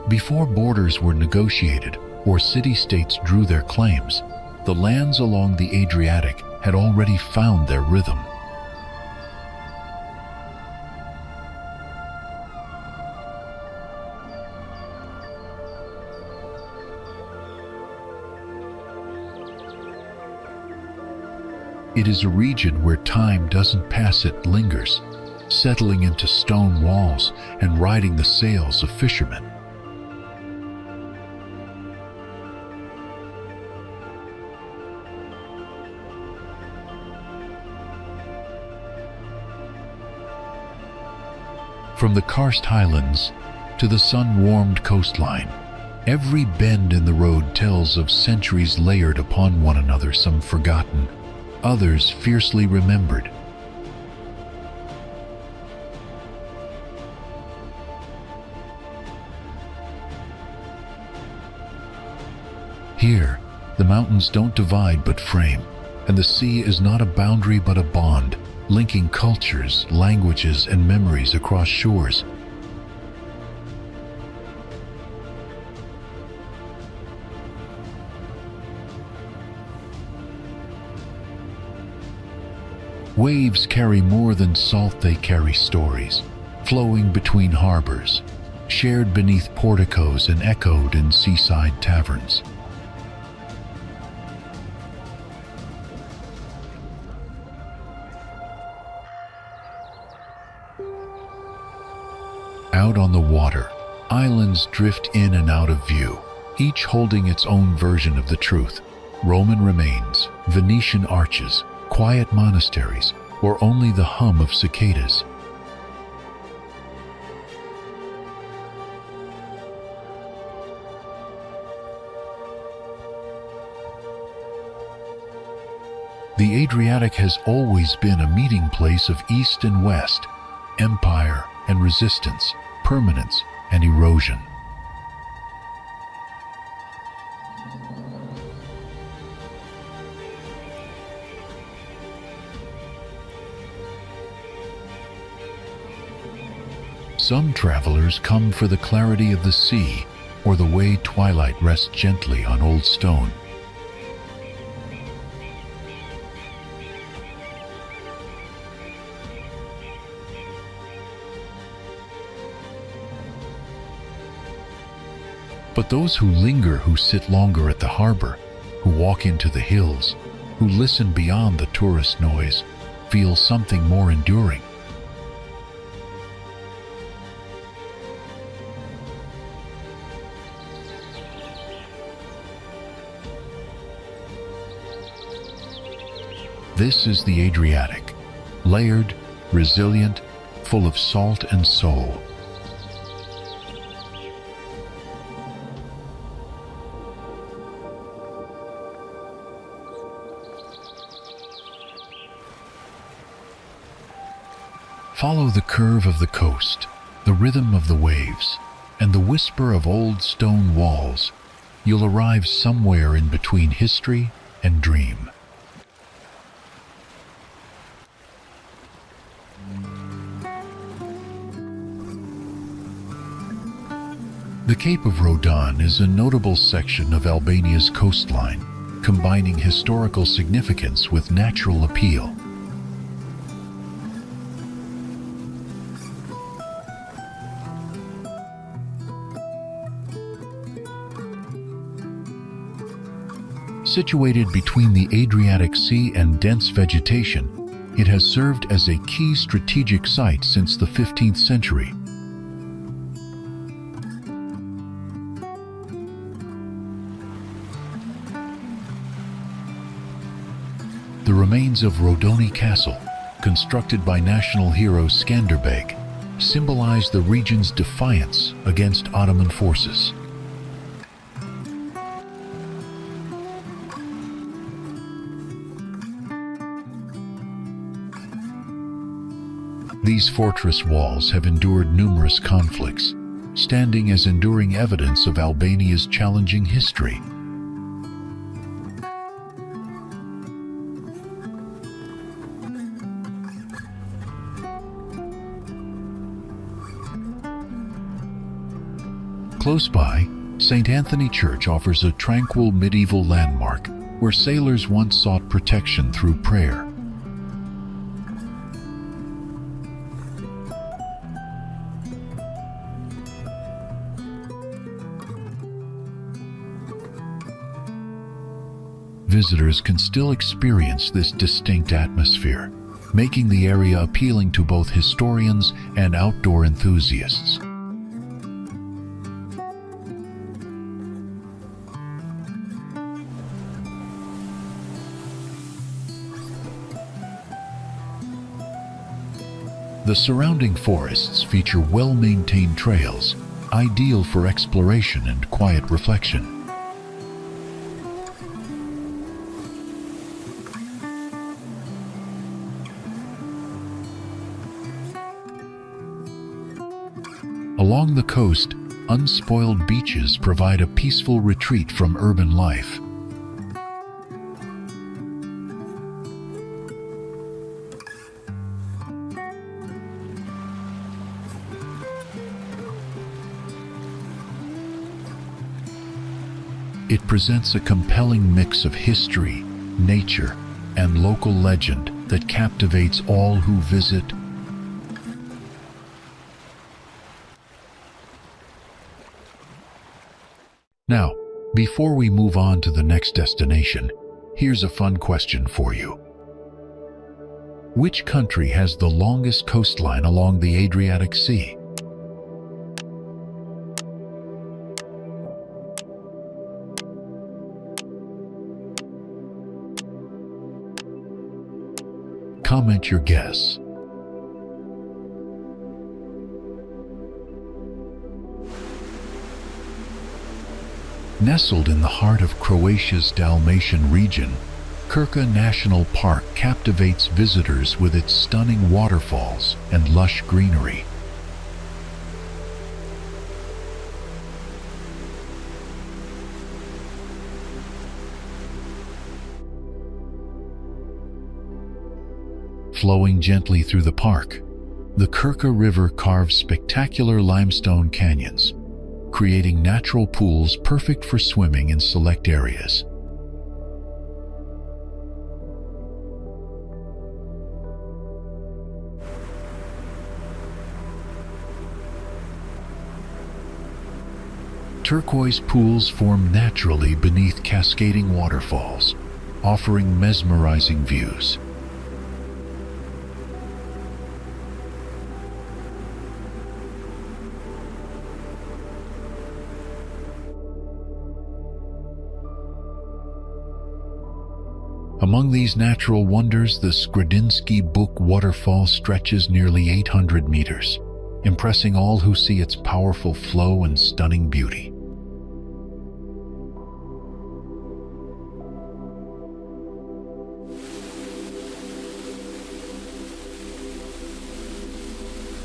Before borders were negotiated or city-states drew their claims, the lands along the Adriatic had already found their rhythm. It is a region where time doesn't pass, it lingers, settling into stone walls and riding the sails of fishermen. From the karst highlands to the sun-warmed coastline, every bend in the road tells of centuries layered upon one another, some forgotten, others fiercely remembered. Here, the mountains don't divide but frame, and the sea is not a boundary but a bond, linking cultures, languages, and memories across shores. Waves carry more than salt, they carry stories, flowing between harbors, shared beneath porticos and echoed in seaside taverns. Out on the water, islands drift in and out of view, each holding its own version of the truth. Roman remains, Venetian arches, quiet monasteries, or only the hum of cicadas. The Adriatic has always been a meeting place of East and West, empire and resistance, permanence and erosion. Some travelers come for the clarity of the sea or the way twilight rests gently on old stone. But those who linger, who sit longer at the harbor, who walk into the hills, who listen beyond the tourist noise, feel something more enduring. This is the Adriatic, layered, resilient, full of salt and soul. Follow the curve of the coast, the rhythm of the waves, and the whisper of old stone walls. You'll arrive somewhere in between history and dream. The Cape of Rodon is a notable section of Albania's coastline, combining historical significance with natural appeal. Situated between the Adriatic Sea and dense vegetation, it has served as a key strategic site since the 15th century. The remains of Rodoni Castle, constructed by national hero Skanderbeg, symbolize the region's defiance against Ottoman forces. These fortress walls have endured numerous conflicts, standing as enduring evidence of Albania's challenging history. Close by, St. Anthony Church offers a tranquil medieval landmark where sailors once sought protection through prayer. Visitors can still experience this distinct atmosphere, making the area appealing to both historians and outdoor enthusiasts. The surrounding forests feature well-maintained trails, ideal for exploration and quiet reflection. Along the coast, unspoiled beaches provide a peaceful retreat from urban life. It presents a compelling mix of history, nature, and local legend that captivates all who visit. Now, before we move on to the next destination, here's a fun question for you. Which country has the longest coastline along the Adriatic Sea? Comment your guess. Nestled in the heart of Croatia's Dalmatian region, Krka National Park captivates visitors with its stunning waterfalls and lush greenery. Flowing gently through the park, the Krka River carves spectacular limestone canyons, creating natural pools perfect for swimming in select areas. Turquoise pools form naturally beneath cascading waterfalls, offering mesmerizing views. Among these natural wonders, the Skredinsky Buk waterfall stretches nearly 800 meters, impressing all who see its powerful flow and stunning beauty.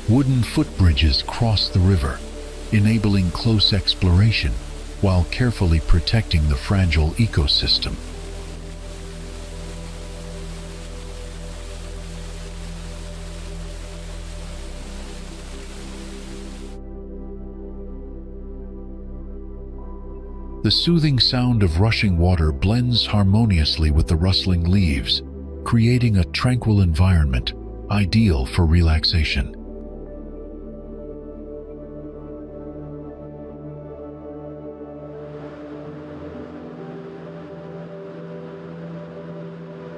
Wooden footbridges cross the river, enabling close exploration while carefully protecting the fragile ecosystem. The soothing sound of rushing water blends harmoniously with the rustling leaves, creating a tranquil environment ideal for relaxation.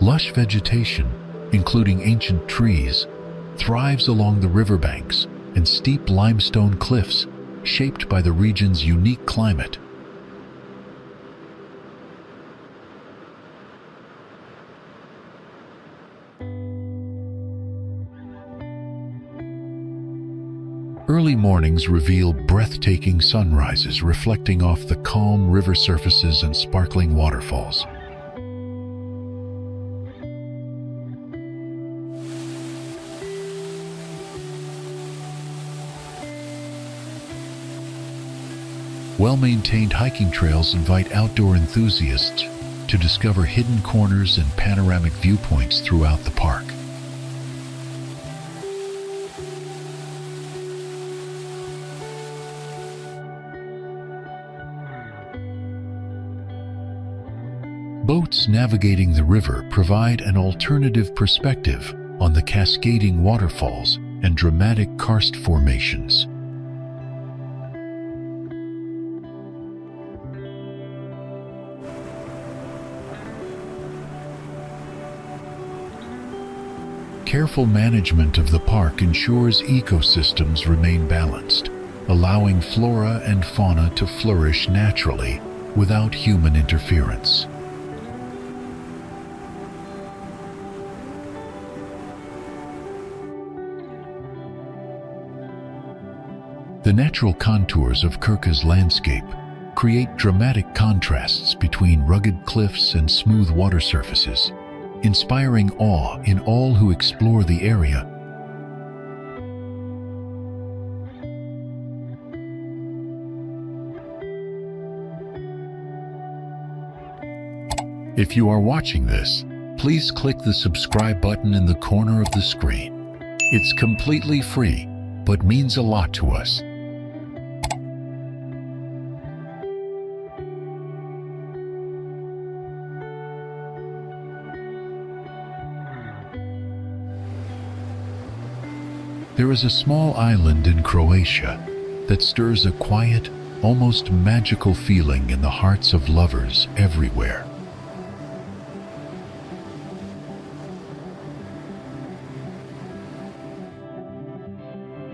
Lush vegetation, including ancient trees, thrives along the riverbanks and steep limestone cliffs shaped by the region's unique climate. Early mornings reveal breathtaking sunrises reflecting off the calm river surfaces and sparkling waterfalls. Well-maintained hiking trails invite outdoor enthusiasts to discover hidden corners and panoramic viewpoints throughout the park. Boats navigating the river provide an alternative perspective on the cascading waterfalls and dramatic karst formations. Careful management of the park ensures ecosystems remain balanced, allowing flora and fauna to flourish naturally without human interference. The natural contours of Krka's landscape create dramatic contrasts between rugged cliffs and smooth water surfaces, inspiring awe in all who explore the area. If you are watching this, please click the subscribe button in the corner of the screen. It's completely free, but means a lot to us. There is a small island in Croatia that stirs a quiet, almost magical feeling in the hearts of lovers everywhere.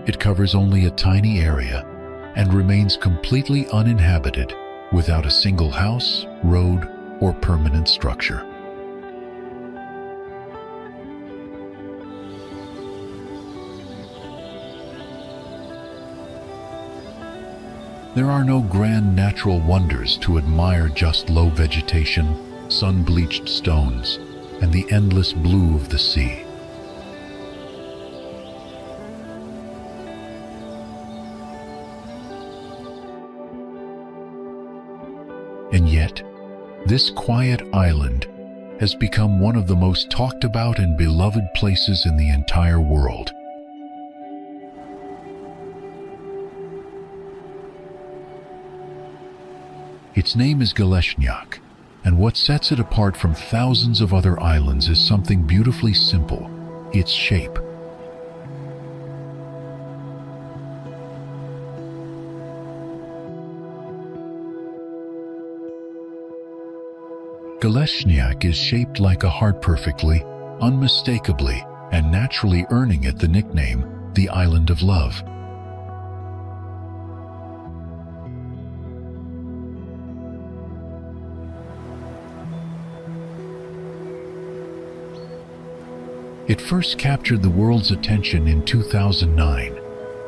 It covers only a tiny area and remains completely uninhabited, without a single house, road, or permanent structure. There are no grand natural wonders to admire, just low vegetation, sun-bleached stones, and the endless blue of the sea. And yet, this quiet island has become one of the most talked about and beloved places in the entire world. Its name is Galešnjak, and what sets it apart from thousands of other islands is something beautifully simple: its shape. Galešnjak is shaped like a heart perfectly, unmistakably, and naturally earning it the nickname, the Island of Love. It first captured the world's attention in 2009,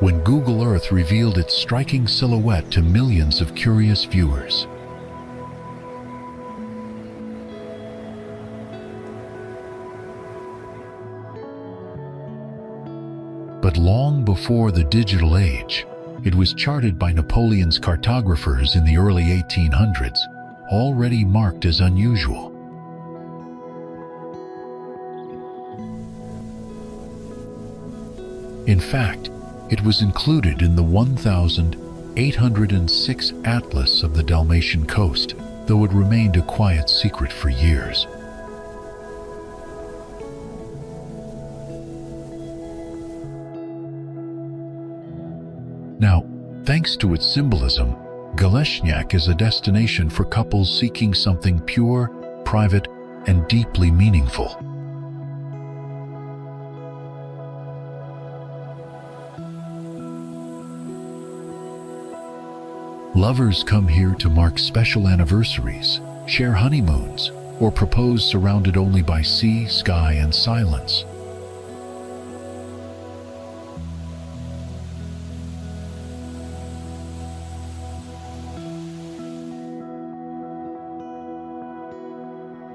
when Google Earth revealed its striking silhouette to millions of curious viewers. But long before the digital age, it was charted by Napoleon's cartographers in the early 1800s, already marked as unusual. In fact, it was included in the 1806 Atlas of the Dalmatian coast, though it remained a quiet secret for years. Now, thanks to its symbolism, Galešnjak is a destination for couples seeking something pure, private, and deeply meaningful. Lovers come here to mark special anniversaries, share honeymoons, or propose surrounded only by sea, sky, and silence.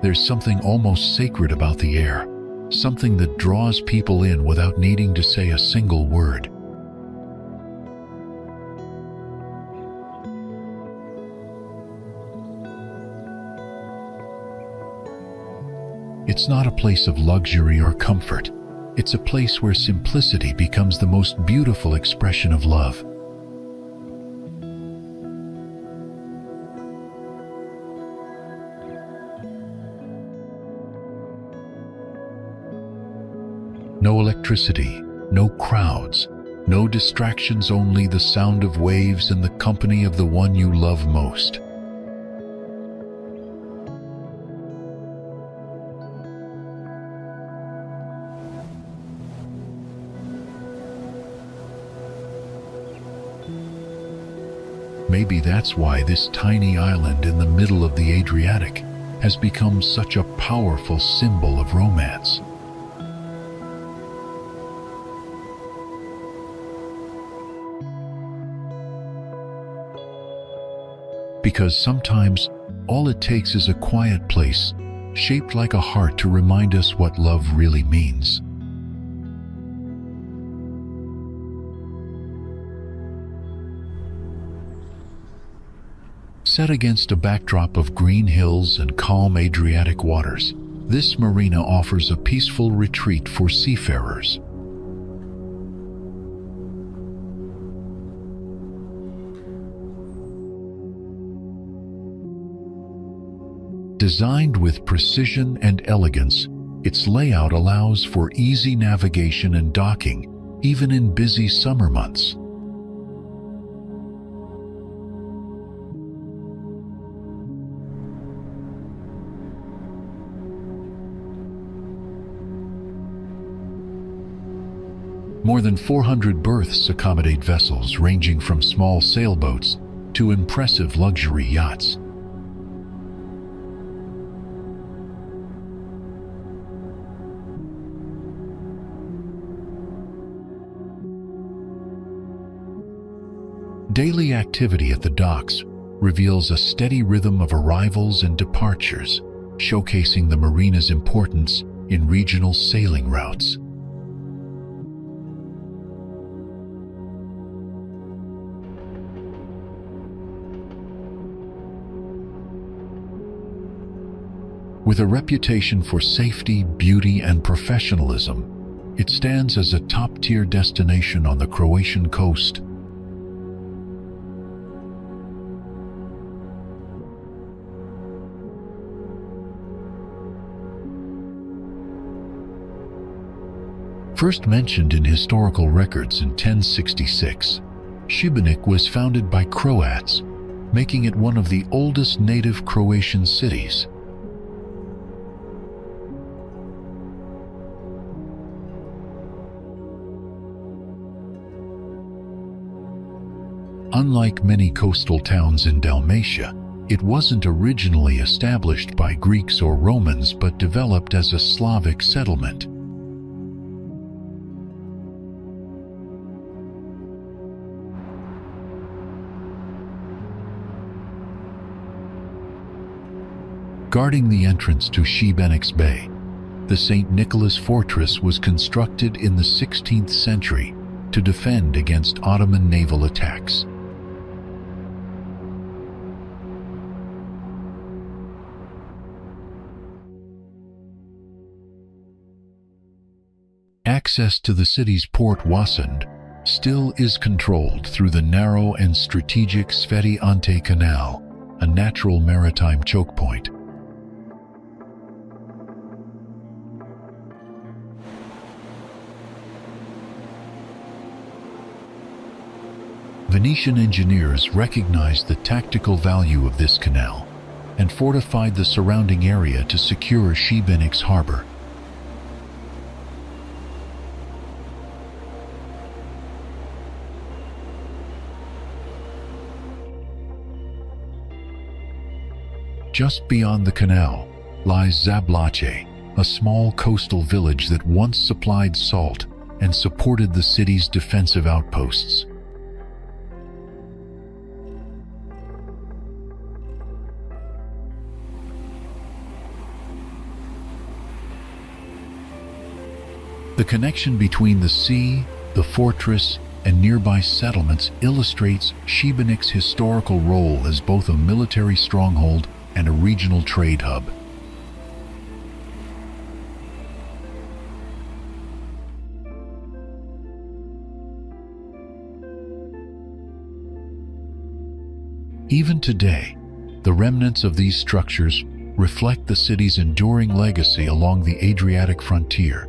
There's something almost sacred about the air, something that draws people in without needing to say a single word. It's not a place of luxury or comfort. It's a place where simplicity becomes the most beautiful expression of love. No electricity, no crowds, no distractions, only the sound of waves and the company of the one you love most. Maybe that's why this tiny island in the middle of the Adriatic has become such a powerful symbol of romance. Because sometimes all it takes is a quiet place, shaped like a heart, to remind us what love really means. Set against a backdrop of green hills and calm Adriatic waters, this marina offers a peaceful retreat for seafarers. Designed with precision and elegance, its layout allows for easy navigation and docking, even in busy summer months. More than 400 berths accommodate vessels ranging from small sailboats to impressive luxury yachts. Daily activity at the docks reveals a steady rhythm of arrivals and departures, showcasing the marina's importance in regional sailing routes. With a reputation for safety, beauty, and professionalism, it stands as a top-tier destination on the Croatian coast. First mentioned in historical records in 1066, Šibenik was founded by Croats, making it one of the oldest native Croatian cities. Unlike many coastal towns in Dalmatia, it wasn't originally established by Greeks or Romans but developed as a Slavic settlement. Guarding the entrance to Šibenik's Bay, the St. Nicholas Fortress was constructed in the 16th century to defend against Ottoman naval attacks. Access to the city's port Wasund still is controlled through the narrow and strategic Sveti Ante Canal, a natural maritime choke point. Venetian engineers recognized the tactical value of this canal and fortified the surrounding area to secure Šibenik's harbor. Just beyond the canal lies Zlatni, a small coastal village that once supplied salt and supported the city's defensive outposts. The connection between the sea, the fortress, and nearby settlements illustrates Šibenik's historical role as both a military stronghold and a regional trade hub. Even today, the remnants of these structures reflect the city's enduring legacy along the Adriatic frontier.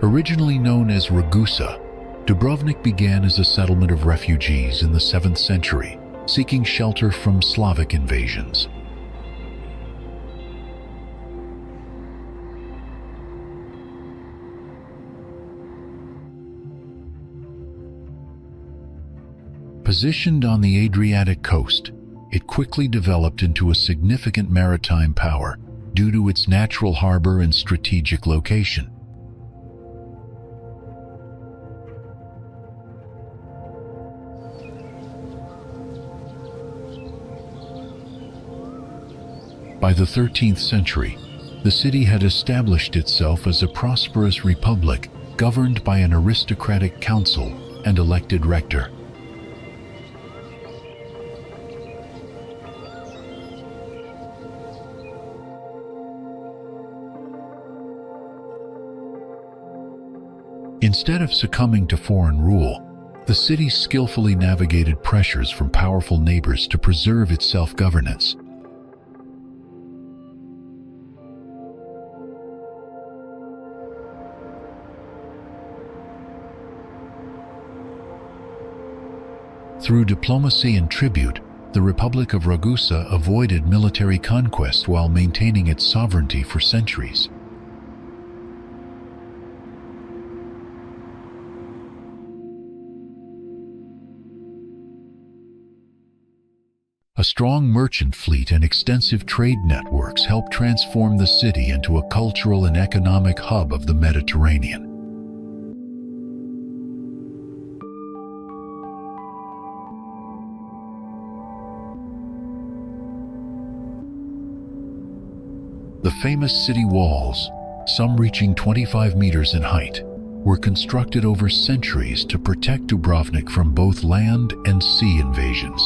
Originally known as Ragusa, Dubrovnik began as a settlement of refugees in the 7th century, seeking shelter from Slavic invasions. Positioned on the Adriatic coast, it quickly developed into a significant maritime power due to its natural harbor and strategic location. By the 13th century, the city had established itself as a prosperous republic governed by an aristocratic council and elected rector. Instead of succumbing to foreign rule, the city skillfully navigated pressures from powerful neighbors to preserve its self-governance. Through diplomacy and tribute, the Republic of Ragusa avoided military conquest while maintaining its sovereignty for centuries. A strong merchant fleet and extensive trade networks helped transform the city into a cultural and economic hub of the Mediterranean. The famous city walls, some reaching 25 meters in height, were constructed over centuries to protect Dubrovnik from both land and sea invasions.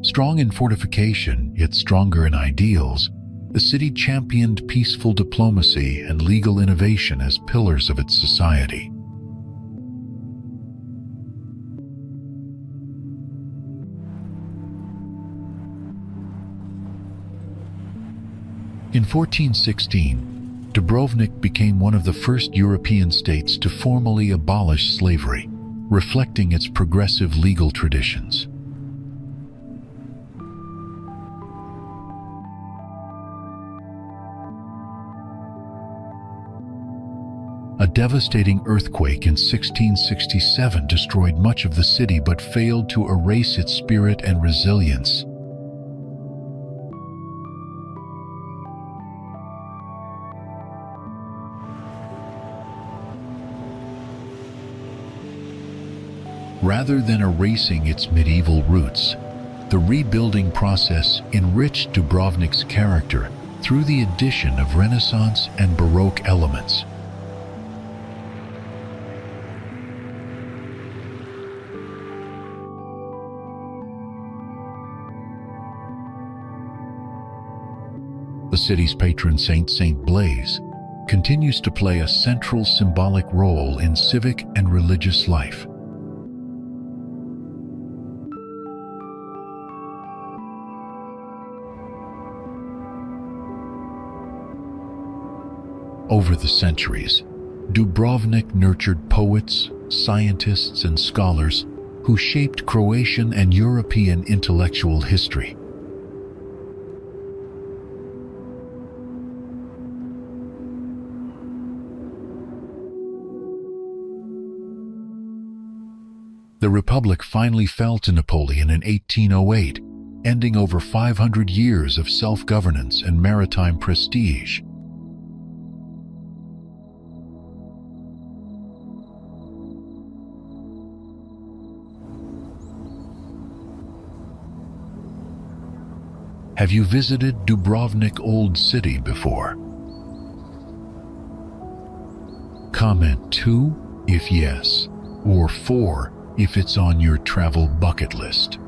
Strong in fortification, yet stronger in ideals, the city championed peaceful diplomacy and legal innovation as pillars of its society. In 1416, Dubrovnik became one of the first European states to formally abolish slavery, reflecting its progressive legal traditions. A devastating earthquake in 1667 destroyed much of the city but failed to erase its spirit and resilience. Rather than erasing its medieval roots, the rebuilding process enriched Dubrovnik's character through the addition of Renaissance and Baroque elements. The city's patron saint, Saint Blaise, continues to play a central symbolic role in civic and religious life. Over the centuries, Dubrovnik nurtured poets, scientists, and scholars who shaped Croatian and European intellectual history. The Republic finally fell to Napoleon in 1808, ending over 500 years of self-governance and maritime prestige. Have you visited Dubrovnik Old City before? Comment 2 if yes, or 4 if it's on your travel bucket list.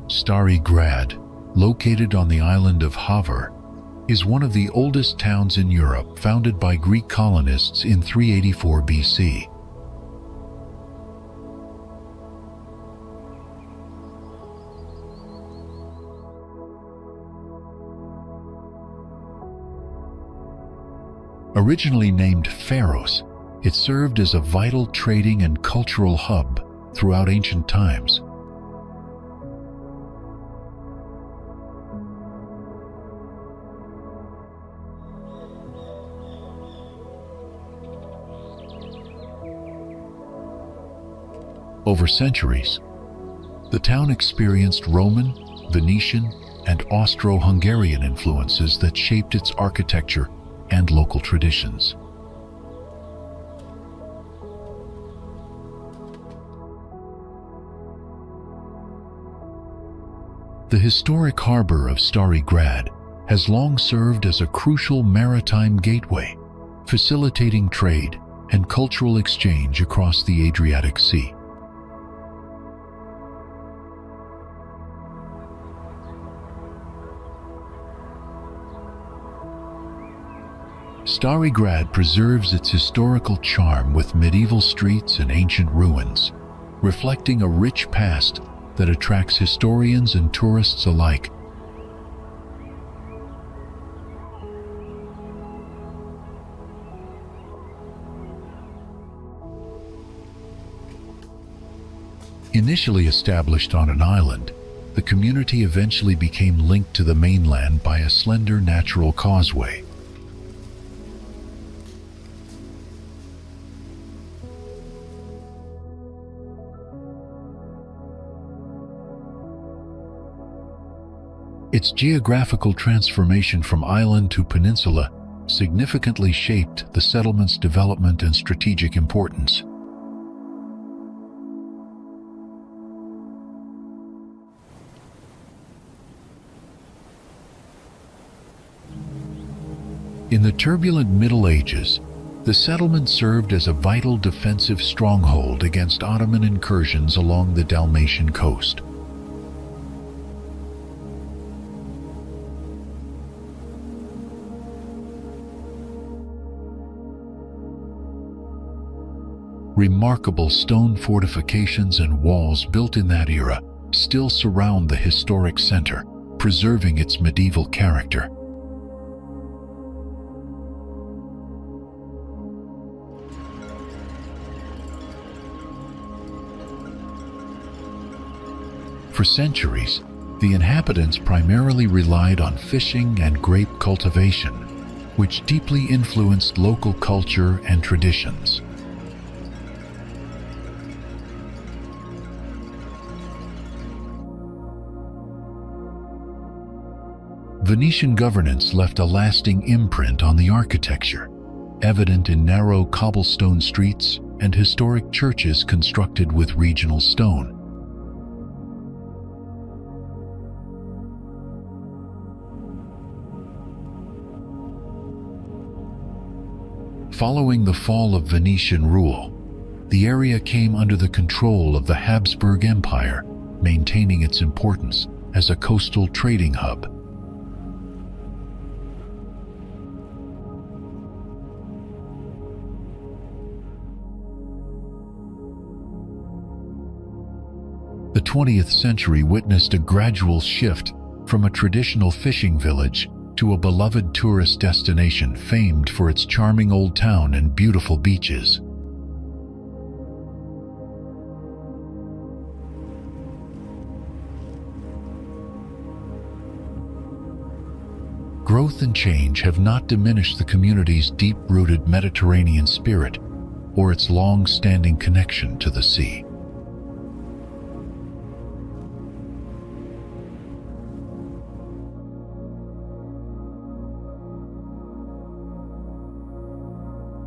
Stari Grad, located on the island of Hvar, is one of the oldest towns in Europe, founded by Greek colonists in 384 BC. Originally named Pharos, it served as a vital trading and cultural hub throughout ancient times. Over centuries, the town experienced Roman, Venetian, and Austro-Hungarian influences that shaped its architecture and local traditions. The historic harbor of Stari Grad has long served as a crucial maritime gateway, facilitating trade and cultural exchange across the Adriatic Sea. Stari Grad preserves its historical charm with medieval streets and ancient ruins, reflecting a rich past that attracts historians and tourists alike. Initially established on an island, the community eventually became linked to the mainland by a slender natural causeway. Its geographical transformation from island to peninsula significantly shaped the settlement's development and strategic importance. In the turbulent Middle Ages, the settlement served as a vital defensive stronghold against Ottoman incursions along the Dalmatian coast. Remarkable stone fortifications and walls built in that era still surround the historic center, preserving its medieval character. For centuries, the inhabitants primarily relied on fishing and grape cultivation, which deeply influenced local culture and traditions. Venetian governance left a lasting imprint on the architecture, evident in narrow cobblestone streets and historic churches constructed with regional stone. Following the fall of Venetian rule, the area came under the control of the Habsburg Empire, maintaining its importance as a coastal trading hub. The 20th century witnessed a gradual shift from a traditional fishing village to a beloved tourist destination famed for its charming old town and beautiful beaches. Growth and change have not diminished the community's deep-rooted Mediterranean spirit or its long-standing connection to the sea.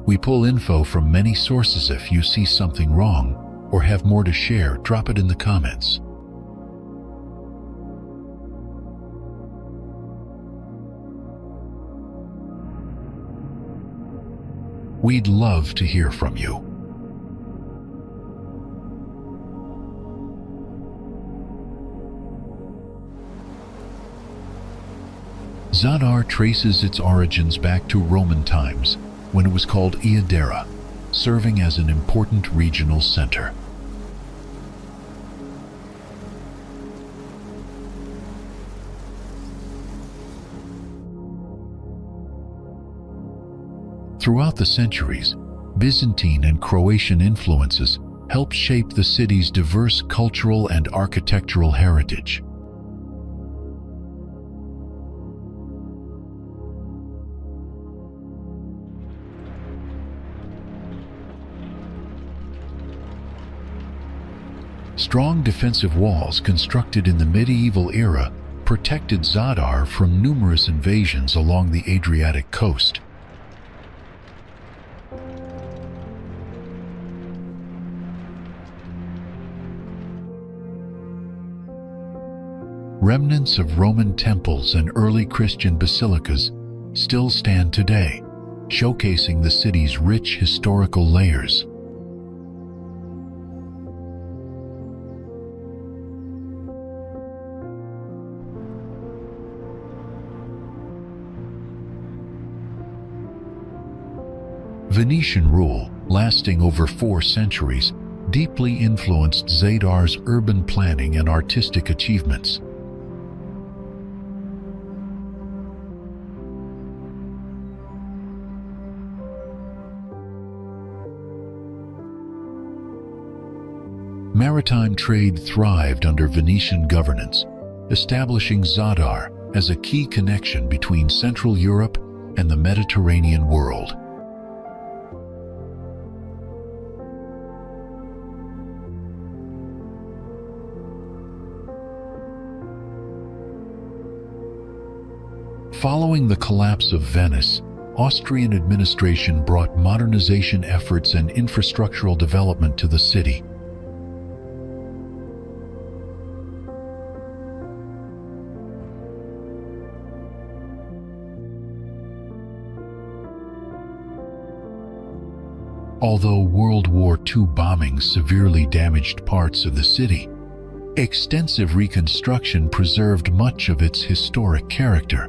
We pull info from many sources. If you see something wrong or have more to share, drop it in the comments. We'd love to hear from you. Zadar traces its origins back to Roman times, when it was called Iadera, serving as an important regional center. Throughout the centuries, Byzantine and Croatian influences helped shape the city's diverse cultural and architectural heritage. Strong defensive walls constructed in the medieval era protected Zadar from numerous invasions along the Adriatic coast. Remnants of Roman temples and early Christian basilicas still stand today, showcasing the city's rich historical layers. Venetian rule, lasting over 4 centuries, deeply influenced Zadar's urban planning and artistic achievements. Maritime trade thrived under Venetian governance, establishing Zadar as a key connection between Central Europe and the Mediterranean world. Following the collapse of Venice, Austrian administration brought modernization efforts and infrastructural development to the city. Although World War II bombings severely damaged parts of the city, extensive reconstruction preserved much of its historic character.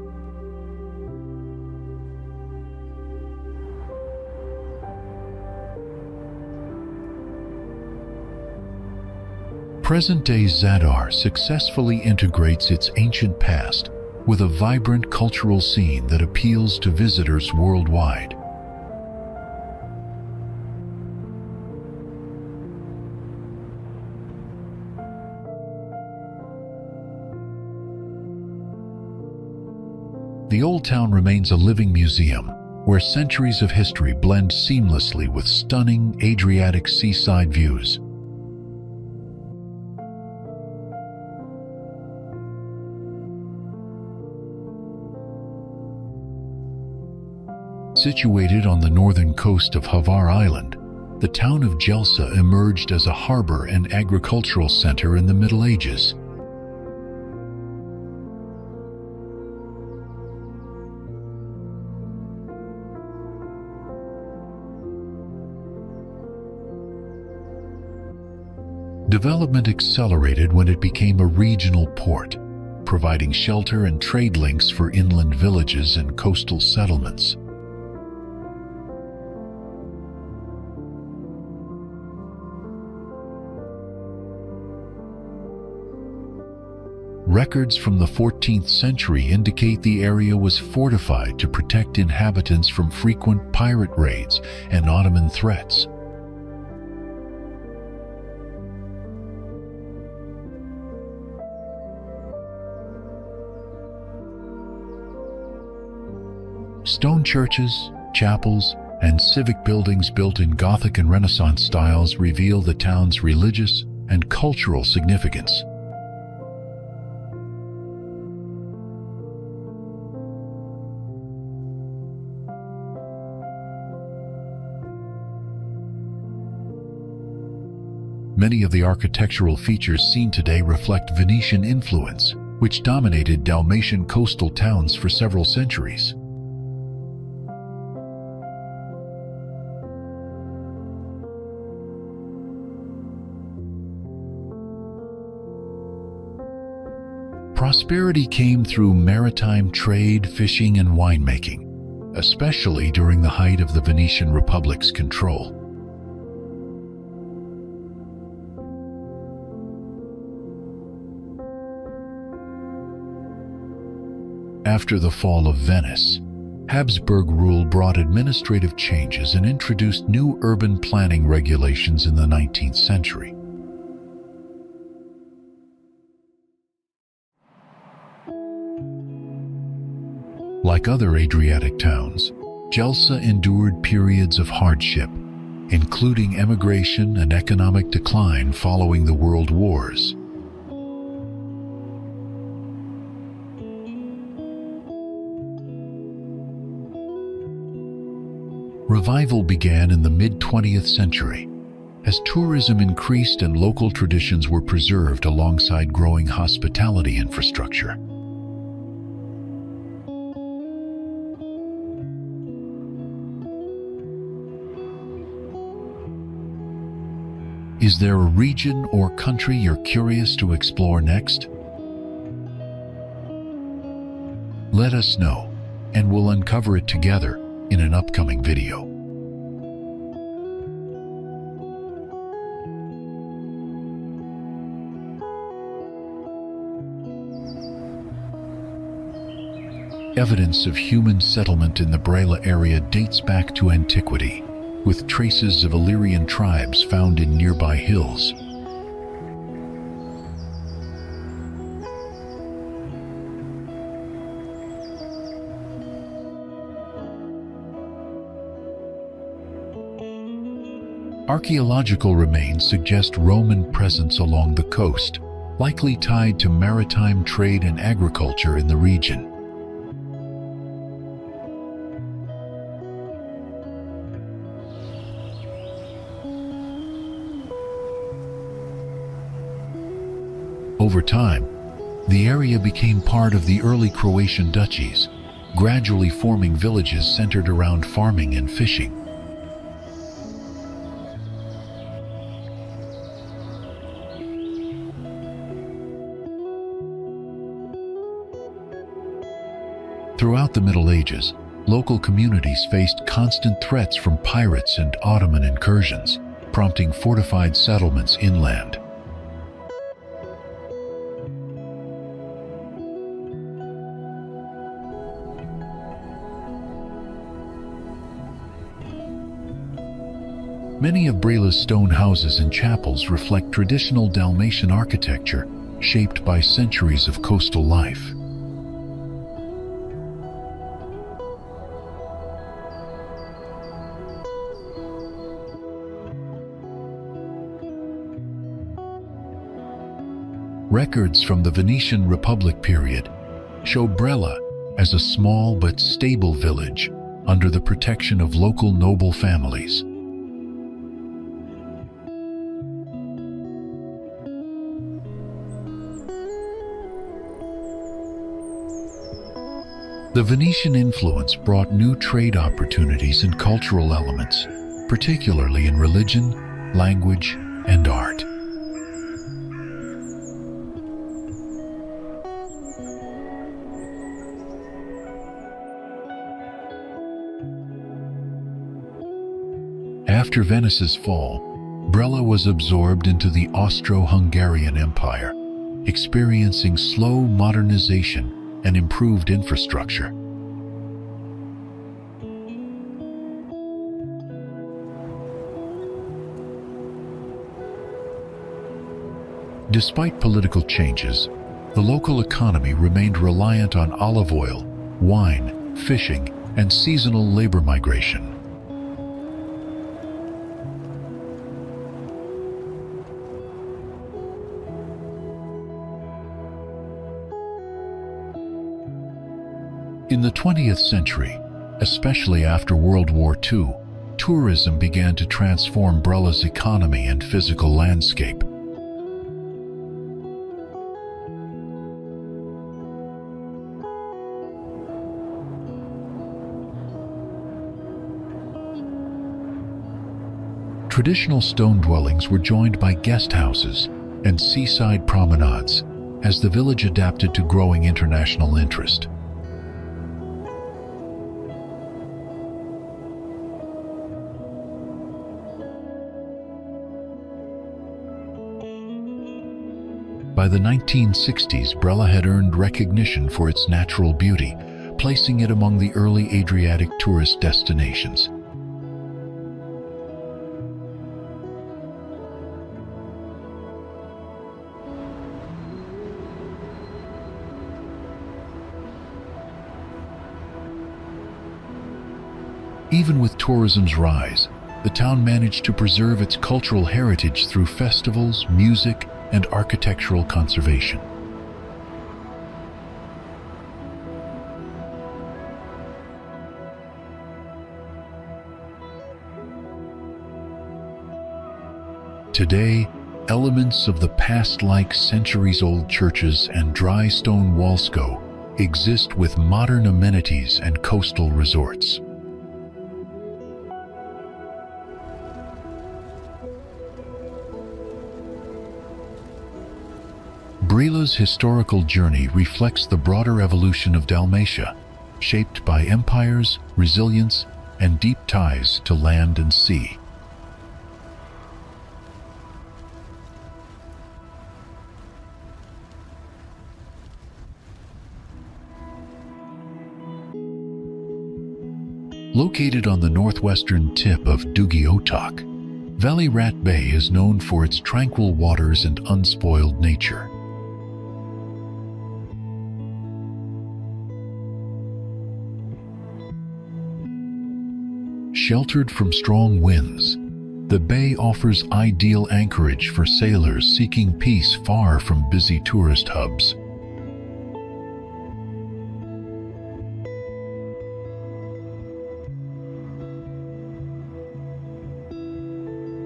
Present-day Zadar successfully integrates its ancient past with a vibrant cultural scene that appeals to visitors worldwide. The Old Town remains a living museum where centuries of history blend seamlessly with stunning Adriatic seaside views. Situated on the northern coast of Hvar Island, the town of Jelsa emerged as a harbor and agricultural center in the Middle Ages. Development accelerated when it became a regional port, providing shelter and trade links for inland villages and coastal settlements. Records from the 14th century indicate the area was fortified to protect inhabitants from frequent pirate raids and Ottoman threats. Stone churches, chapels, and civic buildings built in Gothic and Renaissance styles reveal the town's religious and cultural significance. Many of the architectural features seen today reflect Venetian influence, which dominated Dalmatian coastal towns for several centuries. Prosperity came through maritime trade, fishing, and winemaking, especially during the height of the Venetian Republic's control. After the fall of Venice, Habsburg rule brought administrative changes and introduced new urban planning regulations in the 19th century. Like other Adriatic towns, Jelsa endured periods of hardship, including emigration and economic decline following the World Wars. Revival began in the mid-20th century, as tourism increased and local traditions were preserved alongside growing hospitality infrastructure. Is there a region or country you're curious to explore next? Let us know, and we'll uncover it together in an upcoming video. Evidence of human settlement in the Brela area dates back to antiquity, with traces of Illyrian tribes found in nearby hills. Archaeological remains suggest Roman presence along the coast, likely tied to maritime trade and agriculture in the region. Over time, the area became part of the early Croatian duchies, gradually forming villages centered around farming and fishing. Throughout the Middle Ages, local communities faced constant threats from pirates and Ottoman incursions, prompting fortified settlements inland. Many of Brela's stone houses and chapels reflect traditional Dalmatian architecture shaped by centuries of coastal life. Records from the Venetian Republic period show Brela as a small but stable village under the protection of local noble families. The Venetian influence brought new trade opportunities and cultural elements, particularly in religion, language, and art. After Venice's fall, Brela was absorbed into the Austro-Hungarian Empire, experiencing slow modernization and improved infrastructure. Despite political changes, the local economy remained reliant on olive oil, wine, fishing, and seasonal labor migration. In the 20th century, especially after World War II, tourism began to transform Brela's economy and physical landscape. Traditional stone dwellings were joined by guest houses and seaside promenades, as the village adapted to growing international interest. By the 1960s, Brela had earned recognition for its natural beauty, placing it among the early Adriatic tourist destinations. Even with tourism's rise, the town managed to preserve its cultural heritage through festivals, music, and architectural conservation. Today, elements of the past, like centuries-old churches and dry stone wallsco, exist with modern amenities and coastal resorts. Brela's historical journey reflects the broader evolution of Dalmatia, shaped by empires, resilience, and deep ties to land and sea. Located on the northwestern tip of Adriatic, Veli Rat Bay is known for its tranquil waters and unspoiled nature. Sheltered from strong winds, the bay offers ideal anchorage for sailors seeking peace far from busy tourist hubs.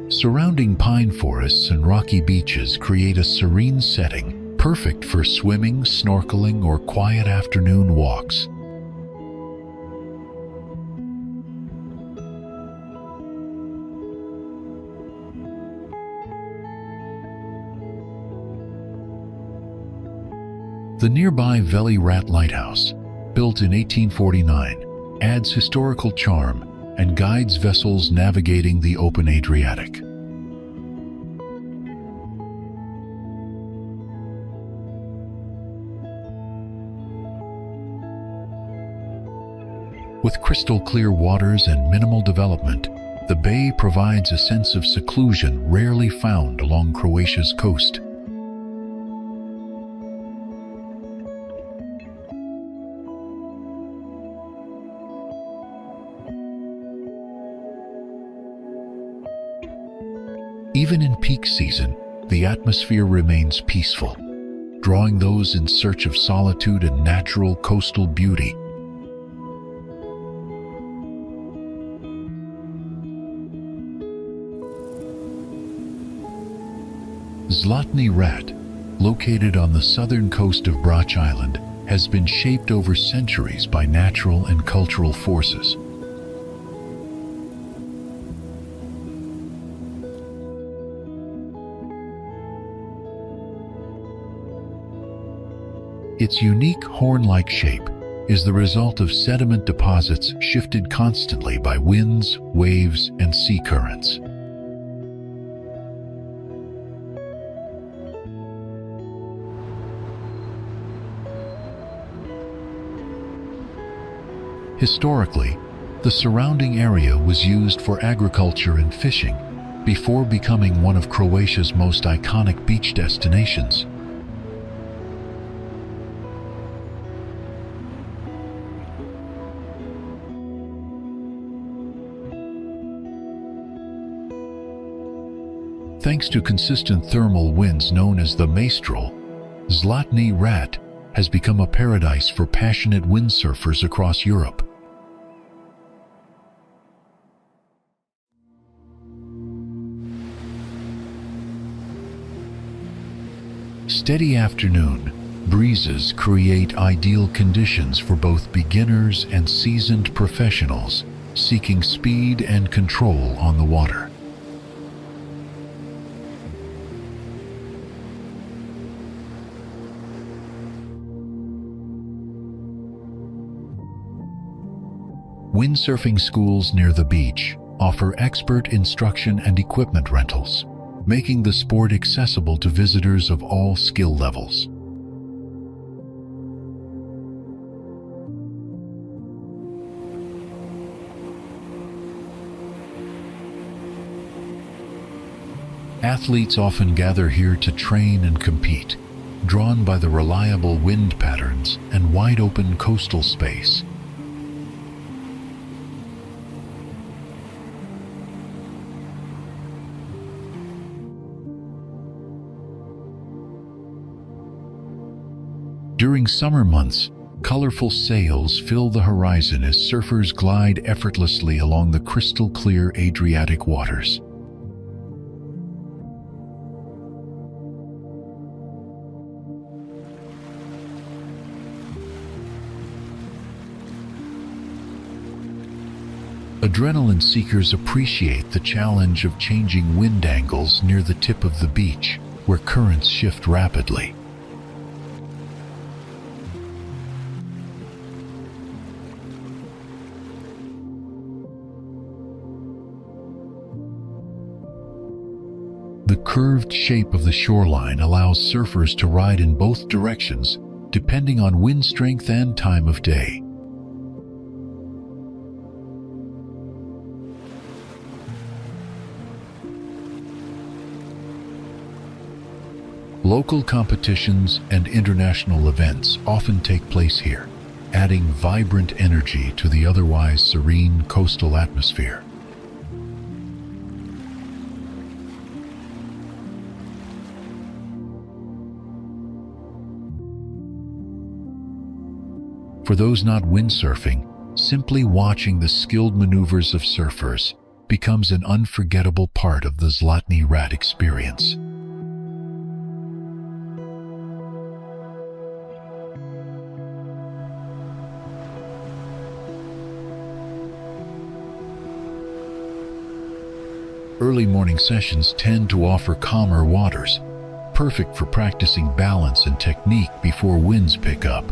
Surrounding pine forests and rocky beaches create a serene setting, perfect for swimming, snorkeling, or quiet afternoon walks. The nearby Veli Rat Lighthouse, built in 1849, adds historical charm and guides vessels navigating the open Adriatic. With crystal-clear waters and minimal development, the bay provides a sense of seclusion rarely found along Croatia's coast. Even in peak season, the atmosphere remains peaceful, drawing those in search of solitude and natural coastal beauty. Zlatni Rat, located on the southern coast of Brach Island, has been shaped over centuries by natural and cultural forces. Its unique horn-like shape is the result of sediment deposits shifted constantly by winds, waves, and sea currents. Historically, the surrounding area was used for agriculture and fishing before becoming one of Croatia's most iconic beach destinations. Thanks to consistent thermal winds known as the Maestral, Zlatni Rat has become a paradise for passionate windsurfers across Europe. Steady afternoon breezes create ideal conditions for both beginners and seasoned professionals seeking speed and control on the water. Windsurfing schools near the beach offer expert instruction and equipment rentals, making the sport accessible to visitors of all skill levels. Athletes often gather here to train and compete, drawn by the reliable wind patterns and wide-open coastal space. During summer months, colorful sails fill the horizon as surfers glide effortlessly along the crystal-clear Adriatic waters. Adrenaline seekers appreciate the challenge of changing wind angles near the tip of the beach, where currents shift rapidly. The curved shape of the shoreline allows surfers to ride in both directions, depending on wind strength and time of day. Local competitions and international events often take place here, adding vibrant energy to the otherwise serene coastal atmosphere. For those not windsurfing, simply watching the skilled maneuvers of surfers becomes an unforgettable part of the Zlatni Rat experience. Early morning sessions tend to offer calmer waters, perfect for practicing balance and technique before winds pick up.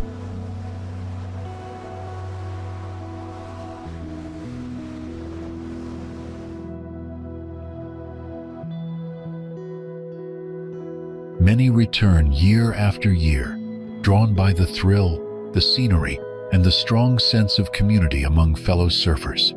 Many return year after year, drawn by the thrill, the scenery, and the strong sense of community among fellow surfers.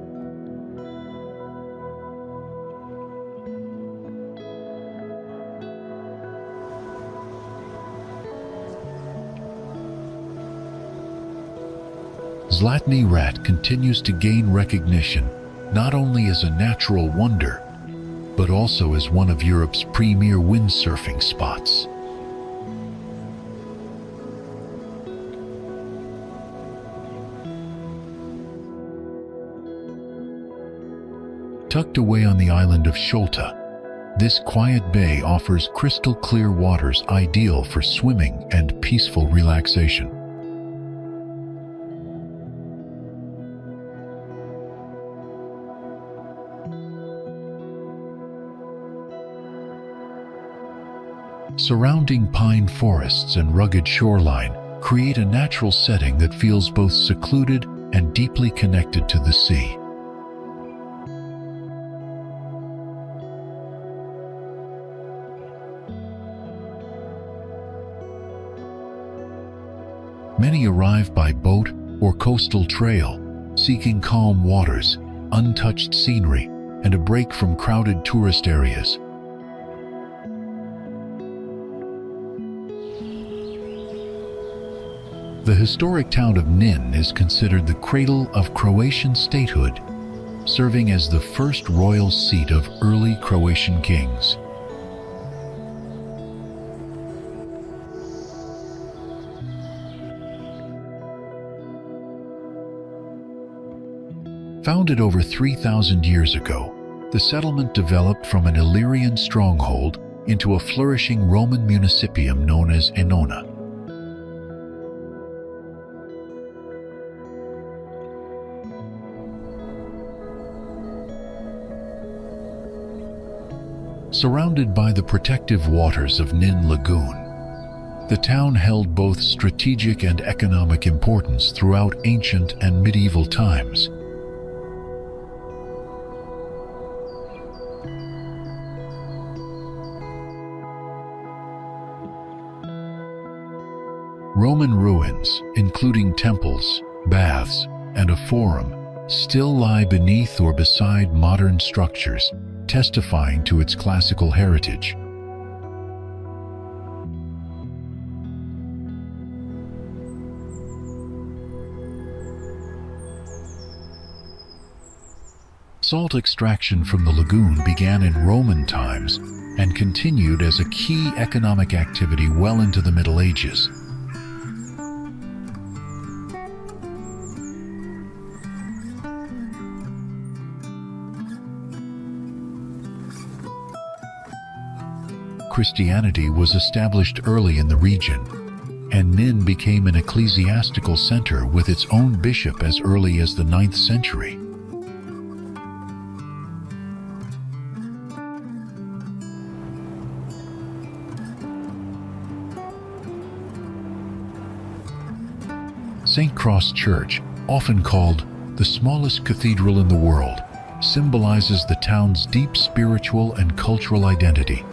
Zlatni Rat continues to gain recognition not only as a natural wonder, but also as one of Europe's premier windsurfing spots. Tucked away on the island of Šibenik, this quiet bay offers crystal clear waters ideal for swimming and peaceful relaxation. Surrounding pine forests and rugged shoreline create a natural setting that feels both secluded and deeply connected to the sea. Many arrive by boat or coastal trail, seeking calm waters, untouched scenery, and a break from crowded tourist areas. The historic town of Nin is considered the cradle of Croatian statehood, serving as the first royal seat of early Croatian kings. Founded over 3,000 years ago, the settlement developed from an Illyrian stronghold into a flourishing Roman municipium known as Enona. Surrounded by the protective waters of Nin Lagoon, the town held both strategic and economic importance throughout ancient and medieval times. Roman ruins, including temples, baths, and a forum, still lie beneath or beside modern structures, testifying to its classical heritage. Salt extraction from the lagoon began in Roman times and continued as a key economic activity well into the Middle Ages. Christianity was established early in the region, and Nin became an ecclesiastical center with its own bishop as early as the 9th century. St. Cross Church, often called the smallest cathedral in the world, symbolizes the town's deep spiritual and cultural identity.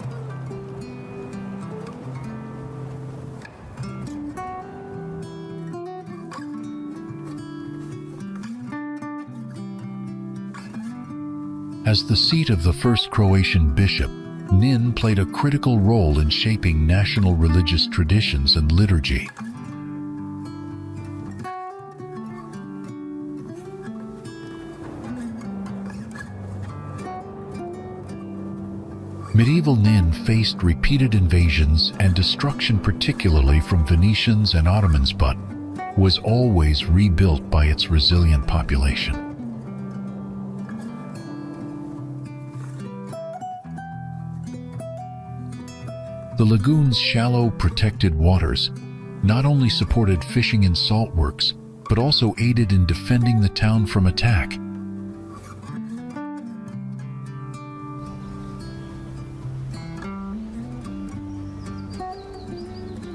As the seat of the first Croatian bishop, Nin played a critical role in shaping national religious traditions and liturgy. Medieval Nin faced repeated invasions and destruction, particularly from Venetians and Ottomans, but was always rebuilt by its resilient population. The lagoon's shallow, protected waters not only supported fishing and salt works, but also aided in defending the town from attack.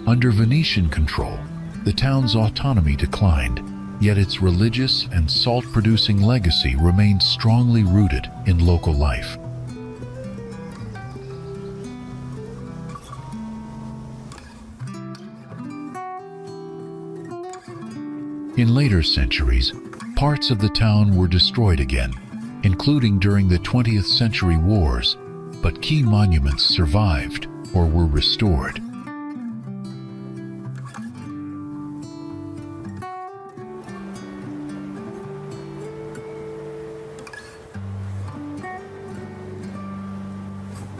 Under Venetian control, the town's autonomy declined, yet its religious and salt-producing legacy remained strongly rooted in local life. In later centuries, parts of the town were destroyed again, including during the 20th century wars, but key monuments survived or were restored.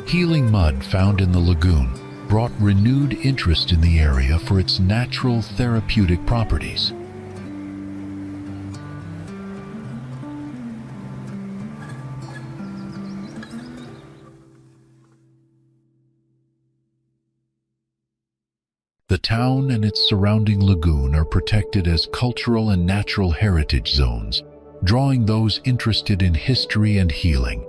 Healing mud found in the lagoon brought renewed interest in the area for its natural therapeutic properties. The town and its surrounding lagoon are protected as cultural and natural heritage zones, drawing those interested in history and healing.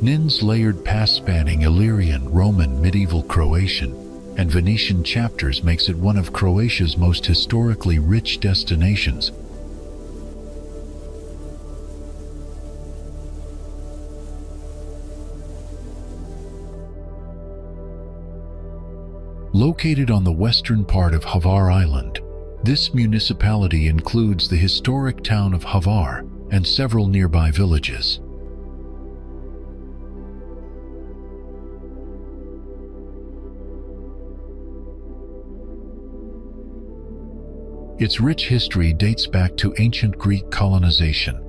Nin's layered past spanning Illyrian, Roman, medieval Croatian, and Venetian chapters makes it one of Croatia's most historically rich destinations. Located on the western part of Hvar Island, this municipality includes the historic town of Hvar and several nearby villages. Its rich history dates back to ancient Greek colonization,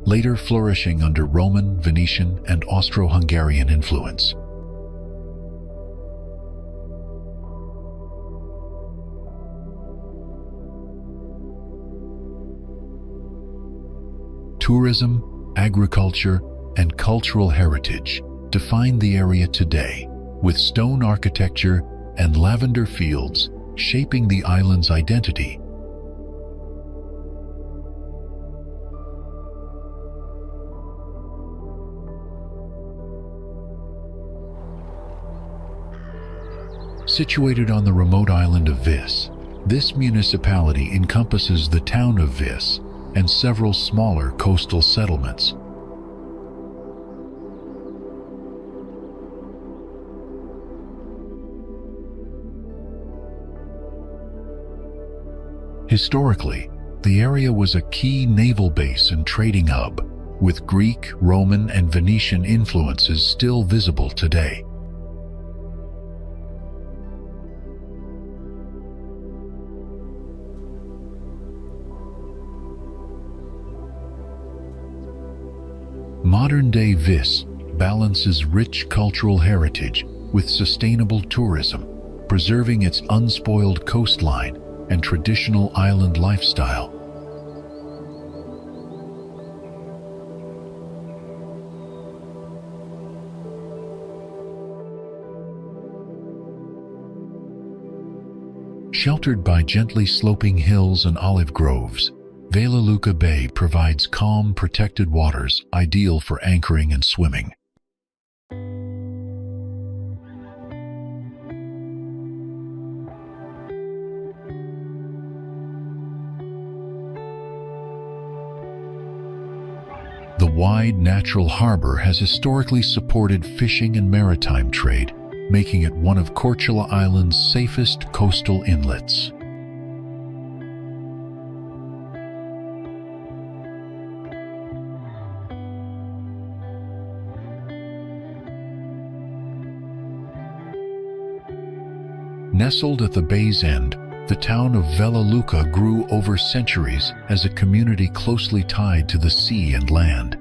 later flourishing under Roman, Venetian, and Austro-Hungarian influence. Tourism, agriculture, and cultural heritage define the area today, with stone architecture and lavender fields shaping the island's identity. Situated on the remote island of Vis, this municipality encompasses the town of Vis, and several smaller coastal settlements. Historically, the area was a key naval base and trading hub, with Greek, Roman, and Venetian influences still visible today. Modern-day Vis balances rich cultural heritage with sustainable tourism, preserving its unspoiled coastline and traditional island lifestyle. Sheltered by gently sloping hills and olive groves, Vela Bay provides calm, protected waters ideal for anchoring and swimming. The wide natural harbor has historically supported fishing and maritime trade, making it one of Korčula Island's safest coastal inlets. Nestled at the bay's end, the town of Vela grew over centuries as a community closely tied to the sea and land.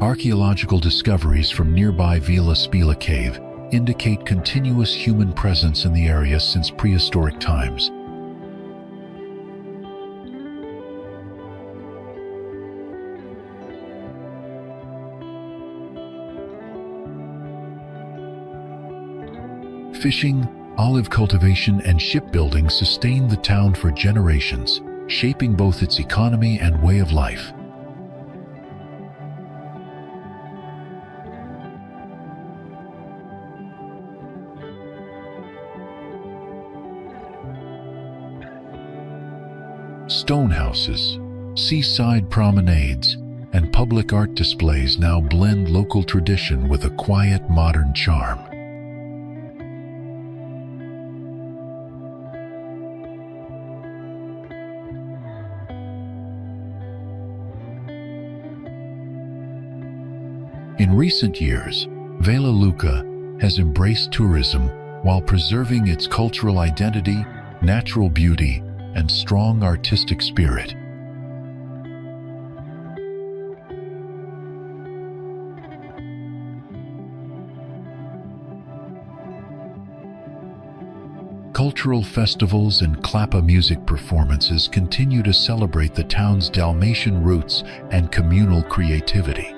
Archaeological discoveries from nearby Vela cave indicate continuous human presence in the area since prehistoric times. Fishing, olive cultivation, and shipbuilding sustained the town for generations, shaping both its economy and way of life. Stone houses, seaside promenades, and public art displays now blend local tradition with a quiet modern charm. In recent years, Vela has embraced tourism while preserving its cultural identity, natural beauty, and strong artistic spirit. Cultural festivals and klapa music performances continue to celebrate the town's Dalmatian roots and communal creativity.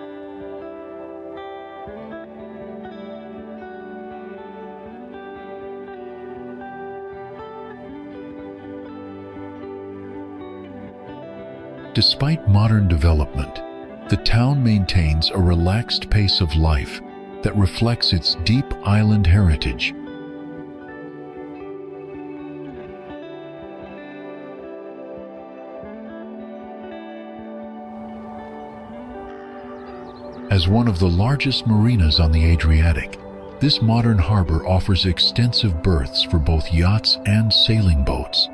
Despite modern development, the town maintains a relaxed pace of life that reflects its deep island heritage. As one of the largest marinas on the Adriatic, this modern harbor offers extensive berths for both yachts and sailing boats.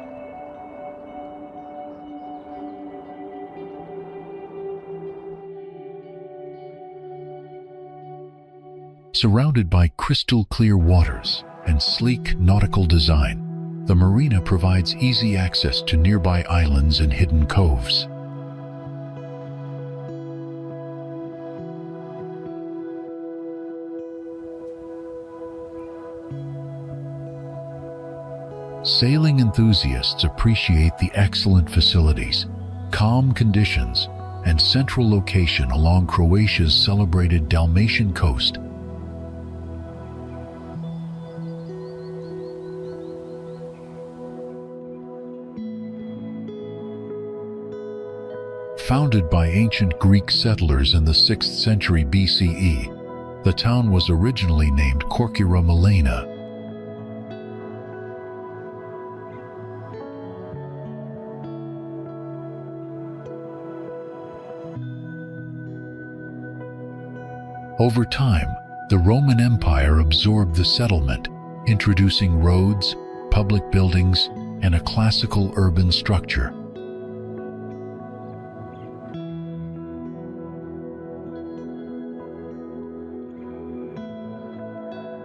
Surrounded by crystal-clear waters and sleek nautical design, the marina provides easy access to nearby islands and hidden coves. Sailing enthusiasts appreciate the excellent facilities, calm conditions, and central location along Croatia's celebrated Dalmatian coast. Founded by ancient Greek settlers in the 6th century BCE, The town was originally named Korčula Malena. Over time, the Roman Empire absorbed the settlement, introducing roads, public buildings, and a classical urban structure.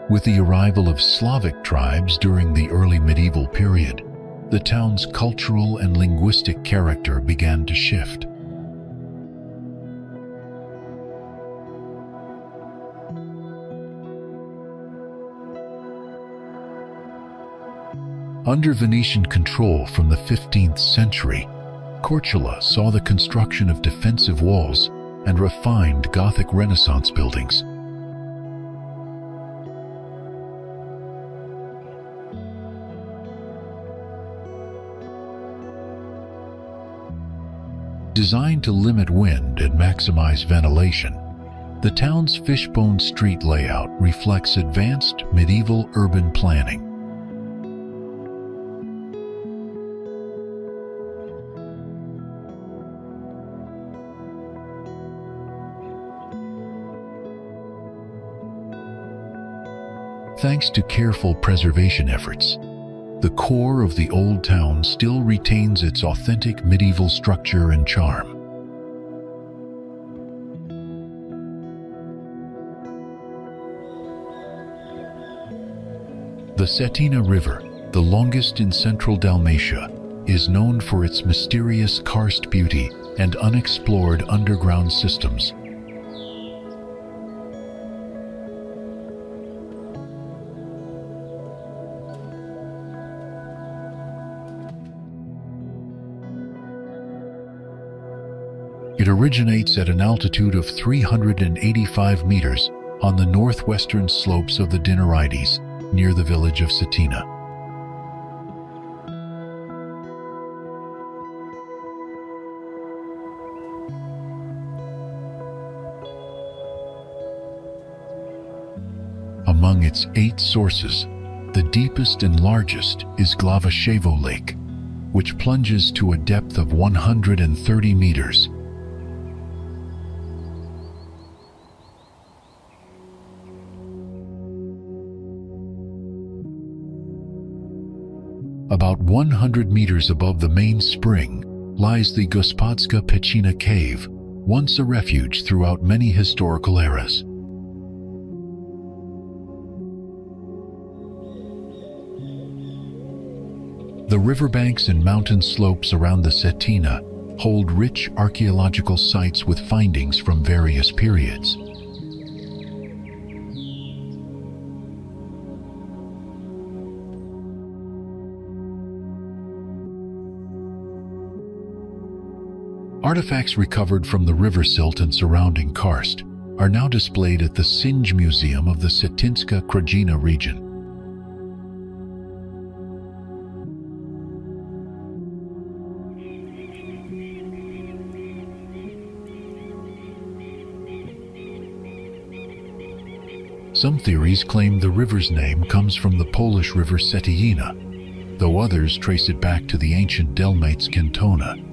With the arrival of Slavic tribes during the early medieval period, the town's cultural and linguistic character began to shift. Under Venetian control from the 15th century, Korčula saw the construction of defensive walls and refined Gothic Renaissance buildings. Designed to limit wind and maximize ventilation, the town's fishbone street layout reflects advanced medieval urban planning. Thanks to careful preservation efforts, the core of the old town still retains its authentic medieval structure and charm. The Cetina River, the longest in central Dalmatia, is known for its mysterious karst beauty and unexplored underground systems. It originates at an altitude of 385 meters on the northwestern slopes of the Dinarides, near the village of Cetina. Among its 8 sources, the deepest and largest is Glavashevo Lake, which plunges to a depth of 130 meters. About 100 meters above the main spring lies the Gospodska Pećina cave, once a refuge throughout many historical eras. The riverbanks and mountain slopes around the Cetina hold rich archaeological sites with findings from various periods. Artifacts recovered from the river silt and surrounding karst are now displayed at the Sinj Museum of the Cetinska Krajina region. Some theories claim the river's name comes from the Polish river Cetina, though others trace it back to the ancient Dalmates Cantona.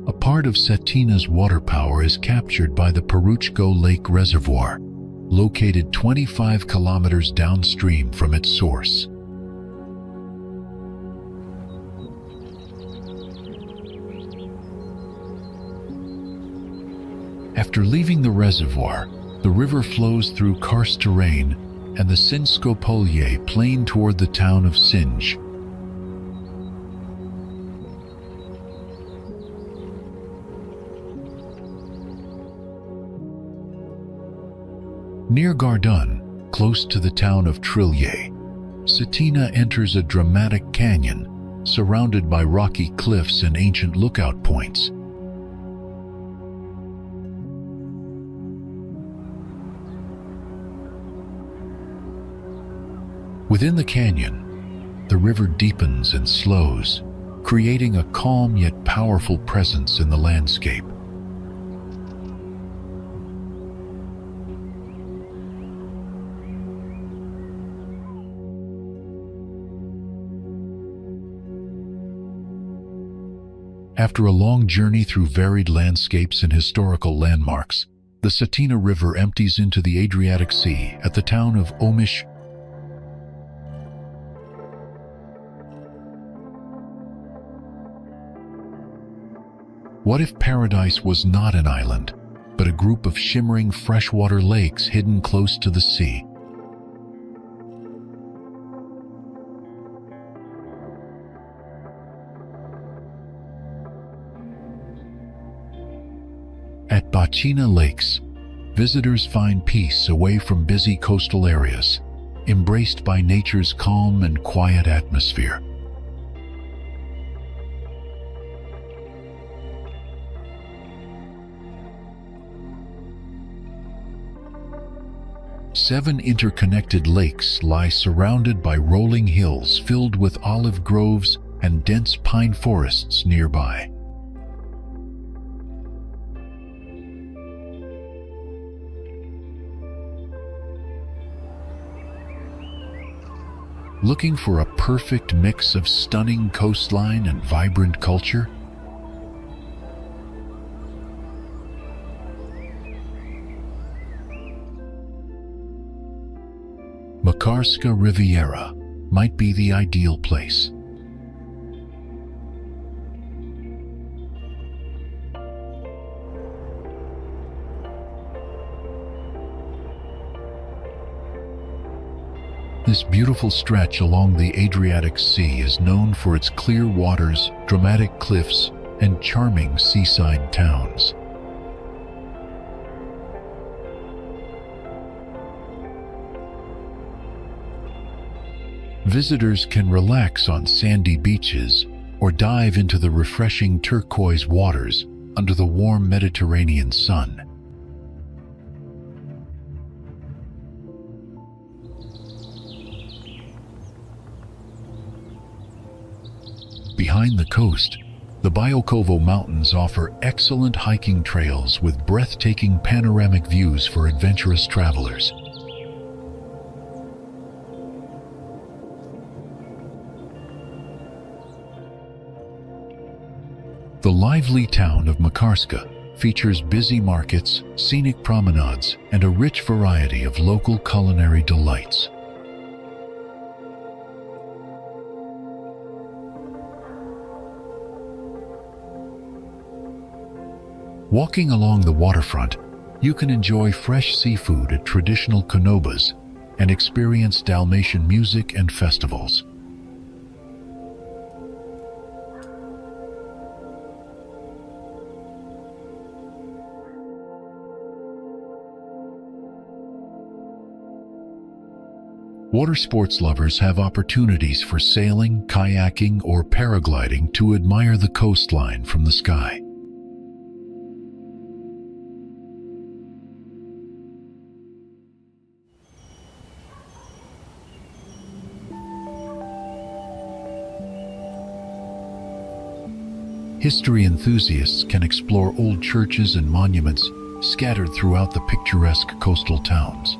A part of Cetina's water power is captured by the Peruchko Lake Reservoir, located 25 kilometers downstream from its source. After leaving the reservoir, the river flows through karst terrain and the Sinsko-Polje plain toward the town of Sinj. Near Gardun, close to the town of Trilje, Cetina enters a dramatic canyon surrounded by rocky cliffs and ancient lookout points. Within the canyon, the river deepens and slows, creating a calm yet powerful presence in the landscape. After a long journey through varied landscapes and historical landmarks, the Cetina River empties into the Adriatic Sea at the town of Omiš. What if paradise was not an island, but a group of shimmering freshwater lakes hidden close to the sea? At Baćina Lakes, visitors find peace away from busy coastal areas, embraced by nature's calm and quiet atmosphere. Seven interconnected lakes lie surrounded by rolling hills filled with olive groves and dense pine forests nearby. Looking for a perfect mix of stunning coastline and vibrant culture? Makarska Riviera might be the ideal place. This beautiful stretch along the Adriatic Sea is known for its clear waters, dramatic cliffs, and charming seaside towns. Visitors can relax on sandy beaches or dive into the refreshing turquoise waters under the warm Mediterranean sun. Behind the coast, the Biokovo Mountains offer excellent hiking trails with breathtaking panoramic views for adventurous travelers. The lively town of Makarska features busy markets, scenic promenades, and a rich variety of local culinary delights. Walking along the waterfront, you can enjoy fresh seafood at traditional konobas and experience Dalmatian music and festivals. Water sports lovers have opportunities for sailing, kayaking, or paragliding to admire the coastline from the sky. History enthusiasts can explore old churches and monuments scattered throughout the picturesque coastal towns.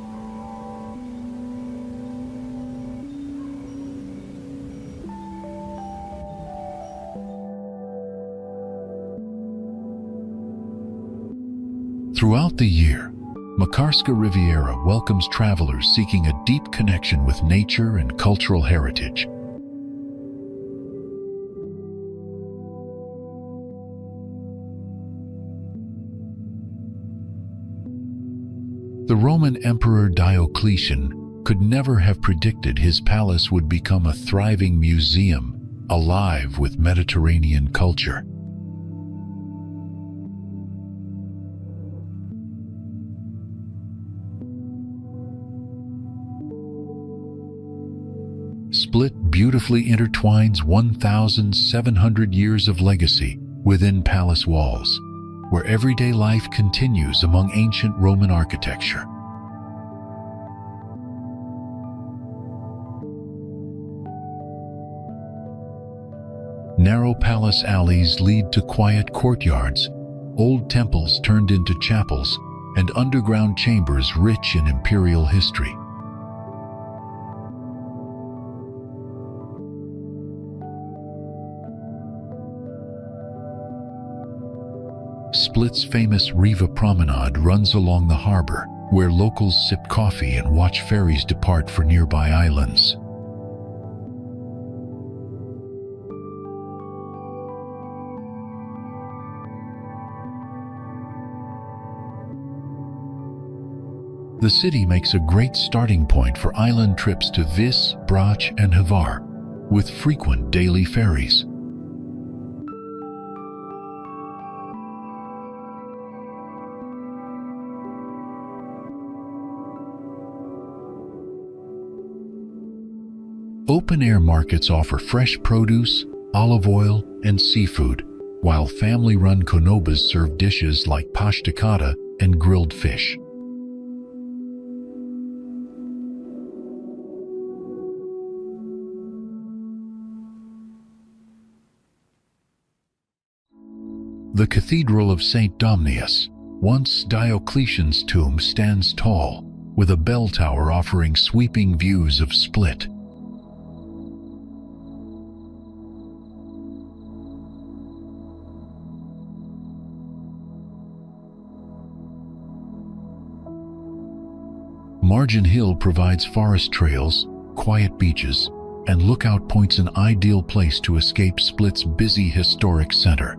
Throughout the year, Makarska Riviera welcomes travelers seeking a deep connection with nature and cultural heritage. The Roman Emperor Diocletian could never have predicted his palace would become a thriving museum, alive with Mediterranean culture. Split beautifully intertwines 1,700 years of legacy within palace walls, where everyday life continues among ancient Roman architecture. Narrow palace alleys lead to quiet courtyards, old temples turned into chapels, and underground chambers rich in imperial history. Split's famous Riva promenade runs along the harbor, where locals sip coffee and watch ferries depart for nearby islands. The city makes a great starting point for island trips to Vis, Brač, and Hvar, with frequent daily ferries. Open-air markets offer fresh produce, olive oil, and seafood, while family-run konobas serve dishes like pashtakada and grilled fish. The Cathedral of St. Domnius, once Diocletian's tomb, stands tall, with a bell tower offering sweeping views of Split. Margin Hill provides forest trails, quiet beaches, and lookout points, an ideal place to escape Split's busy historic center.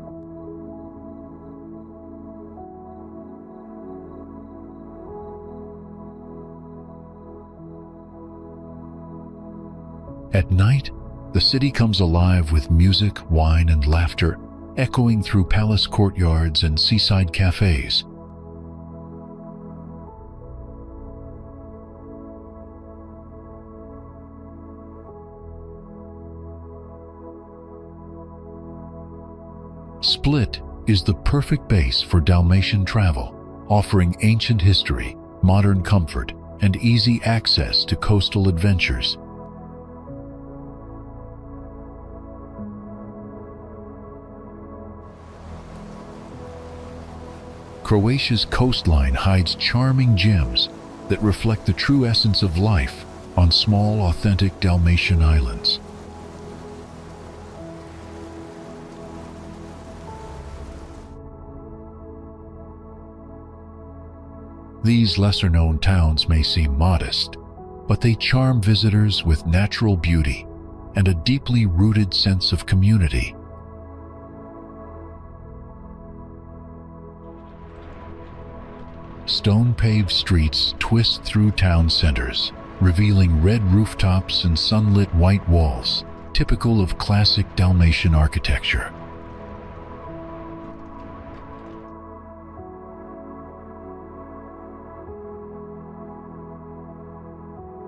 At night, the city comes alive with music, wine, and laughter, echoing through palace courtyards and seaside cafes. Split is the perfect base for Dalmatian travel, offering ancient history, modern comfort, and easy access to coastal adventures. Croatia's coastline hides charming gems that reflect the true essence of life on small, authentic Dalmatian islands. These lesser-known towns may seem modest, but they charm visitors with natural beauty and a deeply rooted sense of community. Stone-paved streets twist through town centers, revealing red rooftops and sunlit white walls, typical of classic Dalmatian architecture.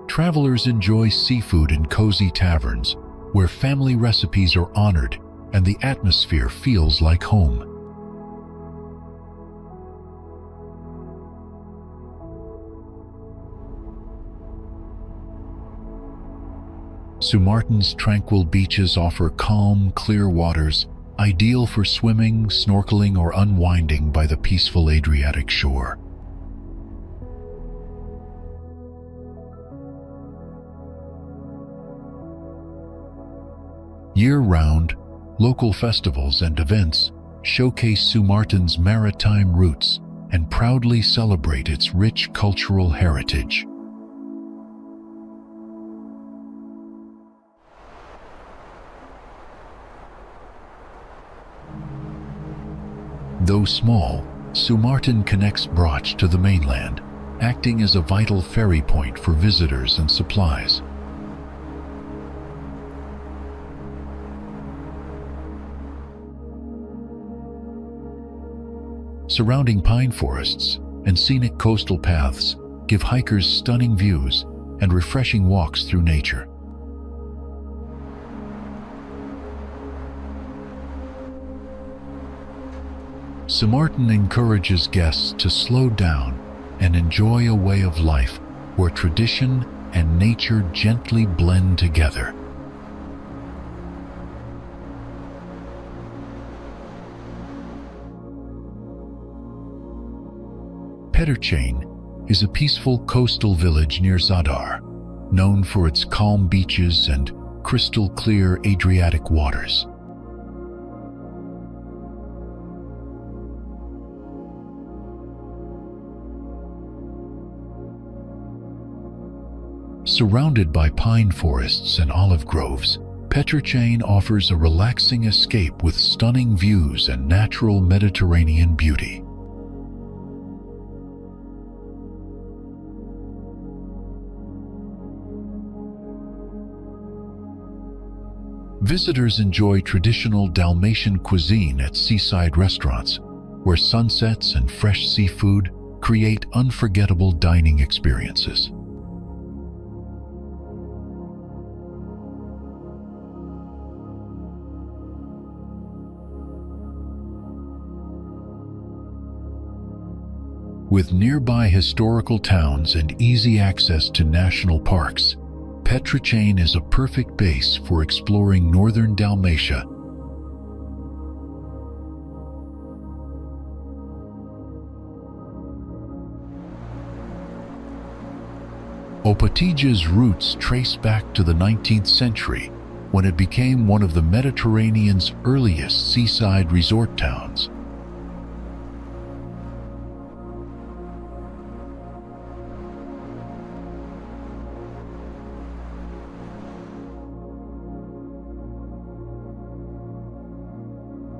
Travelers enjoy seafood in cozy taverns, where family recipes are honored and the atmosphere feels like home. Sumartin's tranquil beaches offer calm, clear waters, ideal for swimming, snorkeling, or unwinding by the peaceful Adriatic shore. Year-round, local festivals and events showcase Sumartin's maritime roots and proudly celebrate its rich cultural heritage. Though small, Sumartin connects Brač to the mainland, acting as a vital ferry point for visitors and supplies. Surrounding pine forests and scenic coastal paths give hikers stunning views and refreshing walks through nature. Sumartin encourages guests to slow down and enjoy a way of life where tradition and nature gently blend together. Petrčane is a peaceful coastal village near Zadar, known for its calm beaches and crystal-clear Adriatic waters. Surrounded by pine forests and olive groves, Petrčane offers a relaxing escape with stunning views and natural Mediterranean beauty. Visitors enjoy traditional Dalmatian cuisine at seaside restaurants, where sunsets and fresh seafood create unforgettable dining experiences. With nearby historical towns and easy access to national parks, Petrčane is a perfect base for exploring northern Dalmatia. Opatija's roots trace back to the 19th century, when it became one of the Mediterranean's earliest seaside resort towns.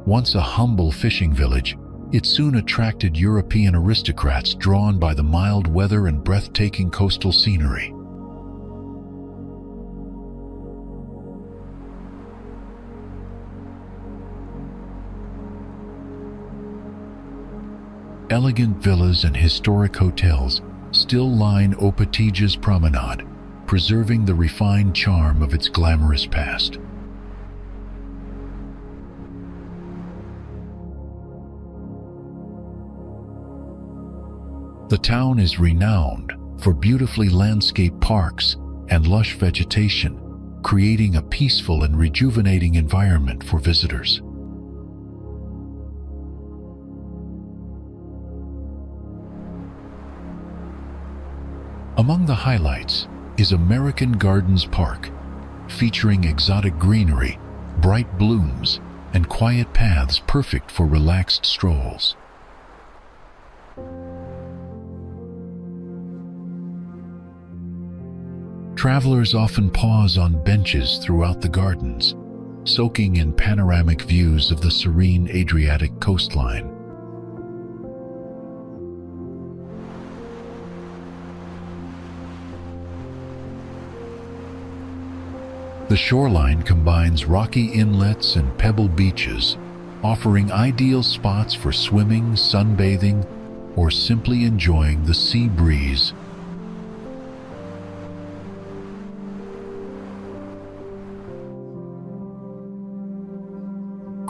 Once a humble fishing village, it soon attracted European aristocrats drawn by the mild weather and breathtaking coastal scenery. Elegant villas and historic hotels still line Opatija's promenade, preserving the refined charm of its glamorous past. The town is renowned for beautifully landscaped parks and lush vegetation, creating a peaceful and rejuvenating environment for visitors. Among the highlights is American Gardens Park, featuring exotic greenery, bright blooms, and quiet paths perfect for relaxed strolls. Travelers often pause on benches throughout the gardens, soaking in panoramic views of the serene Adriatic coastline. The shoreline combines rocky inlets and pebble beaches, offering ideal spots for swimming, sunbathing, or simply enjoying the sea breeze.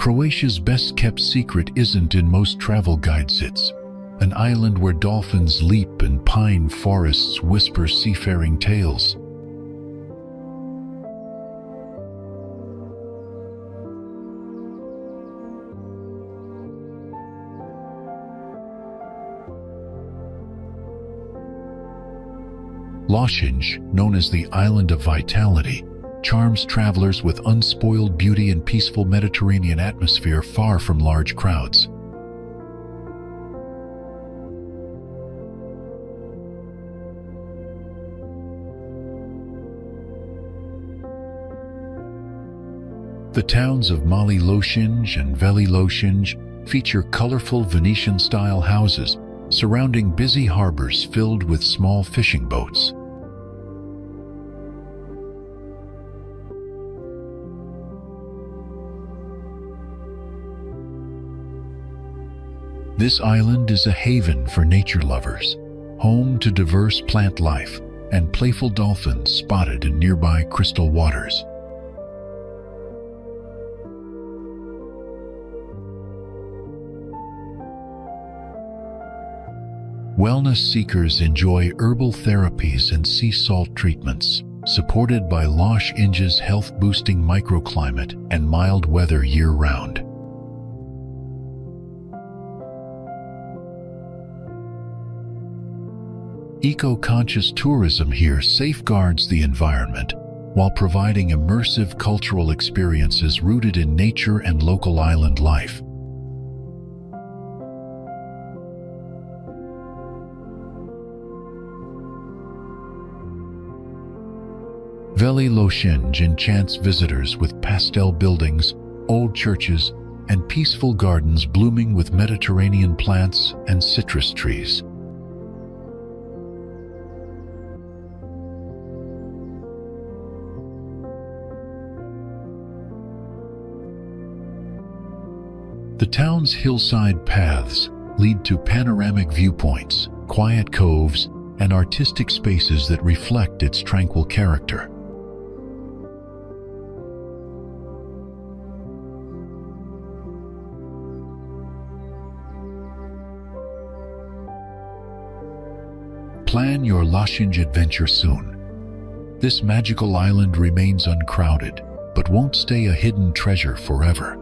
Croatia's best-kept secret isn't in most travel guides. It's an island where dolphins leap and pine forests whisper seafaring tales. Laguna, known as the Island of Vitality, charms travelers with unspoiled beauty and peaceful Mediterranean atmosphere far from large crowds. The towns of Mali Laguna and Veli Rat feature colorful Venetian-style houses surrounding busy harbors filled with small fishing boats. This island is a haven for nature lovers, home to diverse plant life and playful dolphins spotted in nearby crystal waters. Wellness seekers enjoy herbal therapies and sea salt treatments, supported by Laguna's health-boosting microclimate and mild weather year-round. Eco-conscious tourism here safeguards the environment while providing immersive cultural experiences rooted in nature and local island life. Veli Rat enchants visitors with pastel buildings, old churches, and peaceful gardens blooming with Mediterranean plants and citrus trees. The town's hillside paths lead to panoramic viewpoints, quiet coves, and artistic spaces that reflect its tranquil character. Plan your Galešnjak adventure soon. This magical island remains uncrowded, but won't stay a hidden treasure forever.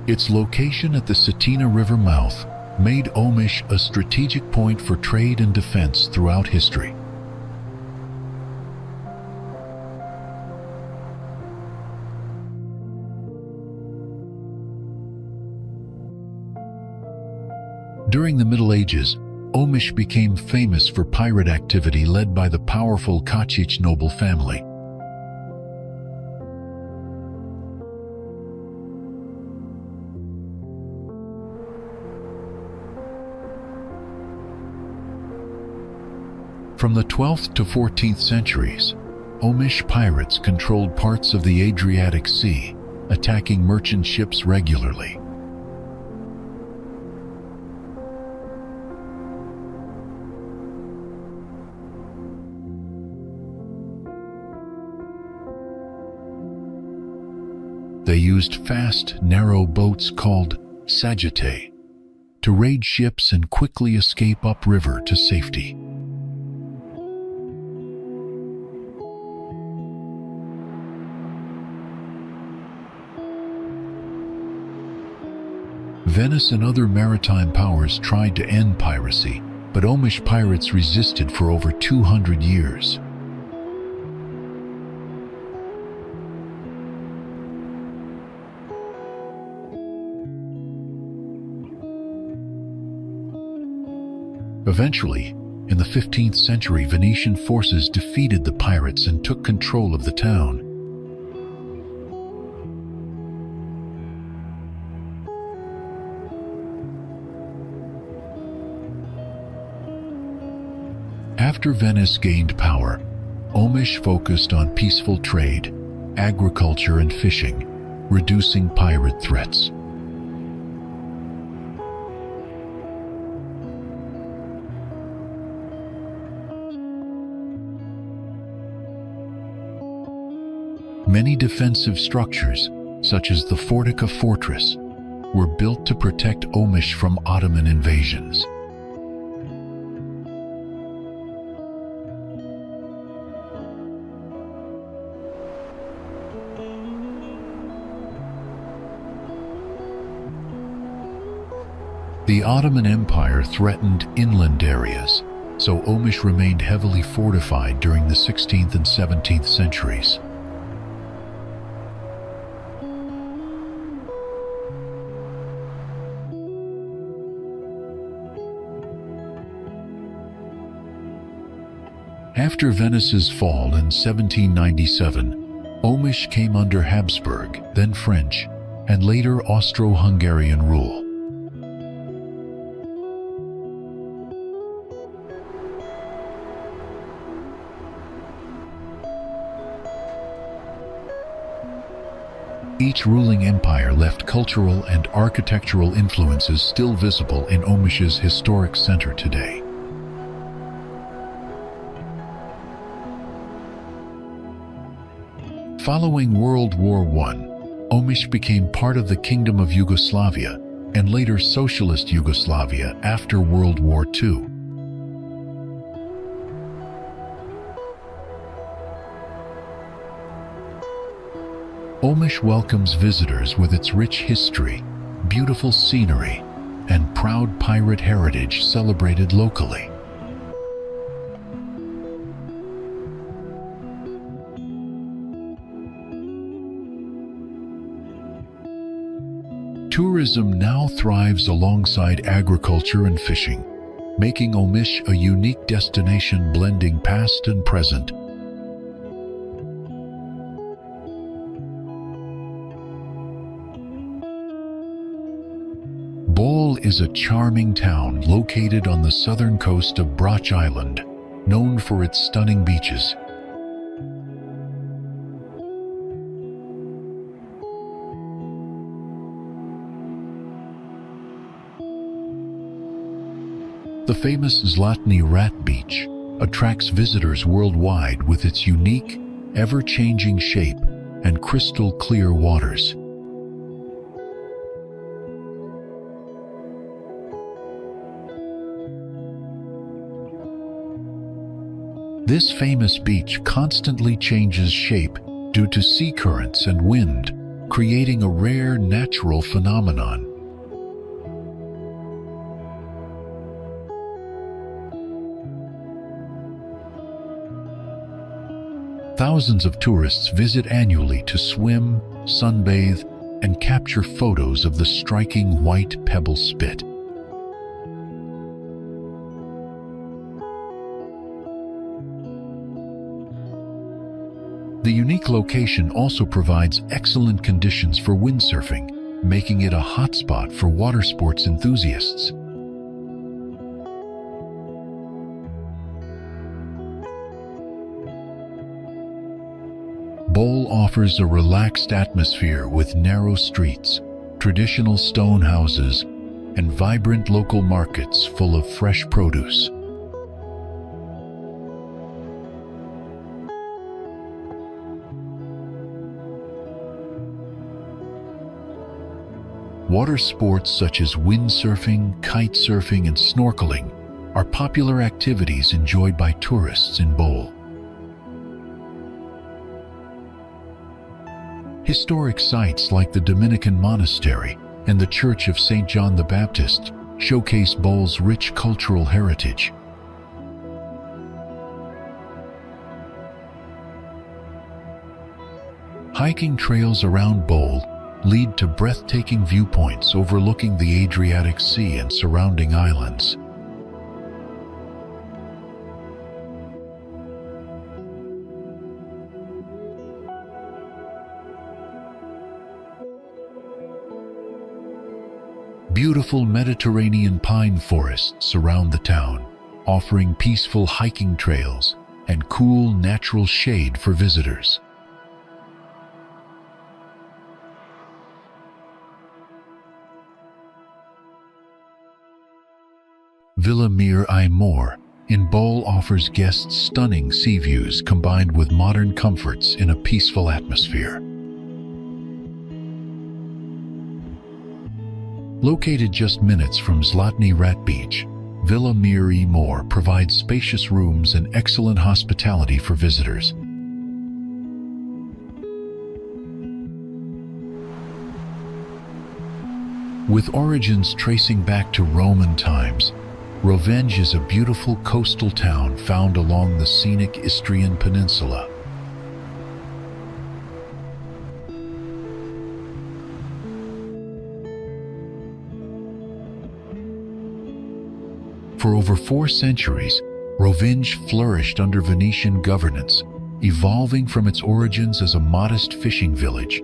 Its location at the Cetina River mouth made Omiš a strategic point for trade and defense throughout history. During the Middle Ages, Omiš became famous for pirate activity led by the powerful Kočić noble family. From the 12th to 14th centuries, Omiš pirates controlled parts of the Adriatic Sea, attacking merchant ships regularly. They used fast, narrow boats called sagittae to raid ships and quickly escape upriver to safety. Venice and other maritime powers tried to end piracy, but Omiš pirates resisted for over 200 years. Eventually, in the 15th century, Venetian forces defeated the pirates and took control of the town. After Venice gained power, Omiš focused on peaceful trade, agriculture, and fishing, reducing pirate threats. Many defensive structures, such as the Fortica fortress, were built to protect Omiš from Ottoman invasions. The Ottoman Empire threatened inland areas, so Omiš remained heavily fortified during the 16th and 17th centuries. After Venice's fall in 1797, Omiš came under Habsburg, then French, and later Austro-Hungarian rule. Each ruling empire left cultural and architectural influences still visible in Omiš's historic center today. Following World War I, Omiš became part of the Kingdom of Yugoslavia and later Socialist Yugoslavia after World War II. Omiš welcomes visitors with its rich history, beautiful scenery, and proud pirate heritage celebrated locally. Tourism now thrives alongside agriculture and fishing, making Omiš a unique destination blending past and present. Bol is a charming town located on the southern coast of Brač Island, known for its stunning beaches. The famous Zlatni Rat Beach attracts visitors worldwide with its unique, ever-changing shape and crystal-clear waters. This famous beach constantly changes shape due to sea currents and wind, creating a rare natural phenomenon. Thousands of tourists visit annually to swim, sunbathe, and capture photos of the striking white pebble spit. The unique location also provides excellent conditions for windsurfing, making it a hotspot for water sports enthusiasts. Bol offers a relaxed atmosphere with narrow streets, traditional stone houses, and vibrant local markets full of fresh produce. Water sports such as windsurfing, kite surfing, and snorkeling are popular activities enjoyed by tourists in Bol. Historic sites like the Dominican Monastery and the Church of St. John the Baptist showcase Bol's rich cultural heritage. Hiking trails around Bol lead to breathtaking viewpoints overlooking the Adriatic Sea and surrounding islands. Beautiful Mediterranean pine forests surround the town, offering peaceful hiking trails and cool natural shade for visitors. Villa Mir I Mor in Bol offers guests stunning sea views combined with modern comforts in a peaceful atmosphere. Located just minutes from Zlatni Rat Beach, Villa Mir I Mor provides spacious rooms and excellent hospitality for visitors. With origins tracing back to Roman times, Rovenge is a beautiful coastal town found along the scenic Istrian Peninsula. For over 4 centuries, Rovenge flourished under Venetian governance, evolving from its origins as a modest fishing village.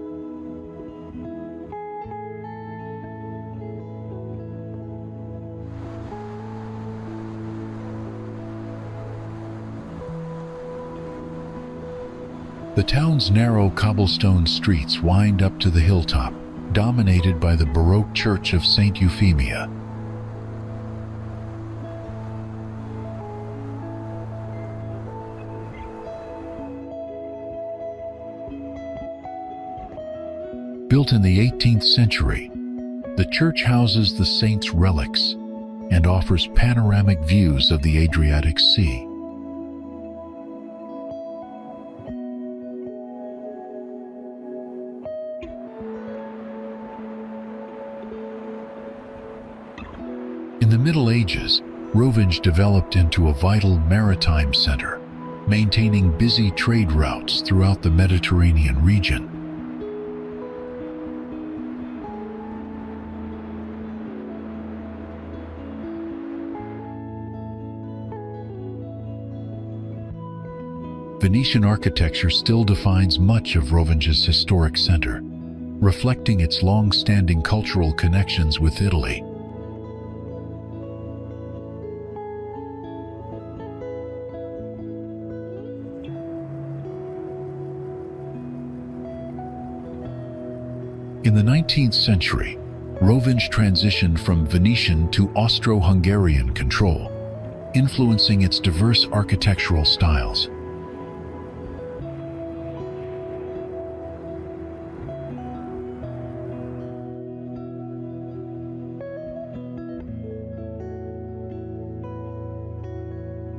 The town's narrow cobblestone streets wind up to the hilltop, dominated by the Baroque Church of Saint Euphemia. Built in the 18th century, the church houses the saint's relics and offers panoramic views of the Adriatic Sea. In the Middle Ages, Rovinj developed into a vital maritime center, maintaining busy trade routes throughout the Mediterranean region. Venetian architecture still defines much of Rovinj's historic center, reflecting its long-standing cultural connections with Italy. In the 19th century, Rovinj transitioned from Venetian to Austro-Hungarian control, influencing its diverse architectural styles.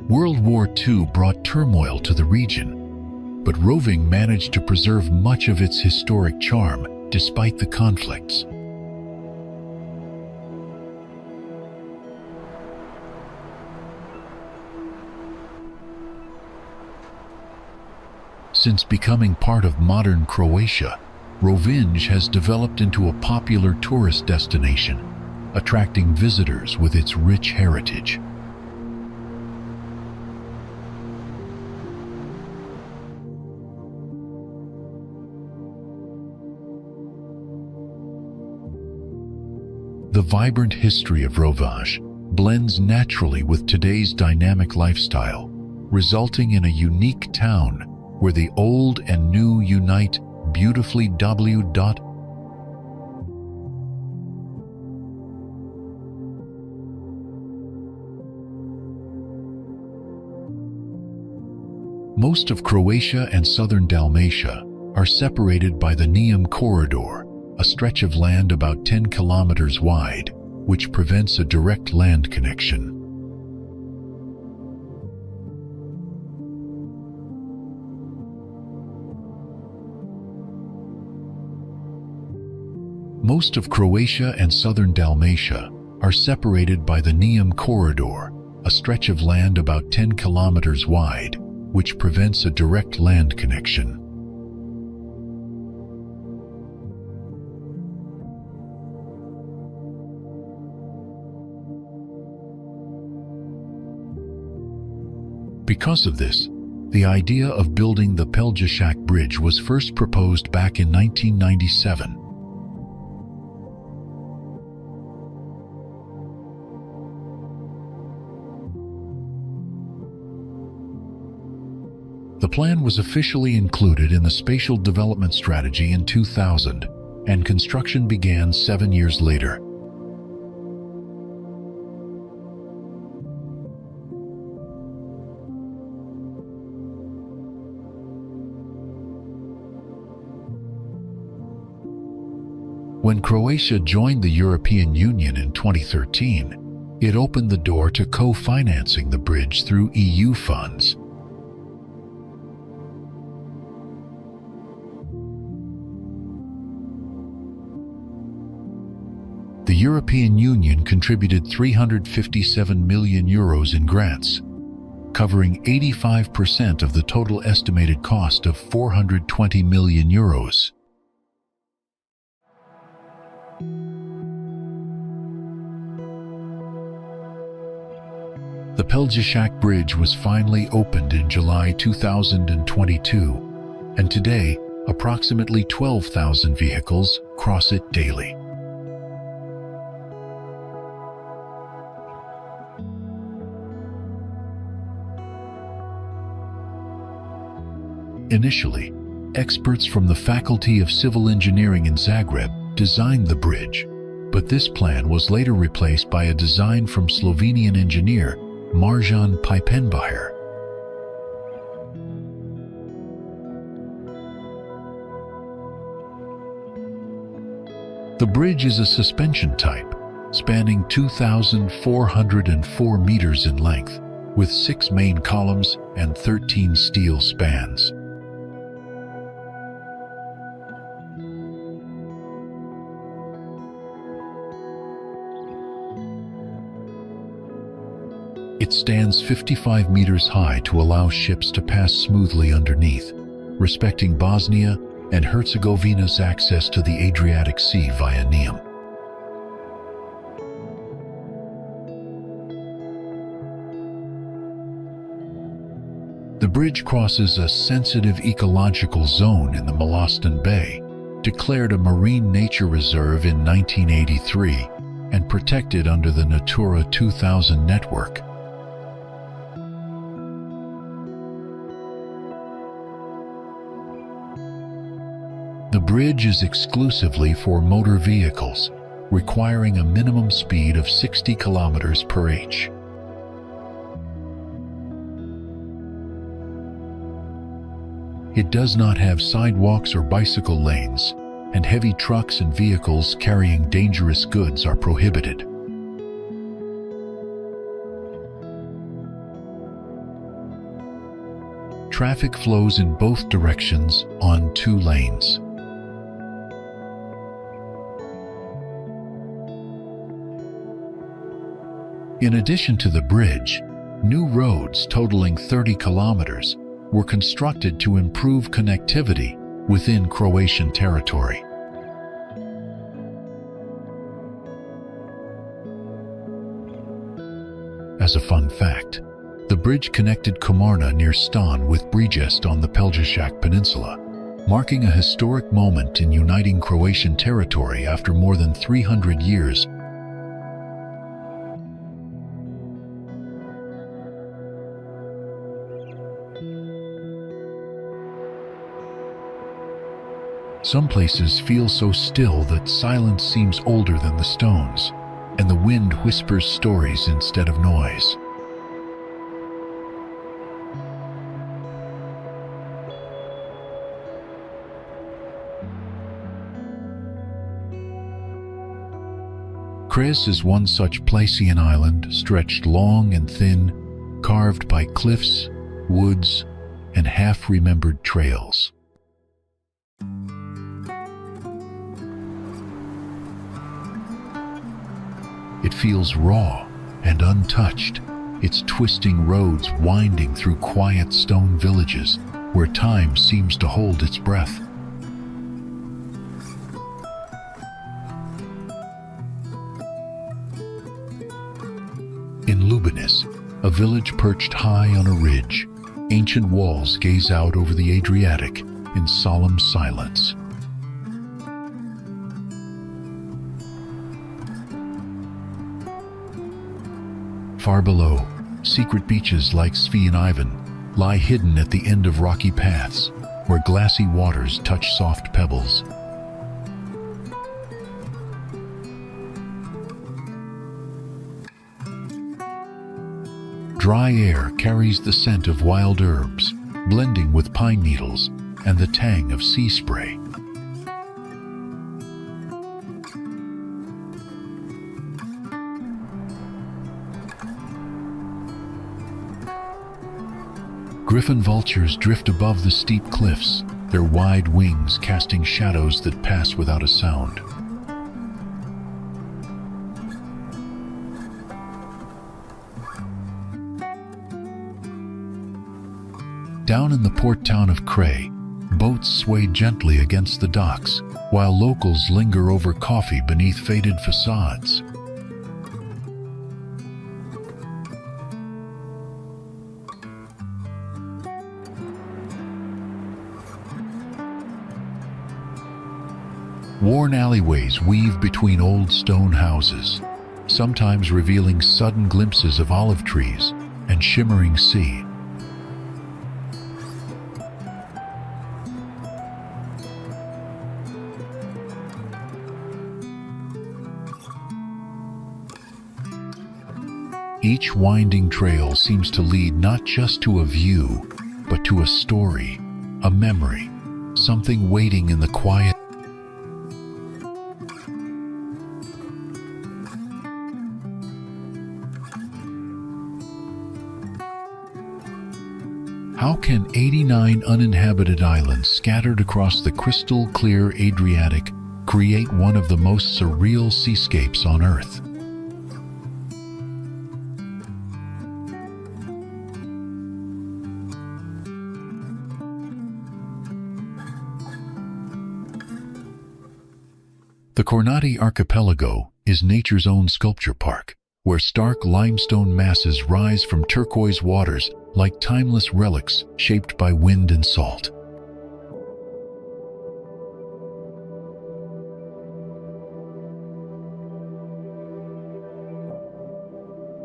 World War II brought turmoil to the region, but Rovinj managed to preserve much of its historic charm despite the conflicts. Since becoming part of modern Croatia, Rovinj has developed into a popular tourist destination, attracting visitors with its rich heritage. The vibrant history of Rovinj blends naturally with today's dynamic lifestyle, resulting in a unique town where the old and new unite beautifully. Most of Croatia and southern Dalmatia are separated by the Neum Corridor, a stretch of land about 10 kilometers wide, which prevents a direct land connection. Most of Croatia and southern Dalmatia are separated by the Neum Corridor, a stretch of land about 10 kilometers wide, which prevents a direct land connection. Because of this, the idea of building the Pelješac Bridge was first proposed back in 1997. The plan was officially included in the Spatial Development Strategy in 2000, and construction began 7 years later. When Croatia joined the European Union in 2013, it opened the door to co-financing the bridge through EU funds. The European Union contributed €357 million in grants, covering 85% of the total estimated cost of €420 million. The Pelješac Bridge was finally opened in July 2022, and today approximately 12,000 vehicles cross it daily. Initially, experts from the Faculty of Civil Engineering in Zagreb designed the bridge, but this plan was later replaced by a design from Slovenian engineer Marjan Pipenbacher. The bridge is a suspension type, spanning 2,404 meters in length, with 6 main columns and 13 steel spans. It stands 55 meters high to allow ships to pass smoothly underneath, respecting Bosnia and Herzegovina's access to the Adriatic Sea via Neum. The bridge crosses a sensitive ecological zone in the Primošten Bay, declared a marine nature reserve in 1983 and protected under the Natura 2000 network. The bridge is exclusively for motor vehicles, requiring a minimum speed of 60 kilometers per h. It does not have sidewalks or bicycle lanes, and heavy trucks and vehicles carrying dangerous goods are prohibited. Traffic flows in both directions on 2 lanes. In addition to the bridge, new roads totaling 30 kilometers were constructed to improve connectivity within Croatian territory. As a fun fact, the bridge connected Komarna near Stan with Brijest on the Pelješac Peninsula, marking a historic moment in uniting Croatian territory after more than 300 years. Some places feel so still that silence seems older than the stones, and the wind whispers stories instead of noise. Kres is one such Placian island, stretched long and thin, carved by cliffs, woods, and half-remembered trails. It feels raw and untouched, its twisting roads winding through quiet stone villages where time seems to hold its breath. In Lubinis, a village perched high on a ridge, ancient walls gaze out over the Adriatic in solemn silence. Far below, secret beaches like Svijan Ivan lie hidden at the end of rocky paths where glassy waters touch soft pebbles. Dry air carries the scent of wild herbs, blending with pine needles and the tang of sea spray. Griffon vultures drift above the steep cliffs, their wide wings casting shadows that pass without a sound. Down in the port town of Krka, boats sway gently against the docks, while locals linger over coffee beneath faded facades. Worn alleyways weave between old stone houses, sometimes revealing sudden glimpses of olive trees and shimmering sea. Each winding trail seems to lead not just to a view, but to a story, a memory, something waiting in the quiet. How can 89 uninhabited islands scattered across the crystal-clear Adriatic create one of the most surreal seascapes on Earth? The Kornati Archipelago is nature's own sculpture park, where stark limestone masses rise from turquoise waters like timeless relics shaped by wind and salt.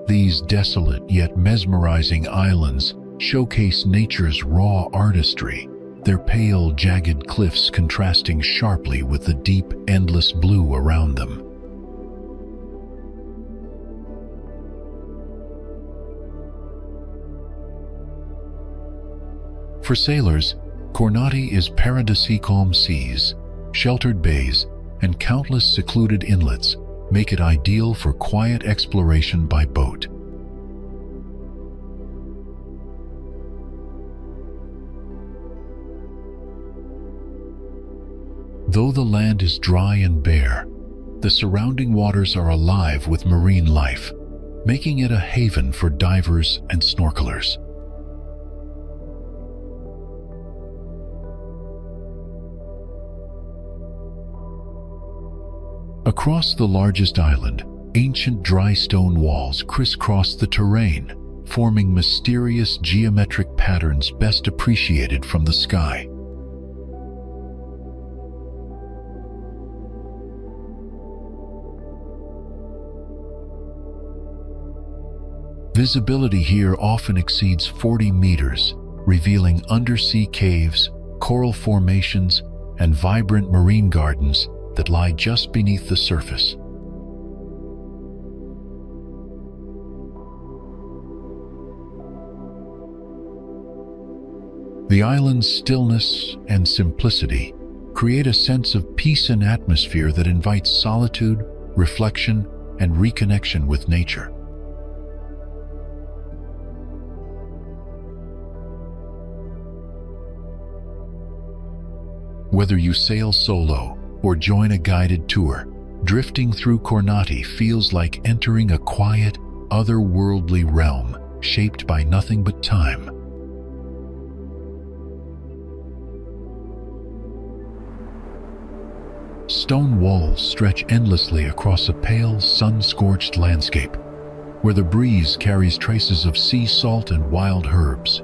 These desolate yet mesmerizing islands showcase nature's raw artistry, their pale, jagged cliffs contrasting sharply with the deep, endless blue around them. For sailors, Kornati is paradisaic calm seas, sheltered bays, and countless secluded inlets make it ideal for quiet exploration by boat. Though the land is dry and bare, the surrounding waters are alive with marine life, making it a haven for divers and snorkelers. Across the largest island, ancient dry stone walls crisscross the terrain, forming mysterious geometric patterns best appreciated from the sky. Visibility here often exceeds 40 meters, revealing undersea caves, coral formations, and vibrant marine gardens that lie just beneath the surface. The island's stillness and simplicity create a sense of peace and atmosphere that invites solitude, reflection, and reconnection with nature. Whether you sail solo or join a guided tour, drifting through Kornati feels like entering a quiet, otherworldly realm shaped by nothing but time. Stone walls stretch endlessly across a pale, sun-scorched landscape, where the breeze carries traces of sea salt and wild herbs.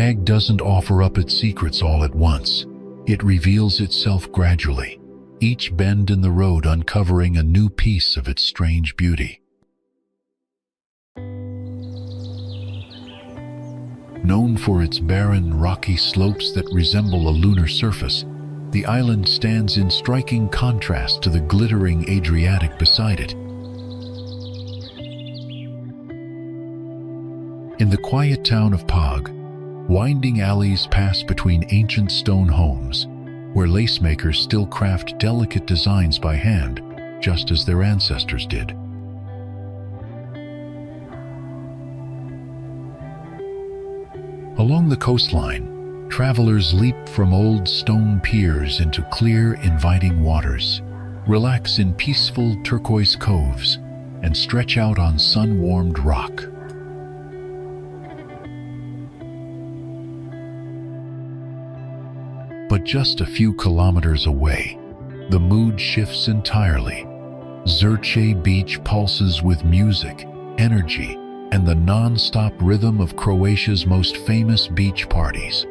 Pag doesn't offer up its secrets all at once. It reveals itself gradually, each bend in the road uncovering a new piece of its strange beauty. Known for its barren, rocky slopes that resemble a lunar surface, the island stands in striking contrast to the glittering Adriatic beside it. In the quiet town of Pag, winding alleys pass between ancient stone homes, where lace makers still craft delicate designs by hand, just as their ancestors did. Along the coastline, travelers leap from old stone piers into clear, inviting waters, relax in peaceful turquoise coves, and stretch out on sun-warmed rock. But just a few kilometers away, the mood shifts entirely. Zrče Beach pulses with music, energy, and the non-stop rhythm of Croatia's most famous beach parties.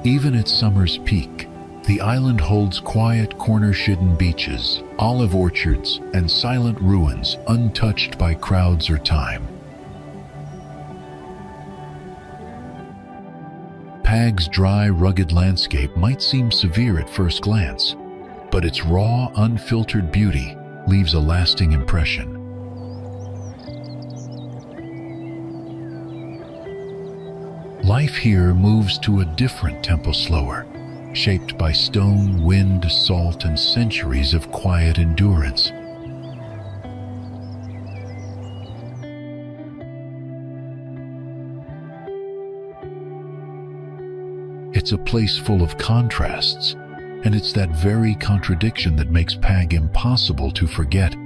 Even at summer's peak, the island holds quiet corner-hidden beaches, olive orchards, and silent ruins untouched by crowds or time. Pag's dry, rugged landscape might seem severe at first glance, but its raw, unfiltered beauty leaves a lasting impression. Life here moves to a different tempo slower, shaped by stone, wind, salt, and centuries of quiet endurance. It's a place full of contrasts, and it's that very contradiction that makes Pag impossible to forget.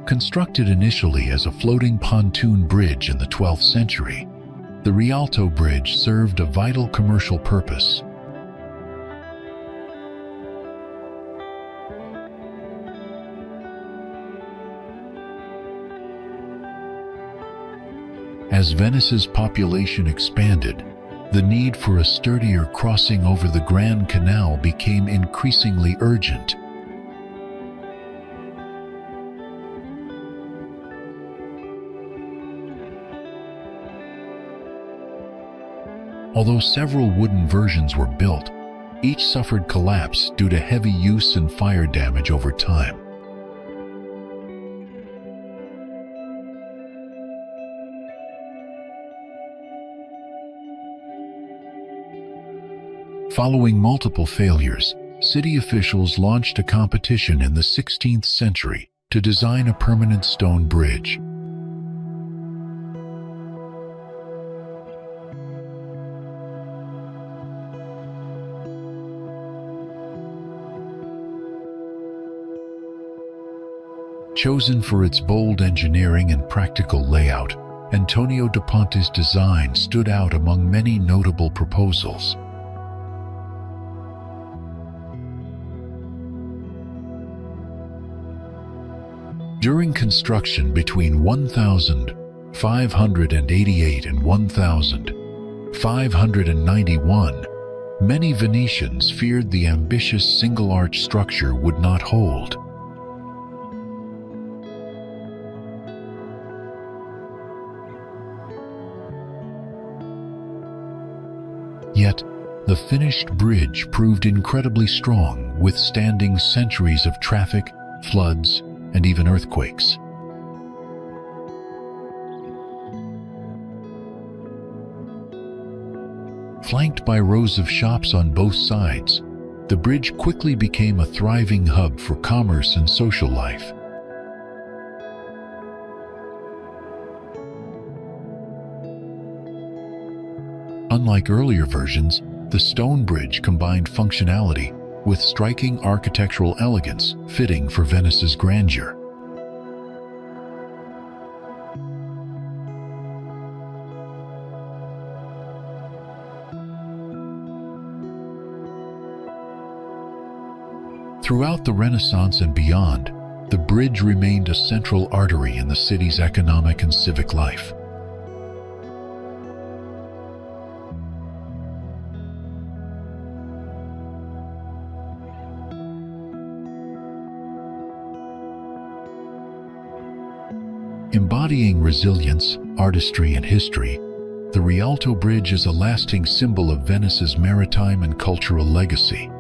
Constructed initially as a floating pontoon bridge in the 12th century, the Rialto Bridge served a vital commercial purpose. As Venice's population expanded, the need for a sturdier crossing over the Grand Canal became increasingly urgent. Although several wooden versions were built, each suffered collapse due to heavy use and fire damage over time. Following multiple failures, city officials launched a competition in the 16th century to design a permanent stone bridge. Chosen for its bold engineering and practical layout, Antonio da Ponte's design stood out among many notable proposals. During construction between 1588 and 1591, many Venetians feared the ambitious single-arch structure would not hold. Yet, the finished bridge proved incredibly strong, withstanding centuries of traffic, floods, and even earthquakes. Flanked by rows of shops on both sides, the bridge quickly became a thriving hub for commerce and social life. Unlike earlier versions, the stone bridge combined functionality with striking architectural elegance fitting for Venice's grandeur. Throughout the Renaissance and beyond, the bridge remained a central artery in the city's economic and civic life. Embodying resilience, artistry, and history, the Rialto Bridge is a lasting symbol of Venice's maritime and cultural legacy.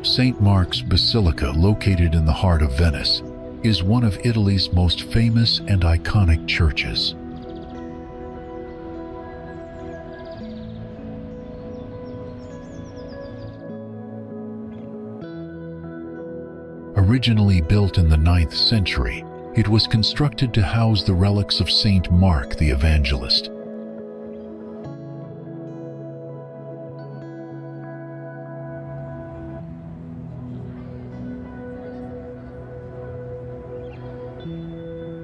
St. Mark's Basilica, located in the heart of Venice, is one of Italy's most famous and iconic churches. Originally built in the 9th century, it was constructed to house the relics of Saint Mark the Evangelist.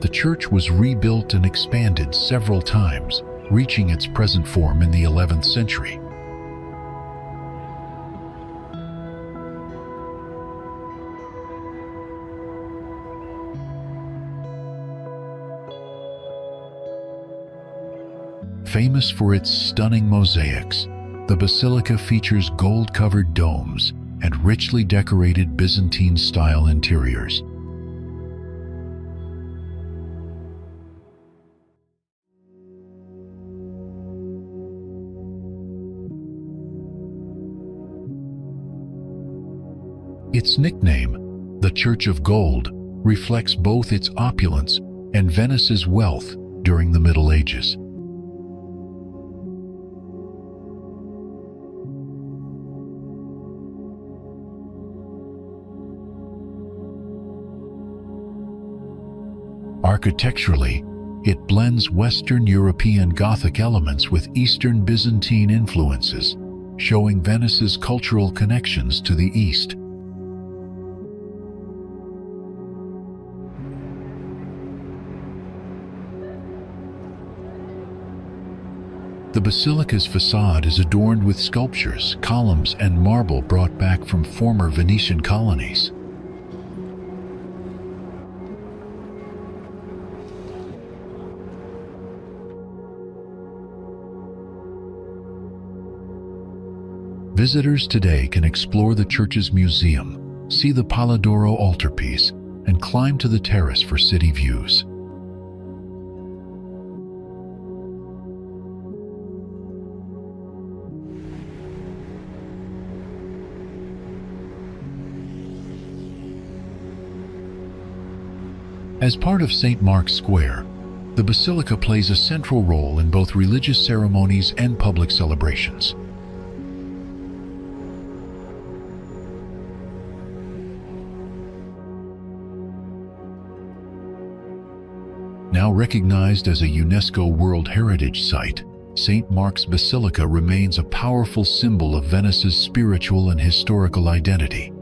The church was rebuilt and expanded several times, reaching its present form in the 11th century. Famous for its stunning mosaics, the basilica features gold-covered domes and richly decorated Byzantine-style interiors. Its nickname, the Church of Gold, reflects both its opulence and Venice's wealth during the Middle Ages. Architecturally, It blends Western European Gothic elements with Eastern Byzantine influences, showing Venice's cultural connections to the East. The basilica's facade is adorned with sculptures, columns, and marble brought back from former Venetian colonies. Visitors today can explore the church's museum, see the Polidoro altarpiece, and climb to the terrace for city views. As part of St. Mark's Square, the basilica plays a central role in both religious ceremonies and public celebrations. Now recognized as a UNESCO World Heritage Site, St. Mark's Basilica remains a powerful symbol of Venice's spiritual and historical identity.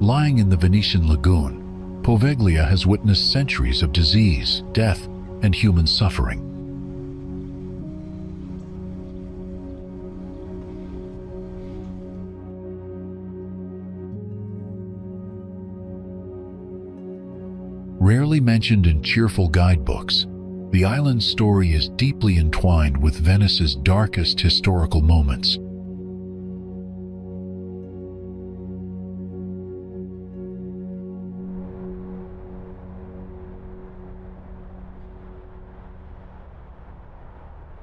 Lying in the Venetian lagoon, Poveglia has witnessed centuries of disease, death, and human suffering. Rarely mentioned in cheerful guidebooks, the island's story is deeply entwined with Venice's darkest historical moments.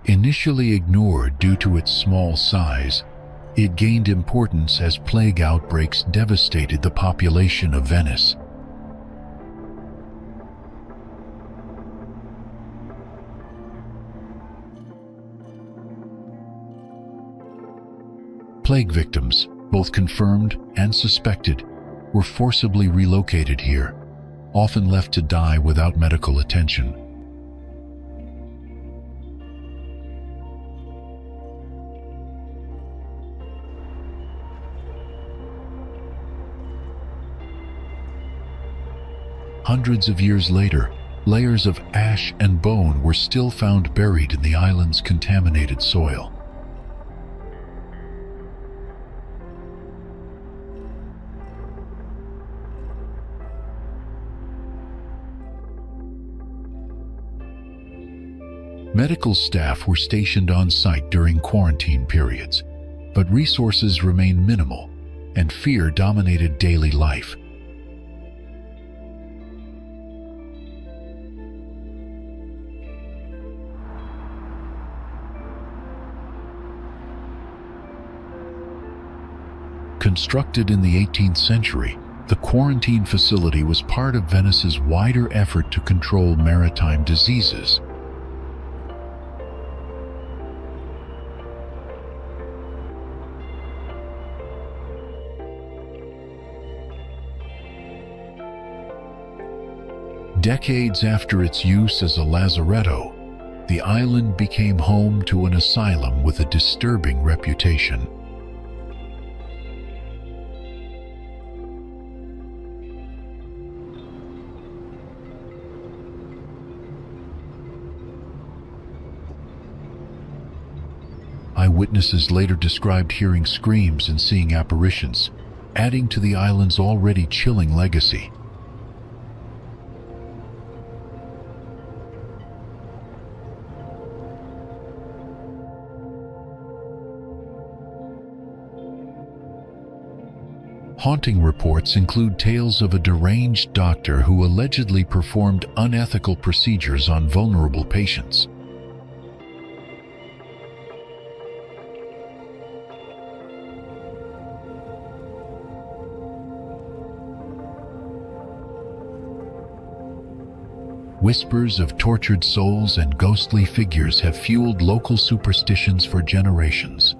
Initially ignored due to its small size, it gained importance as plague outbreaks devastated the population of Venice. Plague victims, both confirmed and suspected, were forcibly relocated here, often left to die without medical attention. Hundreds of years later, layers of ash and bone were still found buried in the island's contaminated soil. Medical staff were stationed on site during quarantine periods, but resources remained minimal, and fear dominated daily life. Constructed in the 18th century, the quarantine facility was part of Venice's wider effort to control maritime diseases. Decades after its use as a lazaretto, the island became home to an asylum with a disturbing reputation. Eyewitnesses later described hearing screams and seeing apparitions, adding to the island's already chilling legacy. Haunting reports include tales of a deranged doctor who allegedly performed unethical procedures on vulnerable patients. Whispers of tortured souls and ghostly figures have fueled local superstitions for generations.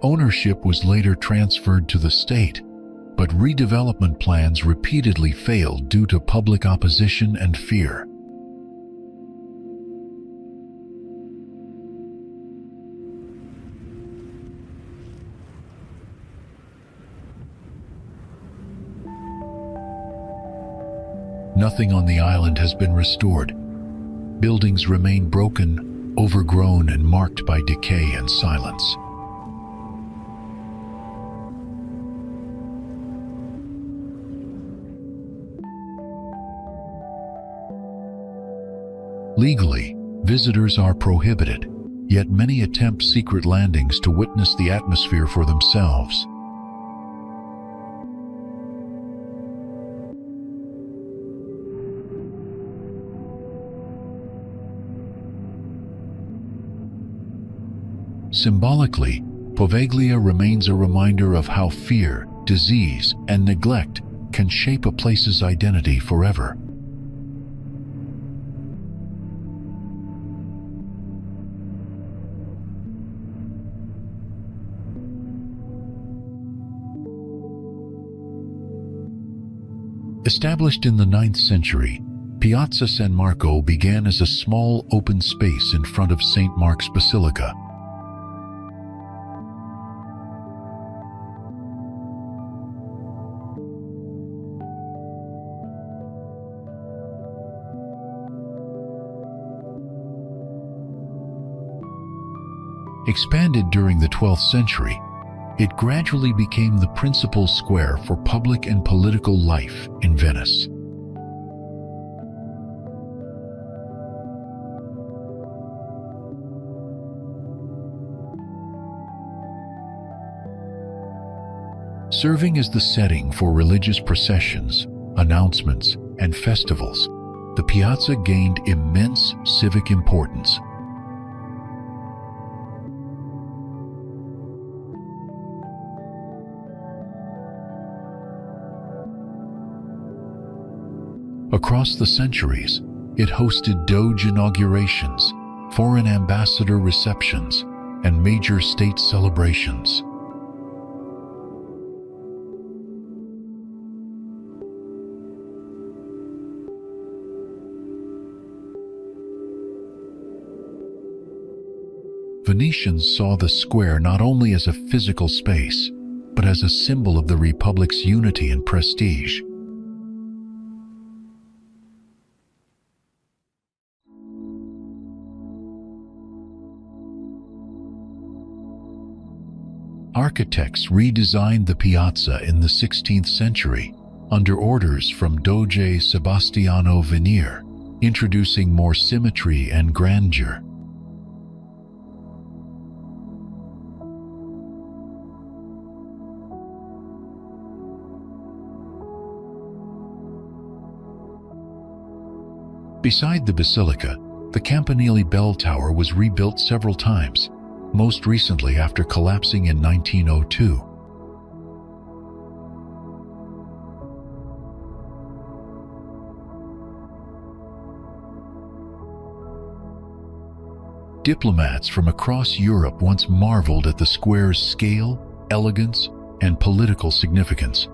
Ownership was later transferred to the state, but redevelopment plans repeatedly failed due to public opposition and fear. Nothing on the island has been restored. Buildings remain broken, overgrown, and marked by decay and silence. Legally, visitors are prohibited, yet many attempt secret landings to witness the atmosphere for themselves. Symbolically, Poveglia remains a reminder of how fear, disease, and neglect can shape a place's identity forever. Established in the 9th century, Piazza San Marco began as a small open space in front of St. Mark's Basilica. Expanded during the 12th century, it gradually became the principal square for public and political life in Venice. Serving as the setting for religious processions, announcements, and festivals, the piazza gained immense civic importance. Across the centuries, it hosted Doge inaugurations, foreign ambassador receptions, and major state celebrations. Venetians saw the square not only as a physical space, but as a symbol of the Republic's unity and prestige. Architects redesigned the piazza in the 16th century under orders from Doge Sebastiano Venier, introducing more symmetry and grandeur. Beside the basilica, the Campanile bell tower was rebuilt several times, most recently after collapsing in 1902. Diplomats from across Europe once marveled at the square's scale, elegance, and political significance.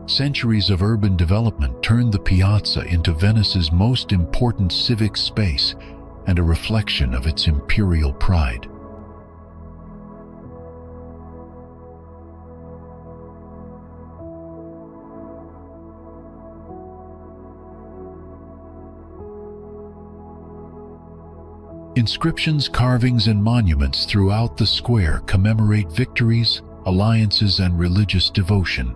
Centuries of urban development turned the piazza into Venice's most important civic space and a reflection of its imperial pride. Inscriptions, carvings, and monuments throughout the square commemorate victories, alliances, and religious devotion.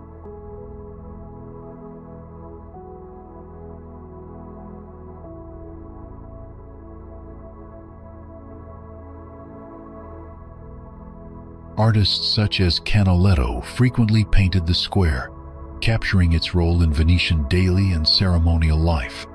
Artists such as Canaletto frequently painted the square, capturing its role in Venetian daily and ceremonial life.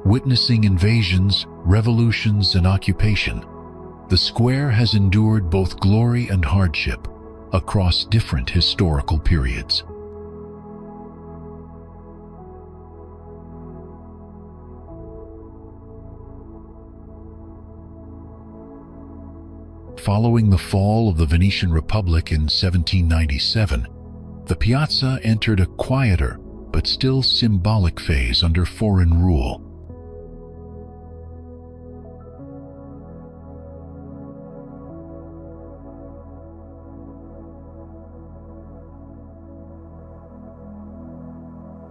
Witnessing invasions, revolutions, and occupation, the square has endured both glory and hardship across different historical periods. Following the fall of the Venetian Republic in 1797, the piazza entered a quieter but still symbolic phase under foreign rule.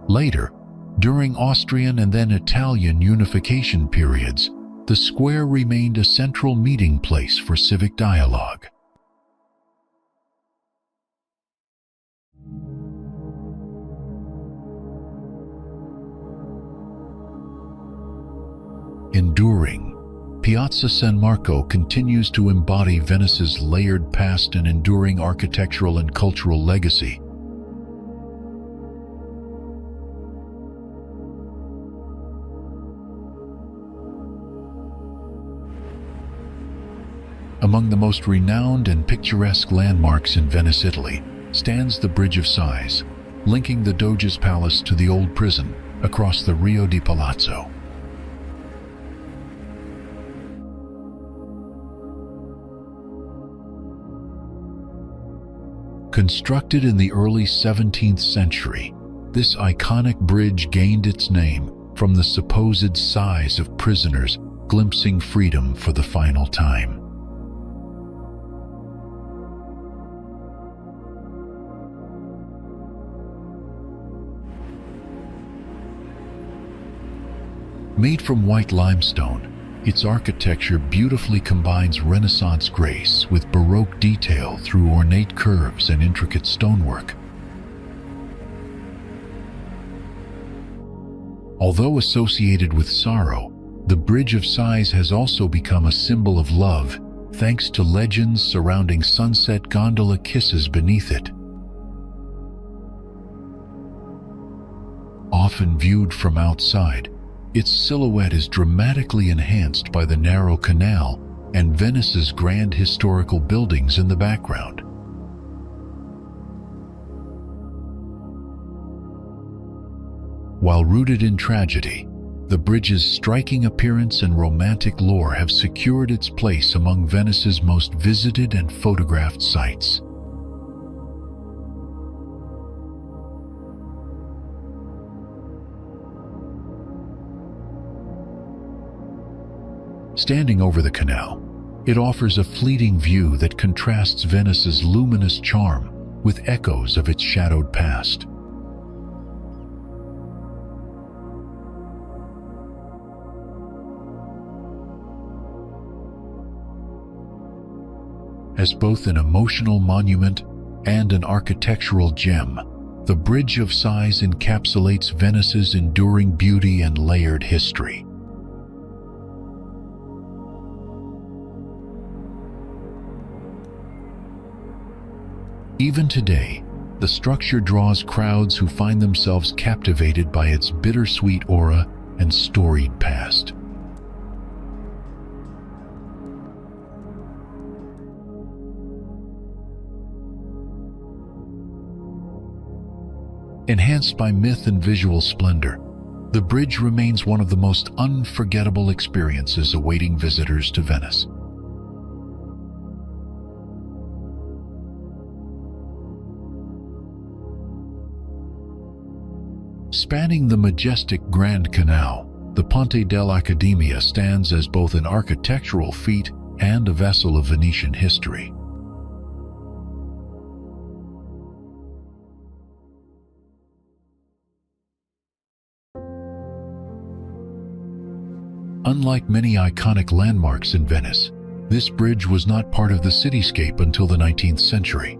Later, during Austrian and then Italian unification periods, the square remained a central meeting place for civic dialogue. Enduring, Piazza San Marco continues to embody Venice's layered past and enduring architectural and cultural legacy. Among the most renowned and picturesque landmarks in Venice, Italy, stands the Bridge of Sighs, linking the Doge's Palace to the old prison across the Rio di Palazzo. Constructed in the early 17th century, this iconic bridge gained its name from the supposed sighs of prisoners glimpsing freedom for the final time. Made from white limestone, its architecture beautifully combines Renaissance grace with Baroque detail through ornate curves and intricate stonework. Although associated with sorrow, the Bridge of Sighs has also become a symbol of love, thanks to legends surrounding sunset gondola kisses beneath it. Often viewed from outside, its silhouette is dramatically enhanced by the narrow canal and Venice's grand historical buildings in the background. While rooted in tragedy, the bridge's striking appearance and romantic lore have secured its place among Venice's most visited and photographed sites. Standing over the canal, it offers a fleeting view that contrasts Venice's luminous charm with echoes of its shadowed past. As both an emotional monument and an architectural gem, the Bridge of Sighs encapsulates Venice's enduring beauty and layered history. Even today, the structure draws crowds who find themselves captivated by its bittersweet aura and storied past. Enhanced by myth and visual splendor, the bridge remains one of the most unforgettable experiences awaiting visitors to Venice. Spanning the majestic Grand Canal, the Ponte dell'Accademia stands as both an architectural feat and a vessel of Venetian history. Unlike many iconic landmarks in Venice, this bridge was not part of the cityscape until the 19th century.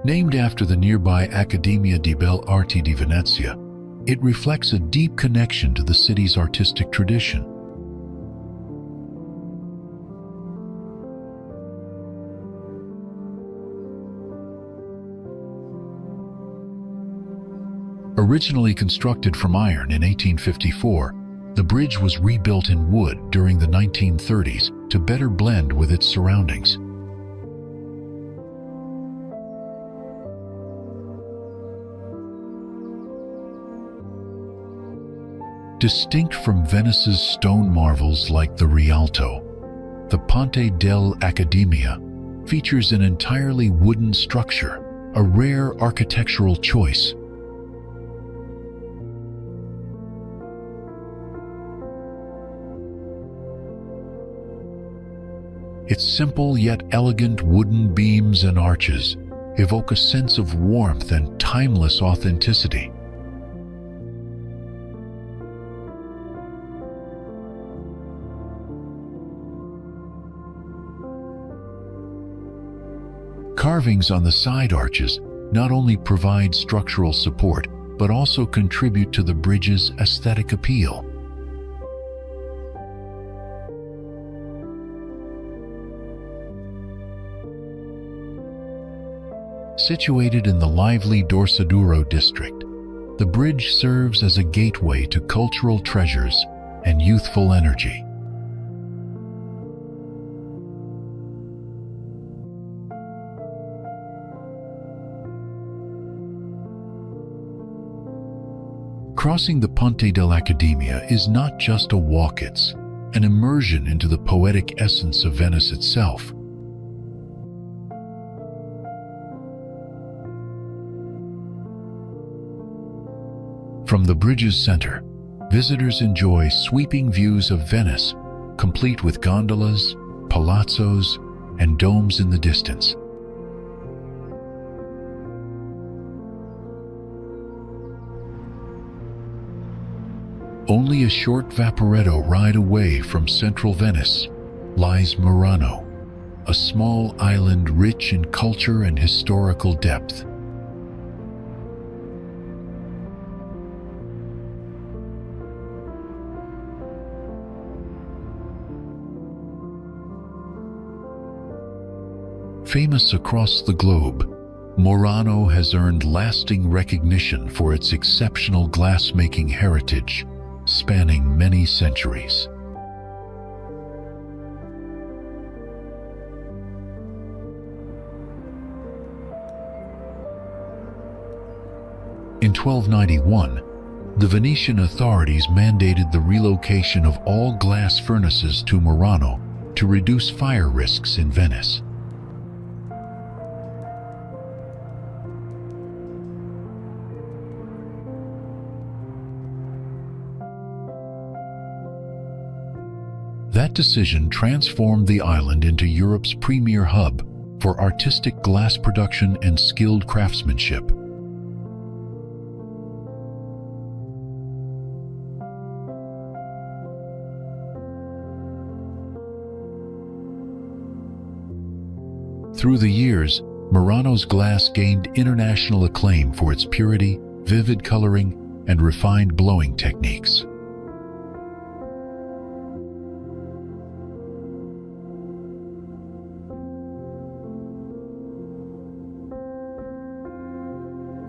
Named after the nearby Accademia di Belle Arti di Venezia, it reflects a deep connection to the city's artistic tradition. Originally constructed from iron in 1854, the bridge was rebuilt in wood during the 1930s to better blend with its surroundings. Distinct from Venice's stone marvels like the Rialto, the Ponte dell'Accademia features an entirely wooden structure, a rare architectural choice. Its simple yet elegant wooden beams and arches evoke a sense of warmth and timeless authenticity. Carvings on the side arches not only provide structural support, but also contribute to the bridge's aesthetic appeal. Situated in the lively Dorsoduro district, the bridge serves as a gateway to cultural treasures and youthful energy. Crossing the Ponte dell'Accademia is not just a walk, it's an immersion into the poetic essence of Venice itself. From the bridge's center, visitors enjoy sweeping views of Venice, complete with gondolas, palazzos, and domes in the distance. Only a short vaporetto ride away from central Venice lies Murano, a small island rich in culture and historical depth. Famous across the globe, Murano has earned lasting recognition for its exceptional glassmaking heritage, spanning many centuries. In 1291, the Venetian authorities mandated the relocation of all glass furnaces to Murano to reduce fire risks in Venice. That decision transformed the island into Europe's premier hub for artistic glass production and skilled craftsmanship. Through the years, Murano's glass gained international acclaim for its purity, vivid coloring, and refined blowing techniques.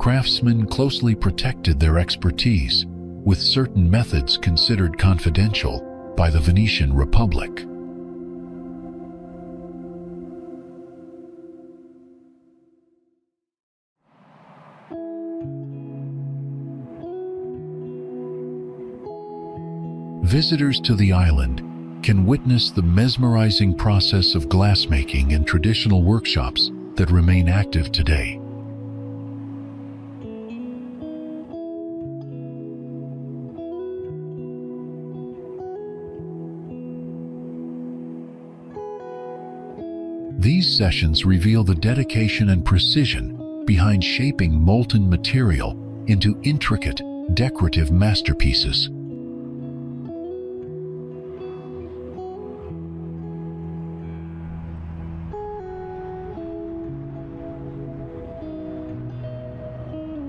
Craftsmen closely protected their expertise, with certain methods considered confidential by the Venetian Republic. Visitors to the island can witness the mesmerizing process of glassmaking in traditional workshops that remain active today. These sessions reveal the dedication and precision behind shaping molten material into intricate, decorative masterpieces.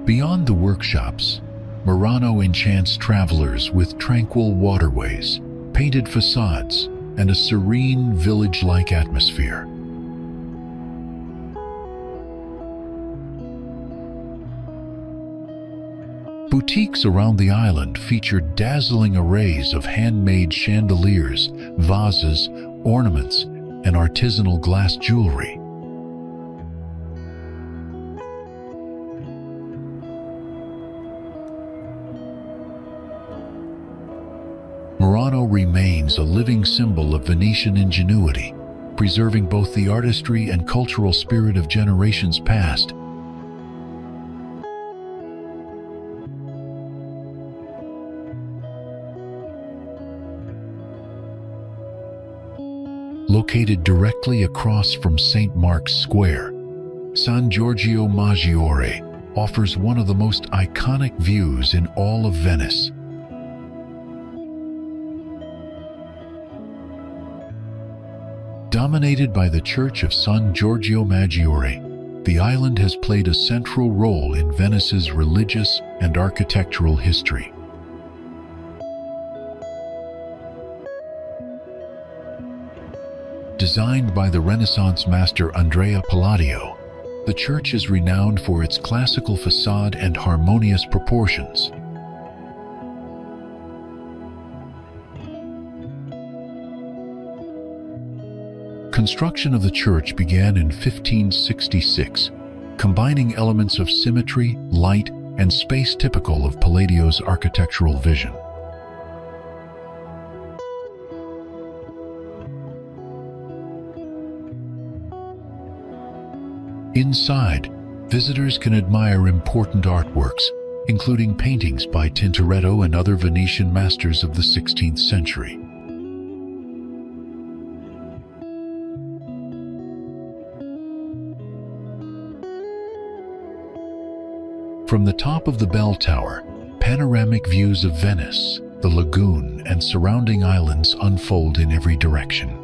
Beyond the workshops, Murano enchants travelers with tranquil waterways, painted facades, and a serene village-like atmosphere. Boutiques around the island feature dazzling arrays of handmade chandeliers, vases, ornaments, and artisanal glass jewelry. Murano remains a living symbol of Venetian ingenuity, preserving both the artistry and cultural spirit of generations past. Located directly across from St. Mark's Square, San Giorgio Maggiore offers one of the most iconic views in all of Venice. Dominated by the Church of San Giorgio Maggiore, the island has played a central role in Venice's religious and architectural history. Designed by the Renaissance master Andrea Palladio, the church is renowned for its classical facade and harmonious proportions. Construction of the church began in 1566, combining elements of symmetry, light, and space typical of Palladio's architectural vision. Inside, visitors can admire important artworks, including paintings by Tintoretto and other Venetian masters of the 16th century. From the top of the bell tower, panoramic views of Venice, the lagoon, and surrounding islands unfold in every direction.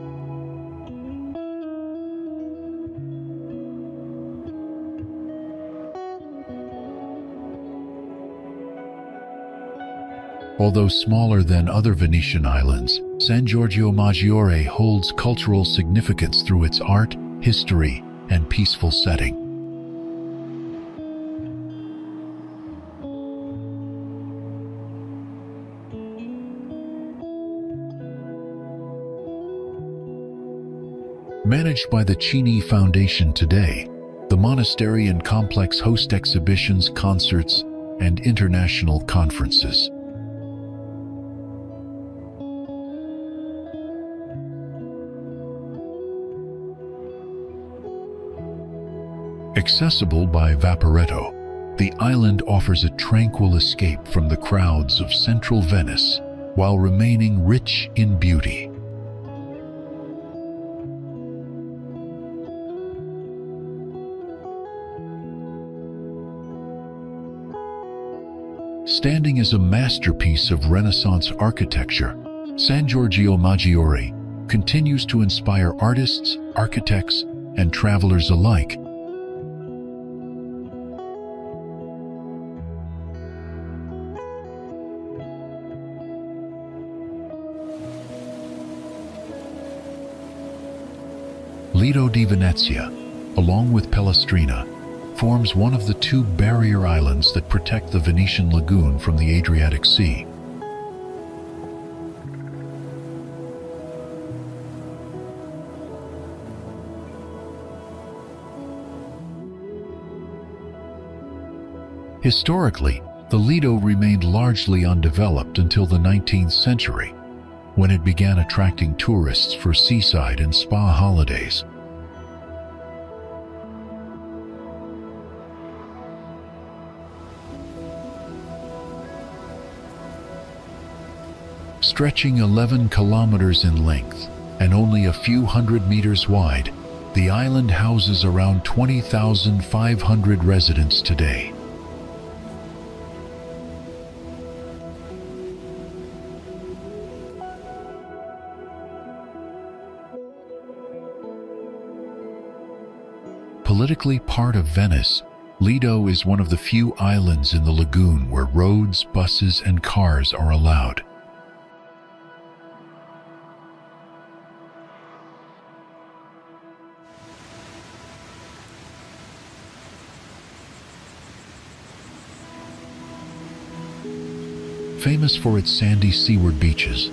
Although smaller than other Venetian islands, San Giorgio Maggiore holds cultural significance through its art, history, and peaceful setting. Managed by the Cini Foundation today, the monastery and complex host exhibitions, concerts, and international conferences. Accessible by Vaporetto, the island offers a tranquil escape from the crowds of central Venice while remaining rich in beauty. Standing as a masterpiece of Renaissance architecture, San Giorgio Maggiore continues to inspire artists, architects, and travelers alike. Lido di Venezia, along with Pellestrina, forms one of the two barrier islands that protect the Venetian lagoon from the Adriatic Sea. Historically, the Lido remained largely undeveloped until the 19th century, when it began attracting tourists for seaside and spa holidays. Stretching 11 kilometers in length and only a few hundred meters wide, the island houses around 20,500 residents today. Politically part of Venice, Lido is one of the few islands in the lagoon where roads, buses, and cars are allowed. Famous for its sandy seaward beaches,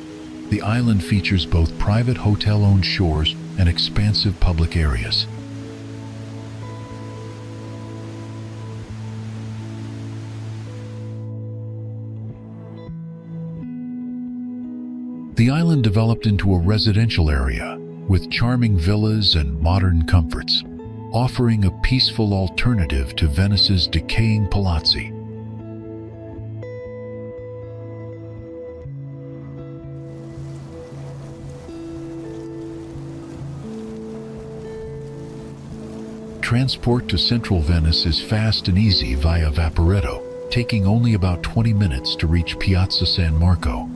the island features both private hotel-owned shores and expansive public areas. The island developed into a residential area with charming villas and modern comforts, offering a peaceful alternative to Venice's decaying palazzi. Transport to central Venice is fast and easy via Vaporetto, taking only about 20 minutes to reach Piazza San Marco.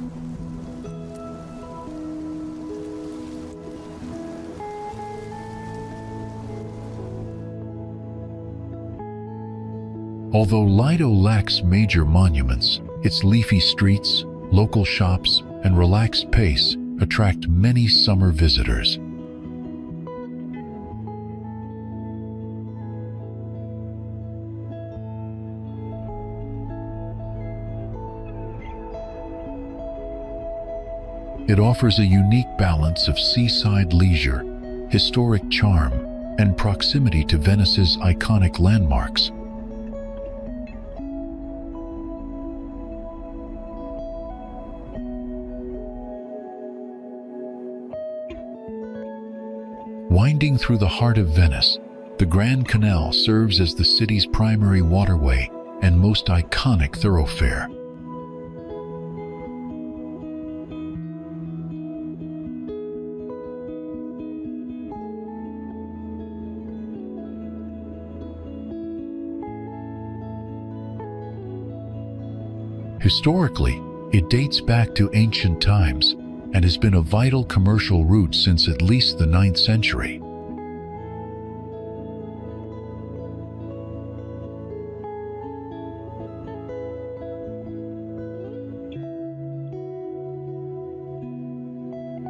Although Lido lacks major monuments, its leafy streets, local shops, and relaxed pace attract many summer visitors. It offers a unique balance of seaside leisure, historic charm, and proximity to Venice's iconic landmarks. Winding through the heart of Venice, the Grand Canal serves as the city's primary waterway and most iconic thoroughfare. Historically, it dates back to ancient times and has been a vital commercial route since at least the 9th century.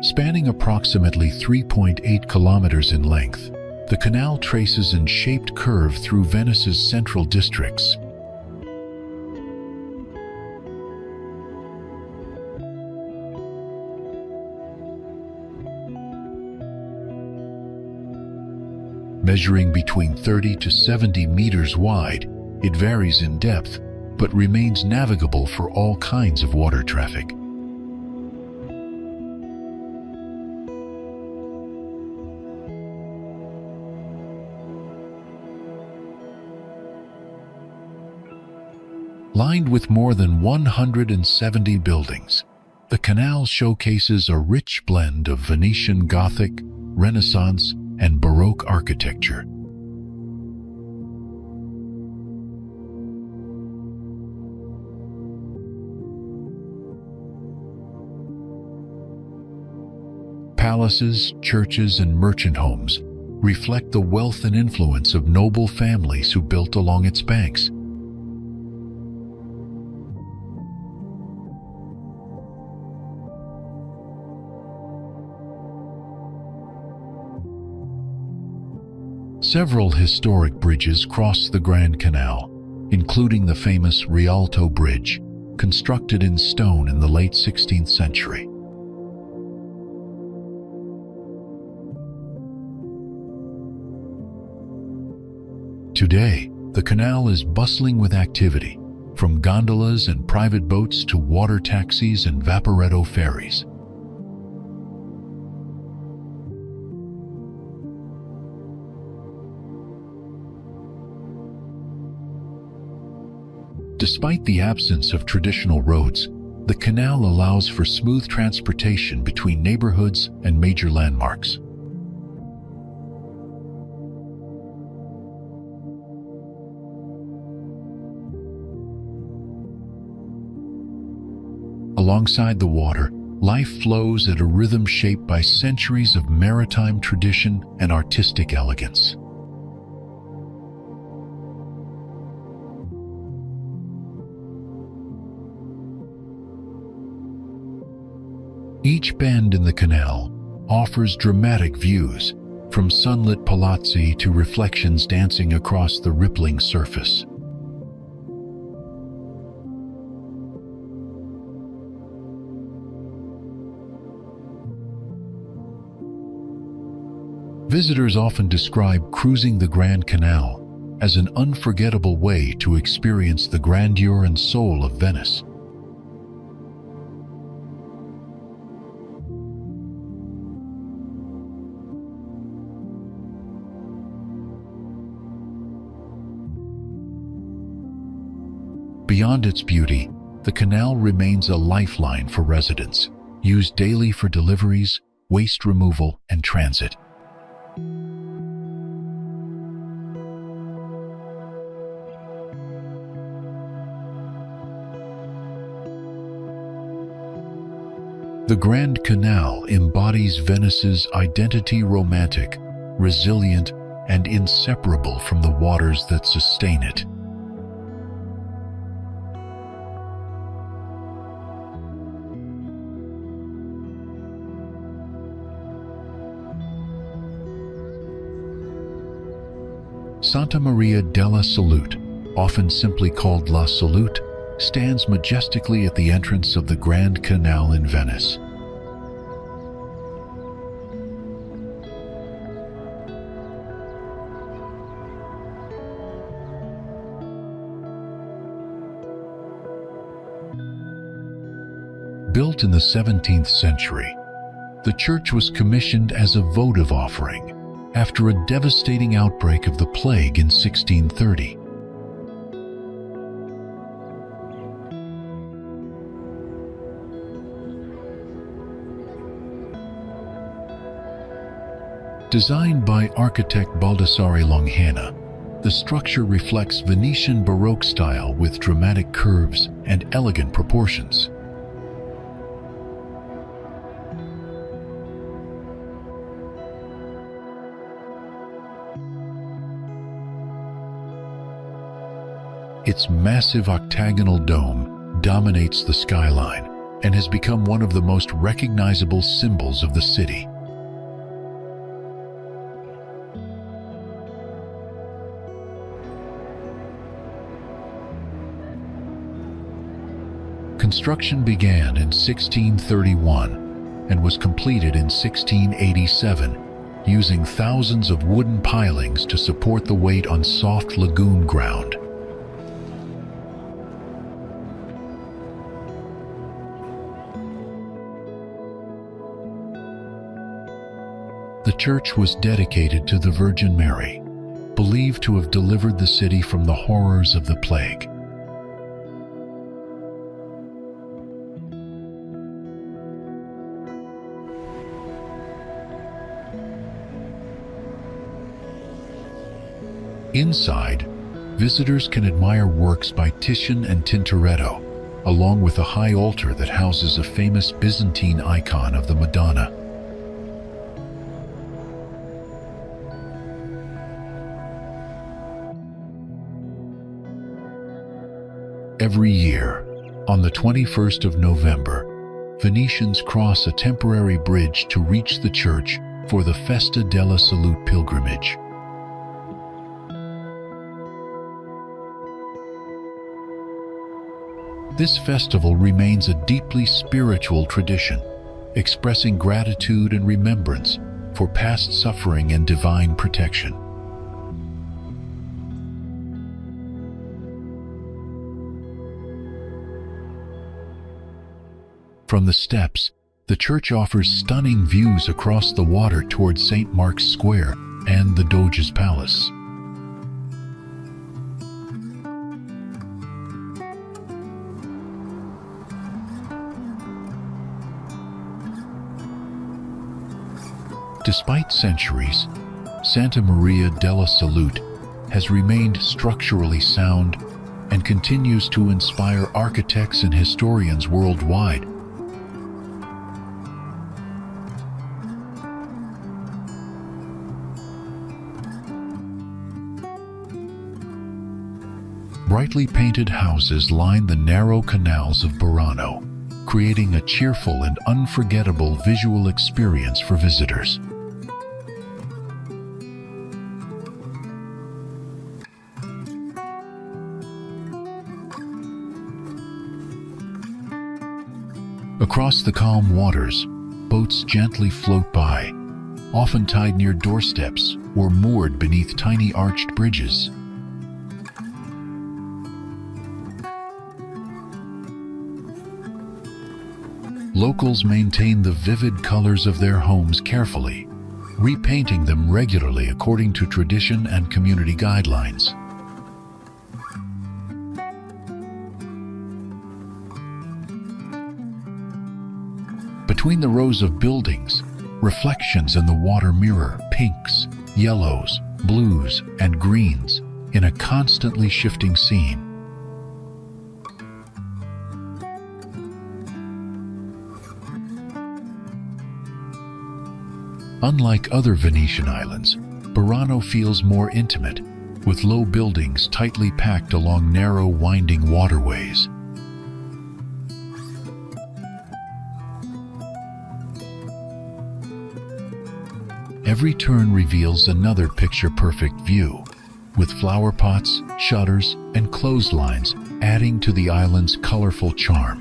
Spanning approximately 3.8 kilometers in length, the canal traces an shaped curve through Venice's central districts. Measuring between 30 to 70 meters wide, it varies in depth, but remains navigable for all kinds of water traffic. Lined with more than 170 buildings, the canal showcases a rich blend of Venetian Gothic, Renaissance, and Baroque architecture. Palaces, churches, and merchant homes reflect the wealth and influence of noble families who built along its banks. Several historic bridges cross the Grand Canal, including the famous Rialto Bridge, constructed in stone in the late 16th century. Today, the canal is bustling with activity, from gondolas and private boats to water taxis and Vaporetto ferries. Despite the absence of traditional roads, the canal allows for smooth transportation between neighborhoods and major landmarks. Alongside the water, life flows at a rhythm shaped by centuries of maritime tradition and artistic elegance. Each bend in the canal offers dramatic views, from sunlit palazzi to reflections dancing across the rippling surface. Visitors often describe cruising the Grand Canal as an unforgettable way to experience the grandeur and soul of Venice. Beyond its beauty, the canal remains a lifeline for residents, used daily for deliveries, waste removal, and transit. The Grand Canal embodies Venice's identity: romantic, resilient, and inseparable from the waters that sustain it. Santa Maria della Salute, often simply called La Salute, stands majestically at the entrance of the Grand Canal in Venice. Built in the 17th century, the church was commissioned as a votive offering after a devastating outbreak of the plague in 1630. Designed by architect Baldassare Longhena, the structure reflects Venetian Baroque style with dramatic curves and elegant proportions. Its massive octagonal dome dominates the skyline and has become one of the most recognizable symbols of the city. Construction began in 1631 and was completed in 1687, using thousands of wooden pilings to support the weight on soft lagoon ground. The church was dedicated to the Virgin Mary, believed to have delivered the city from the horrors of the plague. Inside, visitors can admire works by Titian and Tintoretto, along with a high altar that houses a famous Byzantine icon of the Madonna. Every year, on the 21st of November, Venetians cross a temporary bridge to reach the church for the Festa della Salute pilgrimage. This festival remains a deeply spiritual tradition, expressing gratitude and remembrance for past suffering and divine protection. From the steps, the church offers stunning views across the water towards St. Mark's Square and the Doge's Palace. Despite centuries, Santa Maria della Salute has remained structurally sound and continues to inspire architects and historians worldwide. Brightly painted houses line the narrow canals of Burano, creating a cheerful and unforgettable visual experience for visitors. Across the calm waters, boats gently float by, often tied near doorsteps or moored beneath tiny arched bridges. Locals maintain the vivid colors of their homes carefully, repainting them regularly according to tradition and community guidelines. Between the rows of buildings, reflections in the water mirror pinks, yellows, blues, and greens in a constantly shifting scene. Unlike other Venetian islands, Burano feels more intimate, with low buildings tightly packed along narrow, winding waterways. Every turn reveals another picture-perfect view, with flower pots, shutters, and clotheslines adding to the island's colorful charm.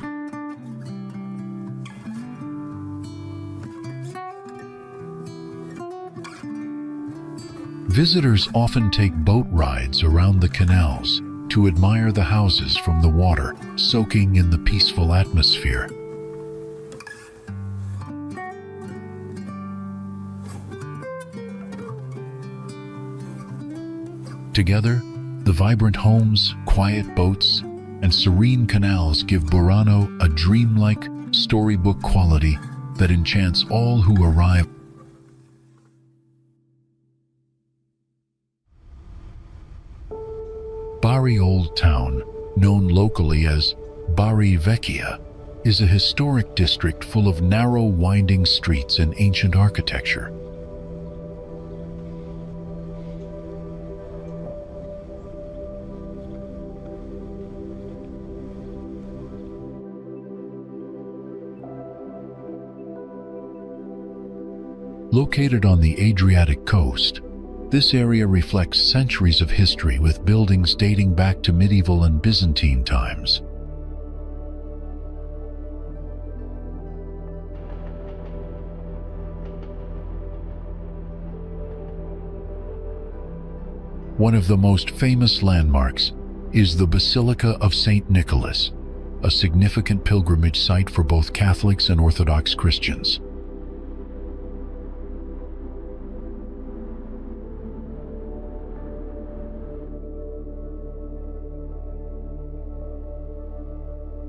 Visitors often take boat rides around the canals to admire the houses from the water, soaking in the peaceful atmosphere. Together, the vibrant homes, quiet boats, and serene canals give Burano a dreamlike, storybook quality that enchants all who arrive. Bari Old Town, known locally as Bari Vecchia, is a historic district full of narrow, winding streets and ancient architecture. Located on the Adriatic coast, this area reflects centuries of history with buildings dating back to medieval and Byzantine times. One of the most famous landmarks is the Basilica of St. Nicholas, a significant pilgrimage site for both Catholics and Orthodox Christians.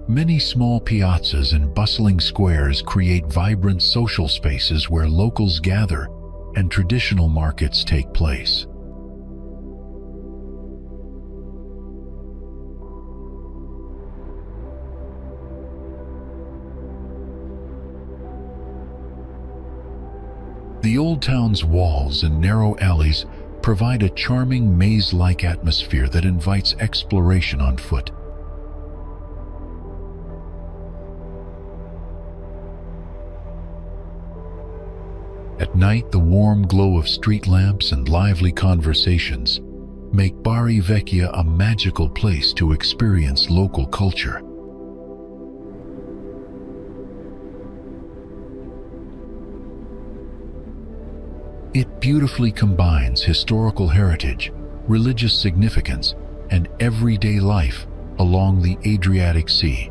Many small piazzas and bustling squares create vibrant social spaces where locals gather and traditional markets take place. The old town's walls and narrow alleys provide a charming maze-like atmosphere that invites exploration on foot. At night, the warm glow of street lamps and lively conversations make Bari Vecchia a magical place to experience local culture. It beautifully combines historical heritage, religious significance, and everyday life along the Adriatic Sea.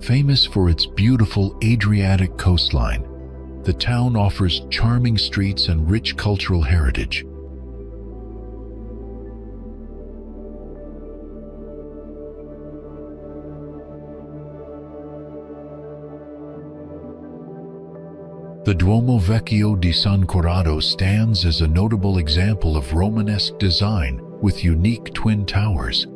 Famous for its beautiful Adriatic coastline, the town offers charming streets and rich cultural heritage. The Duomo Vecchio di San Corrado stands as a notable example of Romanesque design with unique twin towers.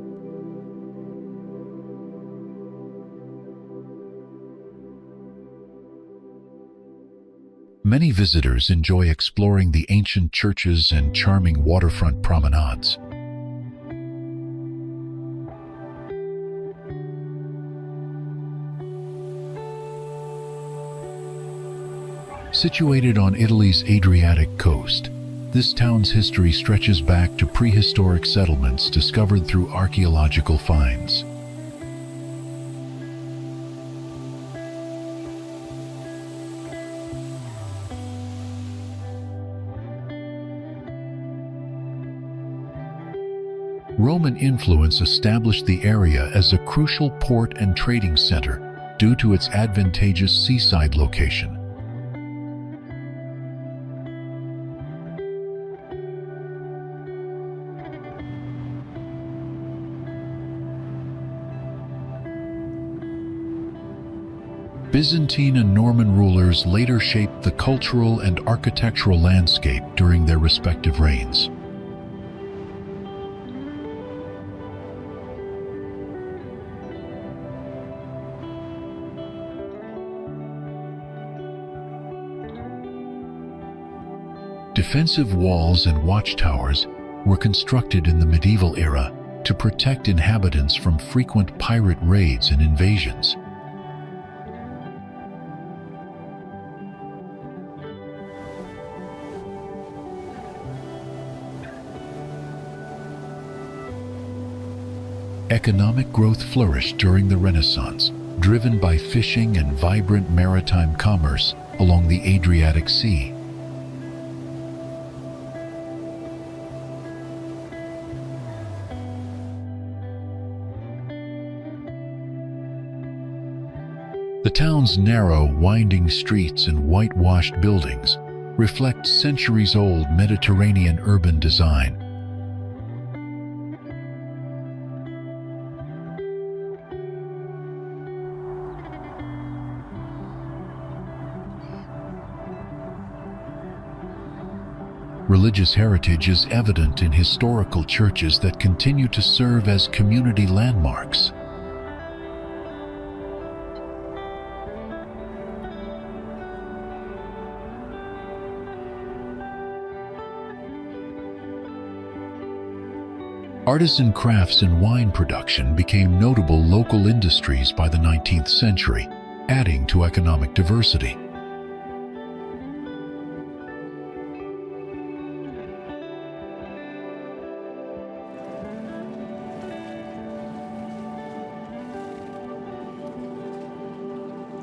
Many visitors enjoy exploring the ancient churches and charming waterfront promenades. Situated on Italy's Adriatic coast, This town's history stretches back to prehistoric settlements discovered through archaeological finds. Roman influence established the area as a crucial port and trading center due to its advantageous seaside location. Byzantine and Norman rulers later shaped the cultural and architectural landscape during their respective reigns. Defensive walls and watchtowers were constructed in the medieval era to protect inhabitants from frequent pirate raids and invasions. Economic growth flourished during the Renaissance, driven by fishing and vibrant maritime commerce along the Adriatic Sea. The town's narrow, winding streets and whitewashed buildings reflect centuries-old Mediterranean urban design. Religious heritage is evident in historical churches that continue to serve as community landmarks. Artisan crafts and wine production became notable local industries by the 19th century, adding to economic diversity.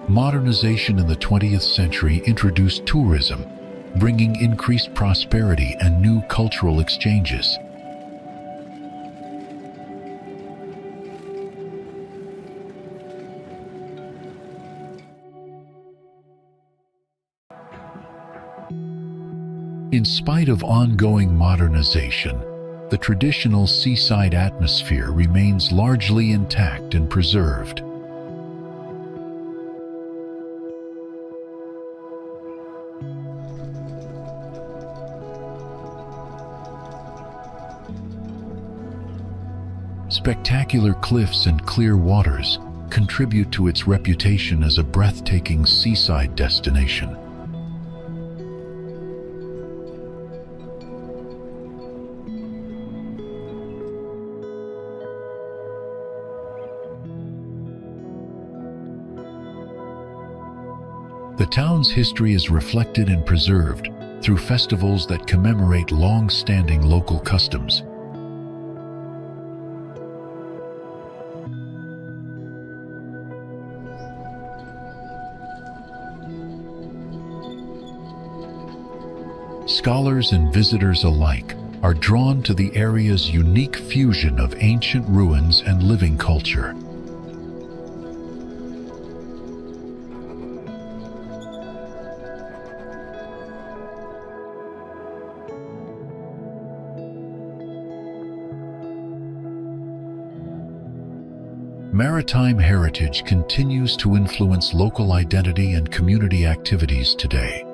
Modernization in the 20th century introduced tourism, bringing increased prosperity and new cultural exchanges. In spite of ongoing modernization, the traditional seaside atmosphere remains largely intact and preserved. Spectacular cliffs and clear waters contribute to its reputation as a breathtaking seaside destination. The town's history is reflected and preserved through festivals that commemorate long-standing local customs. Scholars and visitors alike are drawn to the area's unique fusion of ancient ruins and living culture. Maritime heritage continues to influence local identity and community activities today.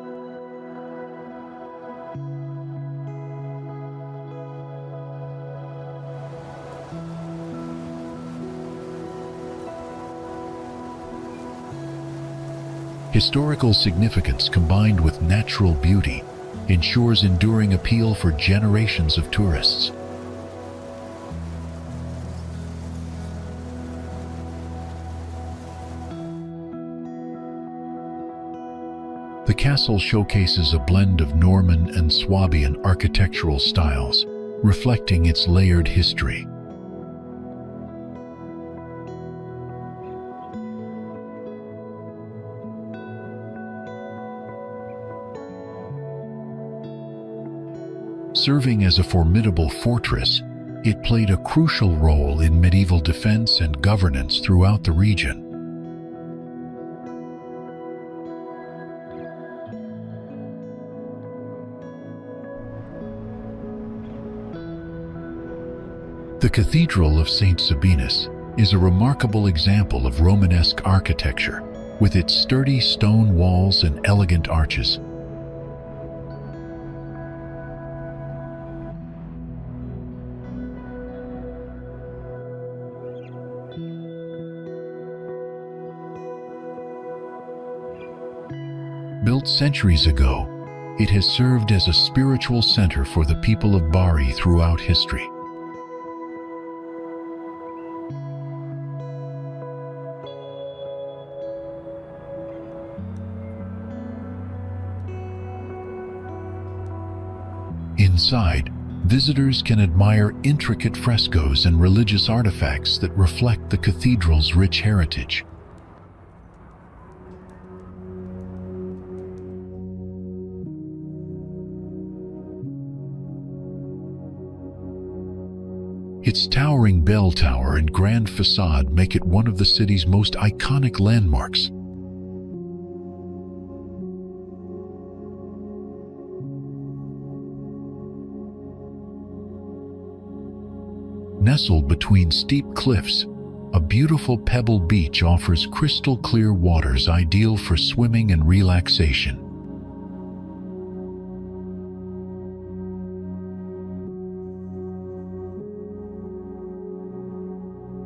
Historical significance combined with natural beauty ensures enduring appeal for generations of tourists. The castle showcases a blend of Norman and Swabian architectural styles, reflecting its layered history. Serving as a formidable fortress, it played a crucial role in medieval defense and governance throughout the region. The Cathedral of St. Sabinus is a remarkable example of Romanesque architecture, with its sturdy stone walls and elegant arches. Built centuries ago, it has served as a spiritual center for the people of Bari throughout history. Inside, visitors can admire intricate frescoes and religious artifacts that reflect the cathedral's rich heritage. Its towering bell tower and grand facade make it one of the city's most iconic landmarks. Nestled between steep cliffs, a beautiful pebble beach offers crystal clear waters ideal for swimming and relaxation.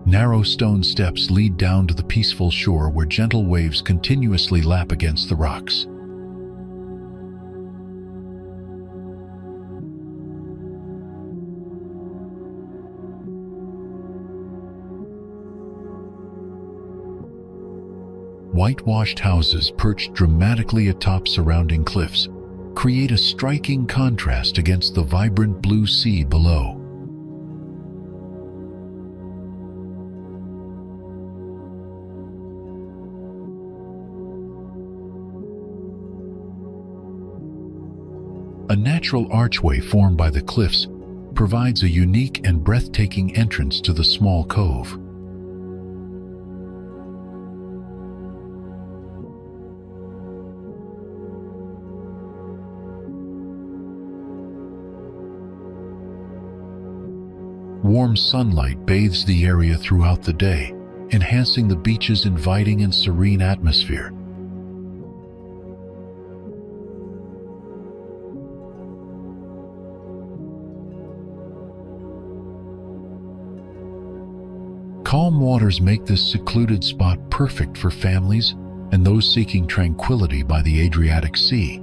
Narrow stone steps lead down to the peaceful shore where gentle waves continuously lap against the rocks. Whitewashed houses perched dramatically atop surrounding cliffs create a striking contrast against the vibrant blue sea below. A natural archway formed by the cliffs provides a unique and breathtaking entrance to the small cove. Warm sunlight bathes the area throughout the day, enhancing the beach's inviting and serene atmosphere. Calm waters make this secluded spot perfect for families and those seeking tranquility by the Adriatic Sea.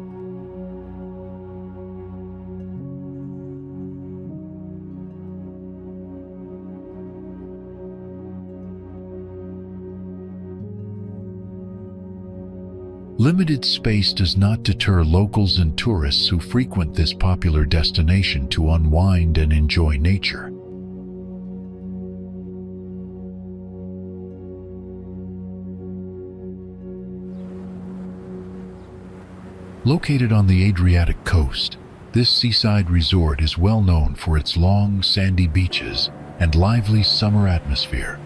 Limited space does not deter locals and tourists who frequent this popular destination to unwind and enjoy nature. Located on the Adriatic coast, this seaside resort is well known for its long, sandy beaches and lively summer atmosphere.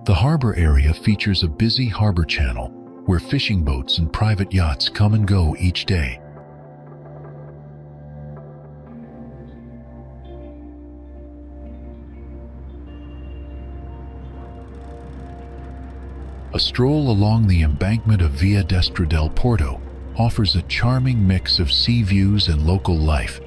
The harbor area features a busy harbor channel where fishing boats and private yachts come and go each day. A stroll along the embankment of Via Destra del Porto offers a charming mix of sea views and local life.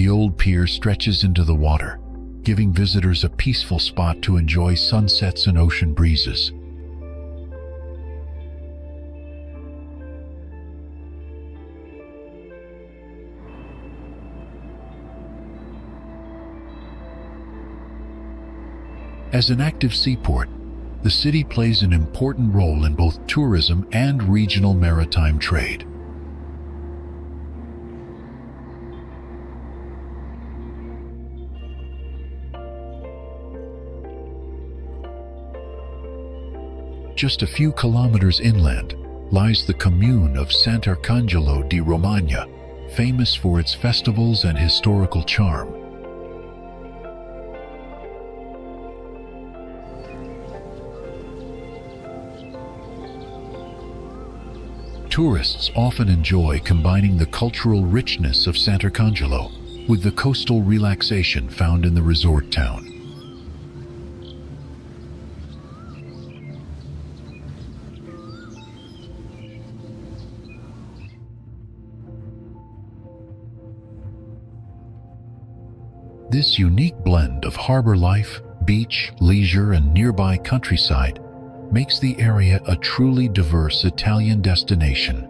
The old pier stretches into the water, giving visitors a peaceful spot to enjoy sunsets and ocean breezes. As an active seaport, the city plays an important role in both tourism and regional maritime trade. Just a few kilometers inland lies the commune of Sant'Arcangelo di Romagna, famous for its festivals and historical charm. Tourists often enjoy combining the cultural richness of Sant'Arcangelo with the coastal relaxation found in the resort town. This unique blend of harbor life, beach, leisure, and nearby countryside makes the area a truly diverse Italian destination.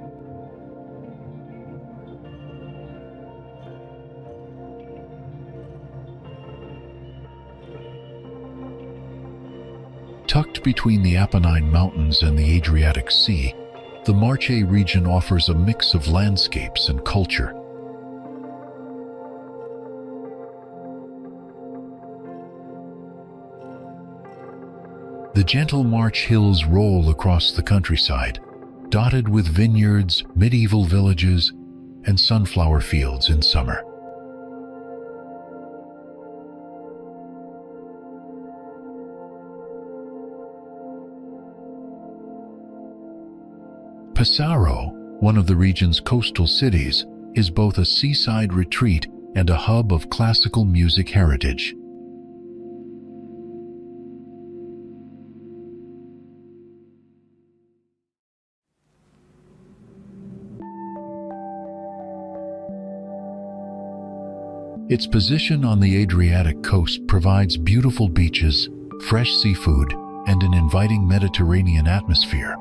Tucked between the Apennine Mountains and the Adriatic Sea, the Marche region offers a mix of landscapes and culture. The gentle March hills roll across the countryside, dotted with vineyards, medieval villages, and sunflower fields in summer. Pesaro, one of the region's coastal cities, is both a seaside retreat and a hub of classical music heritage. Its position on the Adriatic coast provides beautiful beaches, fresh seafood, and an inviting Mediterranean atmosphere.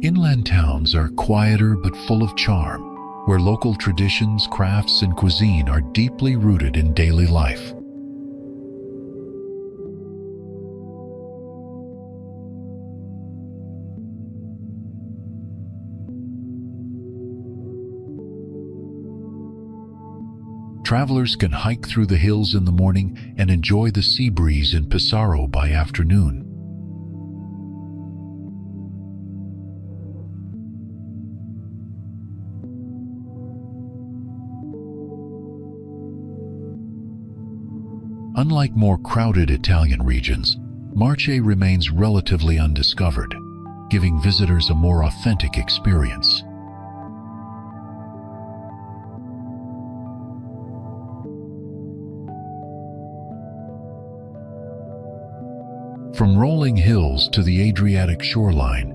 Inland towns are quieter but full of charm, where local traditions, crafts, and cuisine are deeply rooted in daily life. Travelers can hike through the hills in the morning and enjoy the sea breeze in Pesaro by afternoon. Unlike more crowded Italian regions, Marche remains relatively undiscovered, giving visitors a more authentic experience. From rolling hills to the Adriatic shoreline,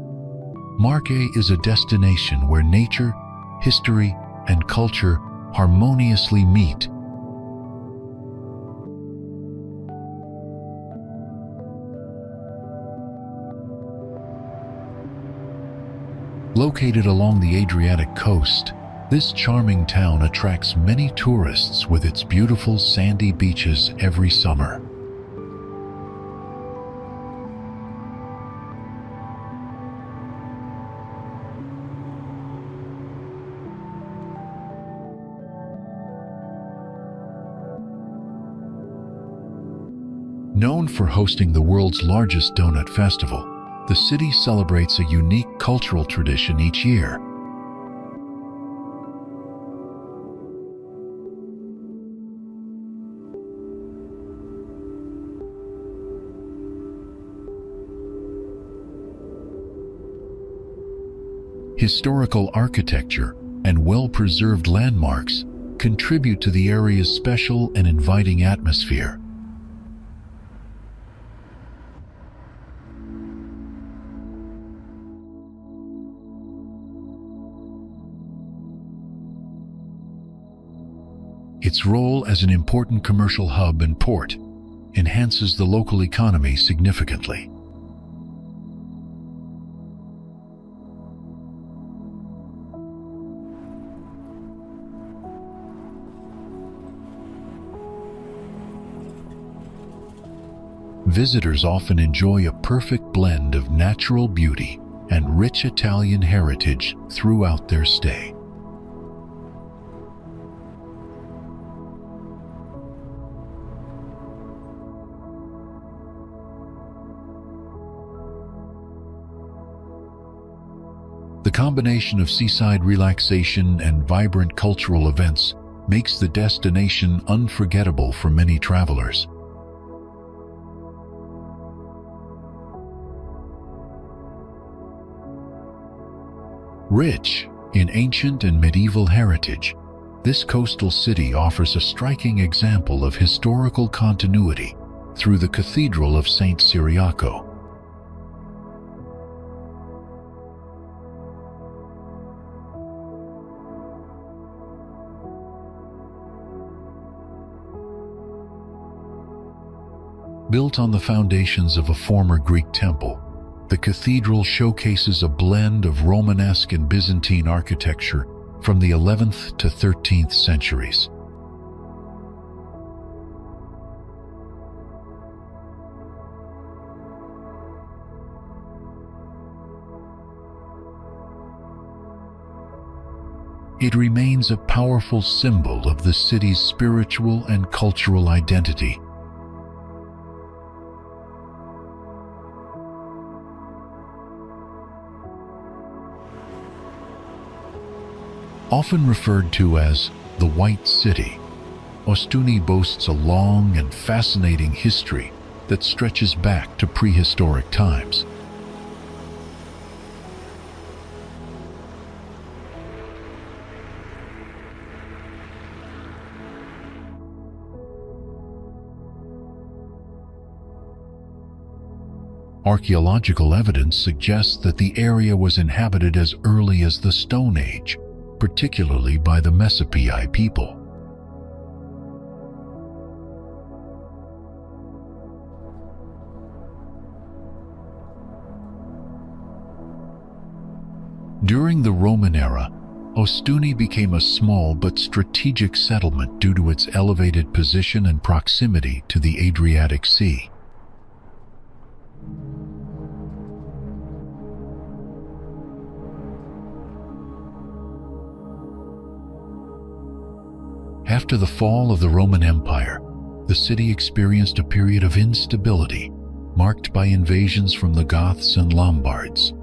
Marche is a destination where nature, history, and culture harmoniously meet. Located along the Adriatic coast, this charming town attracts many tourists with its beautiful sandy beaches every summer. Known for hosting the world's largest donut festival, the city celebrates a unique cultural tradition each year. Historical architecture and well-preserved landmarks contribute to the area's special and inviting atmosphere. Its role as an important commercial hub and port enhances the local economy significantly. Visitors often enjoy a perfect blend of natural beauty and rich Italian heritage throughout their stay. The combination of seaside relaxation and vibrant cultural events makes the destination unforgettable for many travelers. Rich in ancient and medieval heritage, this coastal city offers a striking example of historical continuity through the Cathedral of Saint Cyriaco. Built on the foundations of a former Greek temple, the cathedral showcases a blend of Romanesque and Byzantine architecture from the 11th to 13th centuries. It remains a powerful symbol of the city's spiritual and cultural identity. Often referred to as the White City, Ostuni boasts a long and fascinating history that stretches back to prehistoric times. Archaeological evidence suggests that the area was inhabited as early as the Stone Age, particularly by the Mesopai people. During the Roman era, Ostuni became a small but strategic settlement due to its elevated position and proximity to the Adriatic Sea. After the fall of the Roman Empire, the city experienced a period of instability, marked by invasions from the Goths and Lombards.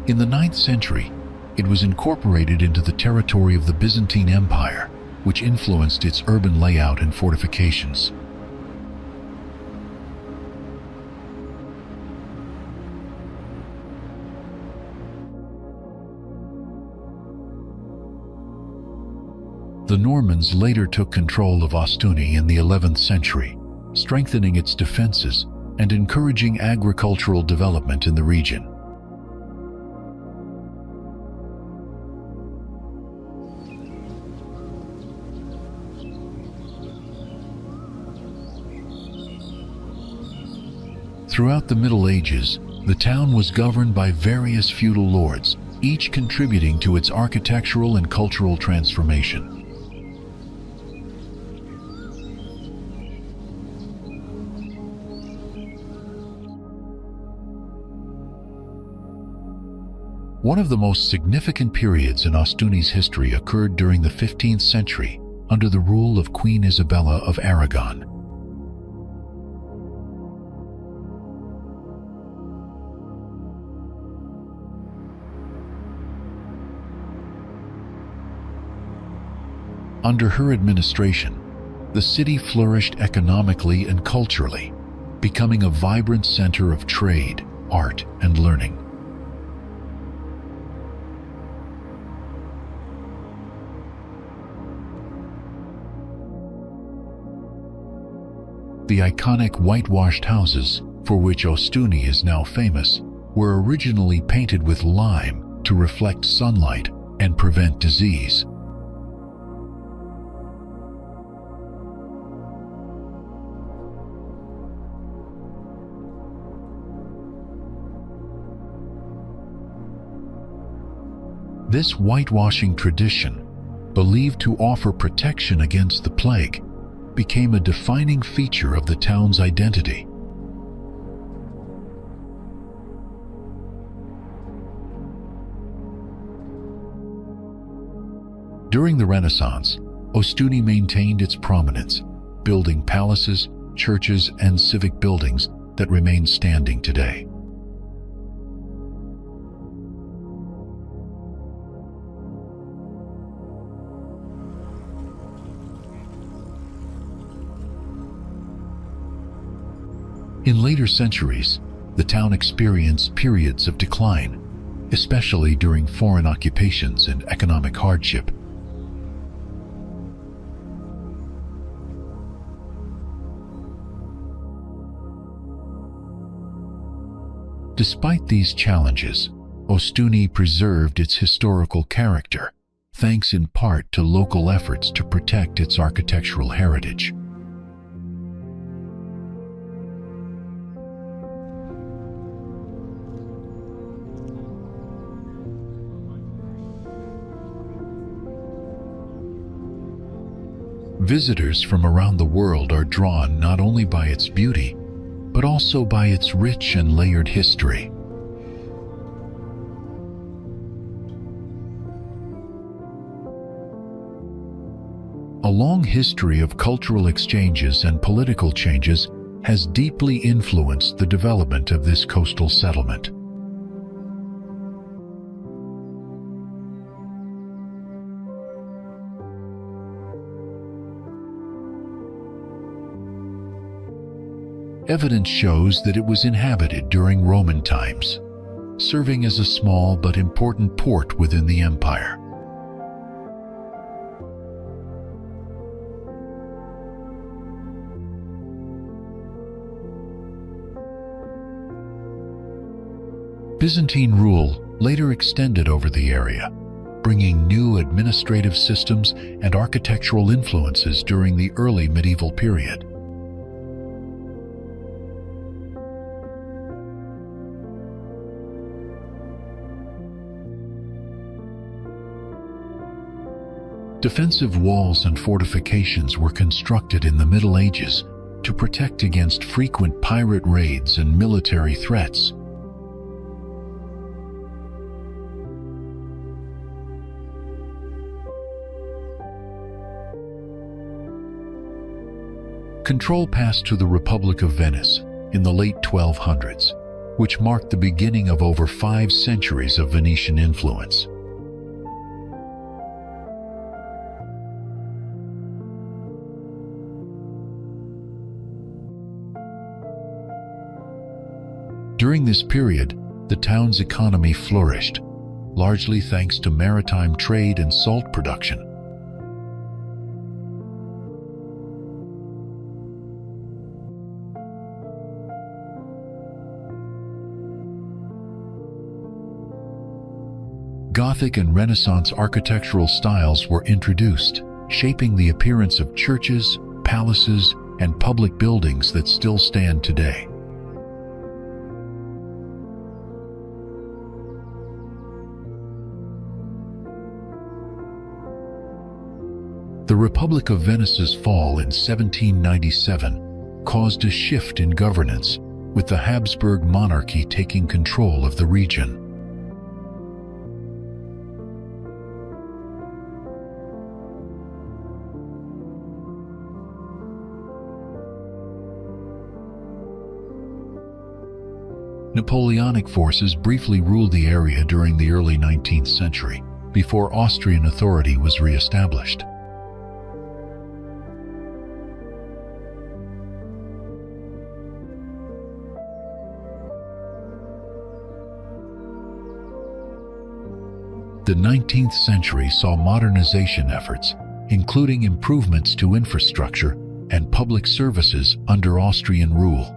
In the 9th century, it was incorporated into the territory of the Byzantine Empire, which influenced its urban layout and fortifications. The Normans later took control of Ostuni in the 11th century, strengthening its defenses and encouraging agricultural development in the region. Throughout the Middle Ages, the town was governed by various feudal lords, each contributing to its architectural and cultural transformation. One of the most significant periods in Ostuni's history occurred during the 15th century under the rule of Queen Isabella of Aragon. Under her administration, the city flourished economically and culturally, becoming a vibrant center of trade, art, and learning. The iconic whitewashed houses, for which Ostuni is now famous, were originally painted with lime to reflect sunlight and prevent disease. This whitewashing tradition, believed to offer protection against the plague, became a defining feature of the town's identity. During the Renaissance, Ostuni maintained its prominence, building palaces, churches, and civic buildings that remain standing today. In later centuries, the town experienced periods of decline, especially during foreign occupations and economic hardship. Despite these challenges, Ostuni preserved its historical character, thanks in part to local efforts to protect its architectural heritage. Visitors from around the world are drawn not only by its beauty, but also by its rich and layered history. A long history of cultural exchanges and political changes has deeply influenced the development of this coastal settlement. Evidence shows that it was inhabited during Roman times, serving as a small but important port within the empire. Byzantine rule later extended over the area, bringing new administrative systems and architectural influences during the early medieval period. Defensive walls and fortifications were constructed in the Middle Ages to protect against frequent pirate raids and military threats. Control passed to the Republic of Venice in the late 1200s, which marked the beginning of over 5 centuries of Venetian influence. During this period, the town's economy flourished, largely thanks to maritime trade and salt production. Gothic and Renaissance architectural styles were introduced, shaping the appearance of churches, palaces, and public buildings that still stand today. The Republic of Venice's fall in 1797 caused a shift in governance, with the Habsburg monarchy taking control of the region. Napoleonic forces briefly ruled the area during the early 19th century, before Austrian authority was re-established. The 19th century saw modernization efforts, including improvements to infrastructure, and public services under Austrian rule.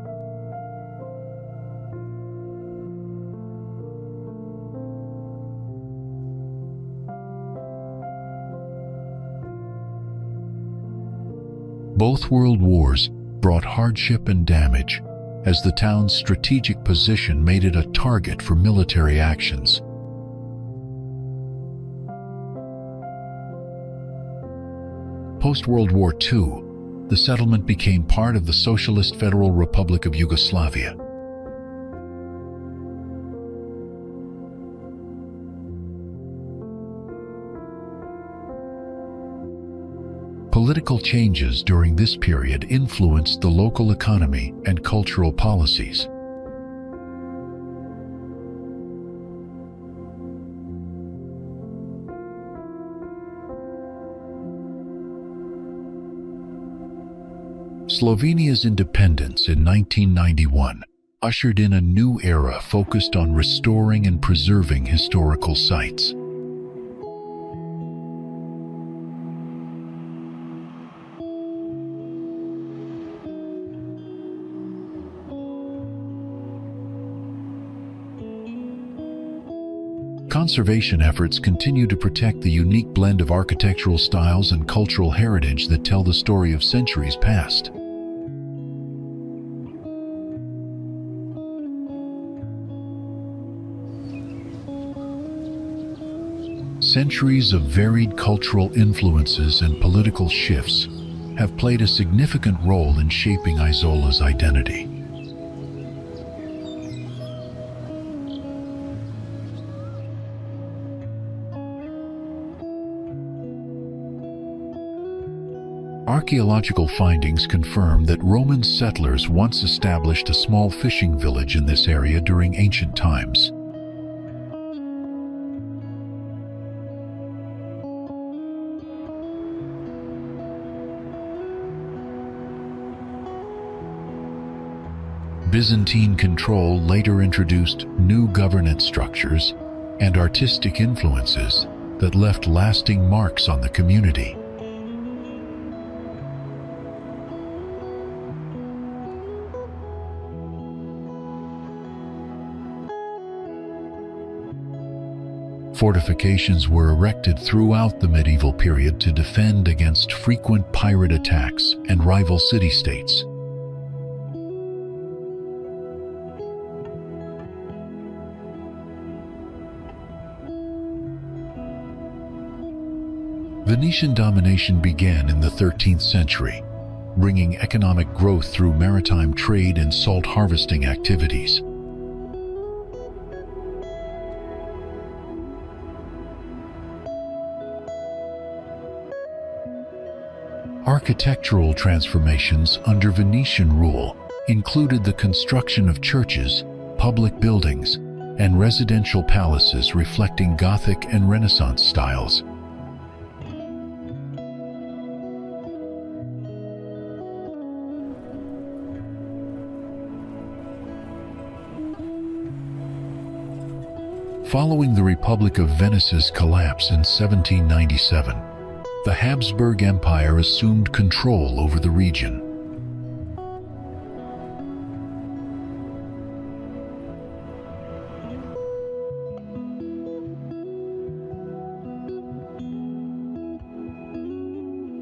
Both world wars brought hardship and damage, as the town's strategic position made it a target for military actions. Post-World War II, the settlement became part of the Socialist Federal Republic of Yugoslavia. Political changes during this period influenced the local economy and cultural policies. Slovenia's independence in 1991 ushered in a new era focused on restoring and preserving historical sites. Conservation efforts continue to protect the unique blend of architectural styles and cultural heritage that tell the story of centuries past. Centuries of varied cultural influences and political shifts have played a significant role in shaping Isola's identity. Archaeological findings confirm that Roman settlers once established a small fishing village in this area during ancient times. Byzantine control later introduced new governance structures and artistic influences that left lasting marks on the community. Fortifications were erected throughout the medieval period to defend against frequent pirate attacks and rival city-states. Venetian domination began in the 13th century, bringing economic growth through maritime trade and salt harvesting activities. Architectural transformations under Venetian rule included the construction of churches, public buildings, and residential palaces reflecting Gothic and Renaissance styles. Following the Republic of Venice's collapse in 1797, the Habsburg Empire assumed control over the region.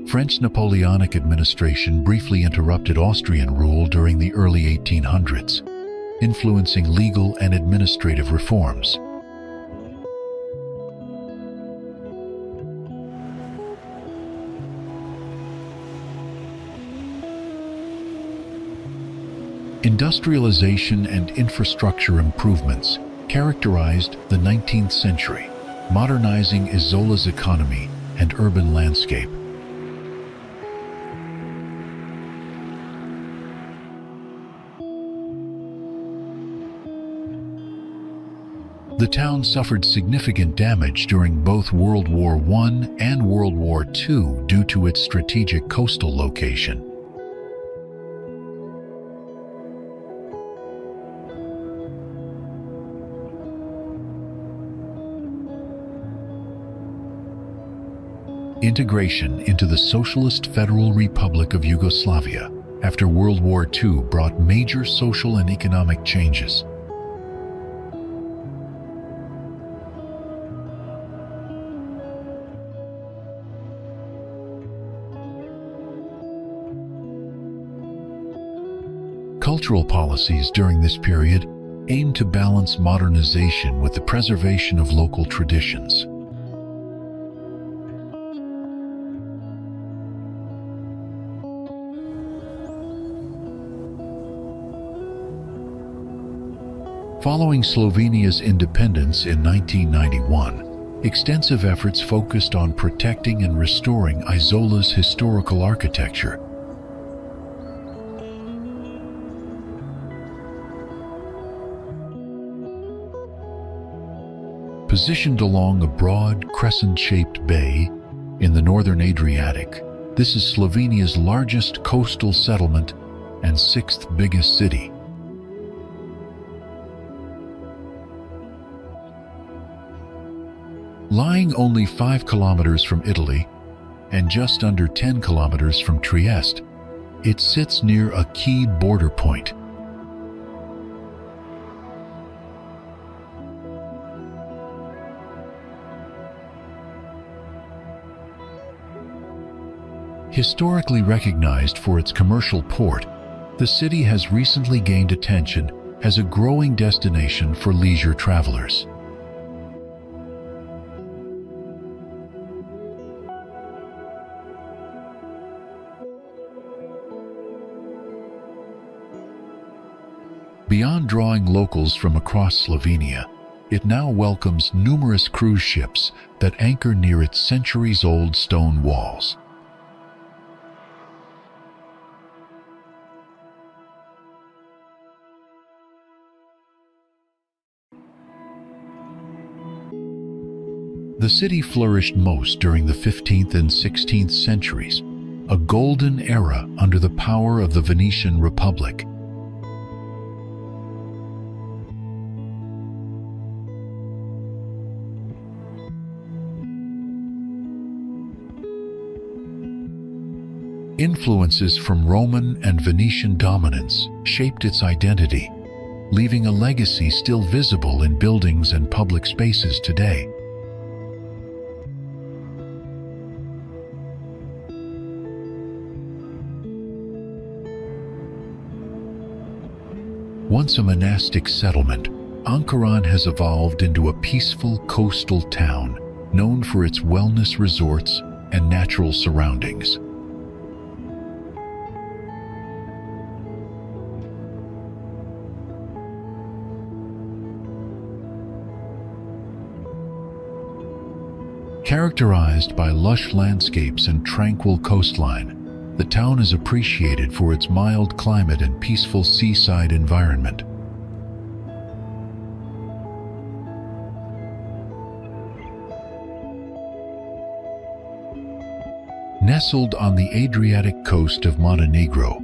French Napoleonic administration briefly interrupted Austrian rule during the early 1800s, influencing legal and administrative reforms. Industrialization and infrastructure improvements characterized the 19th century, modernizing Isola's economy and urban landscape. The town suffered significant damage during both World War I and World War II due to its strategic coastal location. Integration into the Socialist Federal Republic of Yugoslavia after World War II brought major social and economic changes. Cultural policies during this period aimed to balance modernization with the preservation of local traditions. Following Slovenia's independence in 1991, extensive efforts focused on protecting and restoring Izola's historical architecture. Positioned along a broad, crescent-shaped bay in the northern Adriatic, this is Slovenia's largest coastal settlement and sixth biggest city. Lying only 5 kilometers from Italy and just under 10 kilometers from Trieste, it sits near a key border point. Historically recognized for its commercial port, the city has recently gained attention as a growing destination for leisure travelers. Beyond drawing locals from across Slovenia, it now welcomes numerous cruise ships that anchor near its centuries-old stone walls. The city flourished most during the 15th and 16th centuries, a golden era under the power of the Venetian Republic. Influences from Roman and Venetian dominance shaped its identity, leaving a legacy still visible in buildings and public spaces today. Once a monastic settlement, Ankaran has evolved into a peaceful coastal town known for its wellness resorts and natural surroundings. Characterized by lush landscapes and tranquil coastline, the town is appreciated for its mild climate and peaceful seaside environment. Nestled on the Adriatic coast of Montenegro,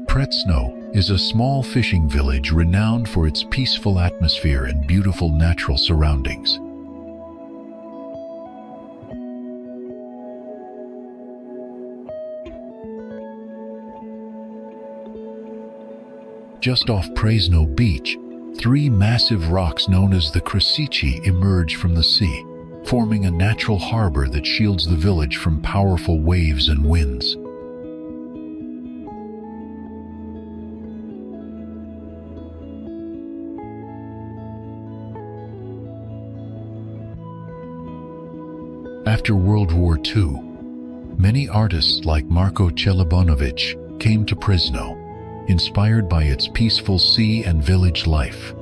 Primošten is a small fishing village renowned for its peaceful atmosphere and beautiful natural surroundings. Just off Primošten beach, 3 massive rocks known as the Krka emerge from the sea, forming a natural harbor that shields the village from powerful waves and winds. After World War II, many artists like Marko Celebunović came to Primošten, inspired by its peaceful sea and village life.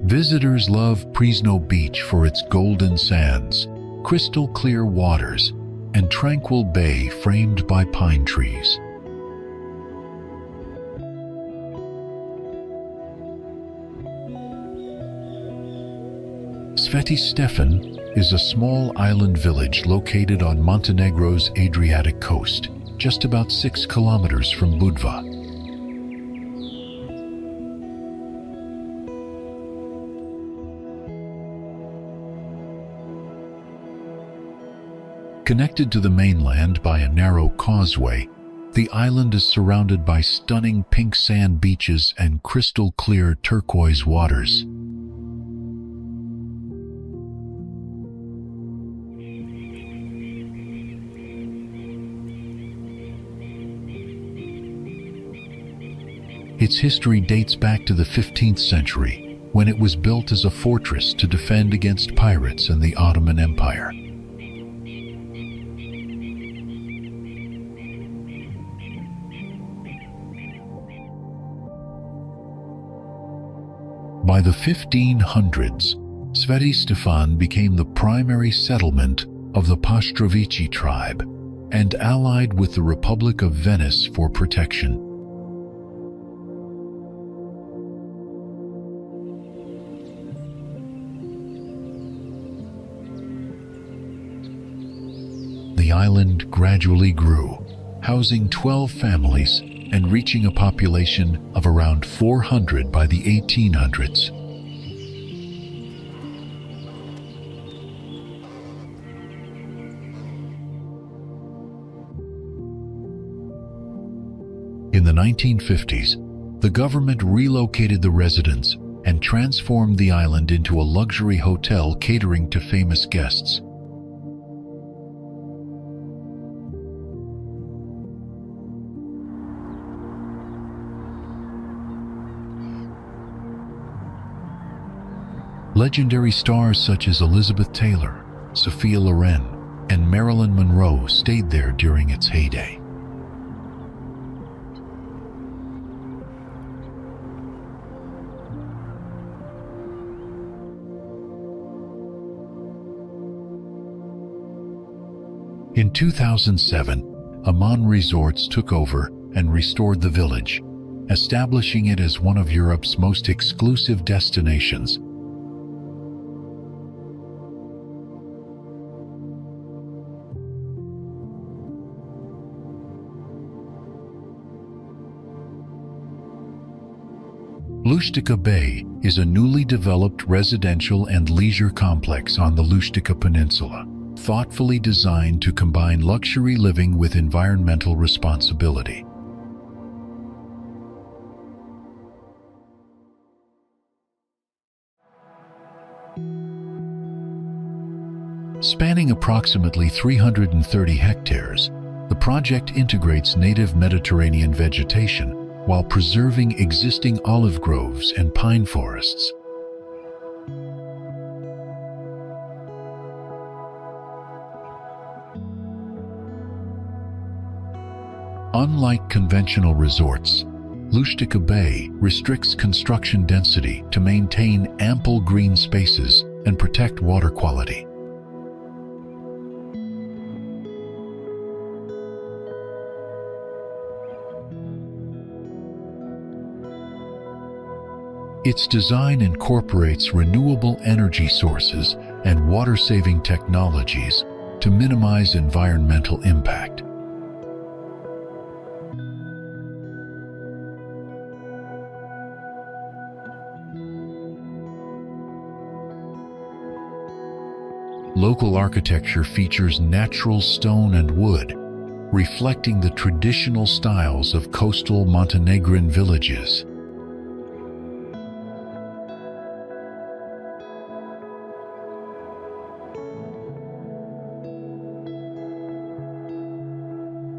Visitors love Primošten Beach for its golden sands, crystal clear waters, and tranquil bay framed by pine trees. Sveti Stefan is a small island village located on Montenegro's Adriatic coast, just about 6 kilometers from Budva. Connected to the mainland by a narrow causeway, the island is surrounded by stunning pink sand beaches and crystal-clear turquoise waters. Its history dates back to the 15th century, when it was built as a fortress to defend against pirates and the Ottoman Empire. By the 1500s, Sveti Stefan became the primary settlement of the Paštrovići tribe and allied with the Republic of Venice for protection. The island gradually grew, housing 12 families and reaching a population of around 400 by the 1800s. In the 1950s, the government relocated the residents and transformed the island into a luxury hotel catering to famous guests. Legendary stars such as Elizabeth Taylor, Sophia Loren, and Marilyn Monroe stayed there during its heyday. In 2007, Aman Resorts took over and restored the village, establishing it as one of Europe's most exclusive destinations. Lustica Bay is a newly developed residential and leisure complex on the Lustica Peninsula, thoughtfully designed to combine luxury living with environmental responsibility. Spanning approximately 330 hectares, the project integrates native Mediterranean vegetation while preserving existing olive groves and pine forests. Unlike conventional resorts, Lustica Bay restricts construction density to maintain ample green spaces and protect water quality. Its design incorporates renewable energy sources and water-saving technologies to minimize environmental impact. Local architecture features natural stone and wood, reflecting the traditional styles of coastal Montenegrin villages.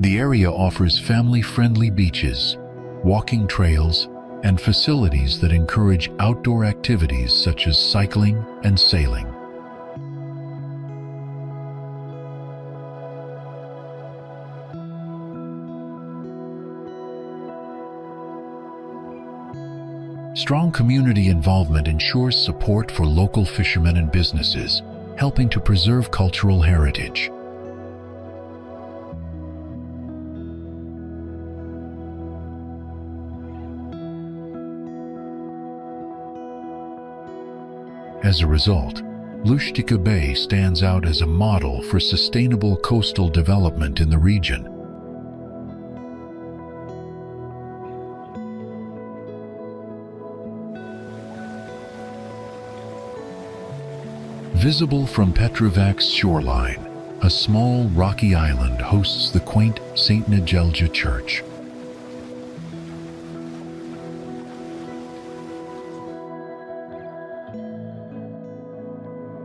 The area offers family-friendly beaches, walking trails, and facilities that encourage outdoor activities such as cycling and sailing. Strong community involvement ensures support for local fishermen and businesses, helping to preserve cultural heritage. As a result, Lustica Bay stands out as a model for sustainable coastal development in the region. Visible from Petrovac's shoreline, a small rocky island hosts the quaint St. Nijelja Church.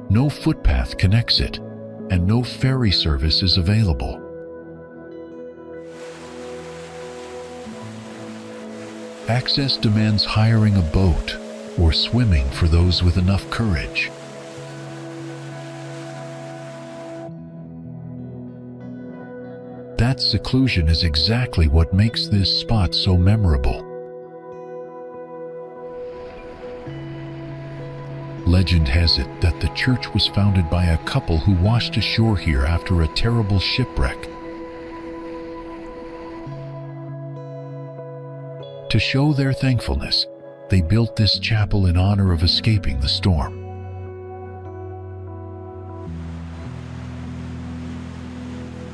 No footpath connects it, and no ferry service is available. Access demands hiring a boat or swimming for those with enough courage. That seclusion is exactly what makes this spot so memorable. Legend has it that the church was founded by a couple who washed ashore here after a terrible shipwreck. To show their thankfulness, they built this chapel in honor of escaping the storm.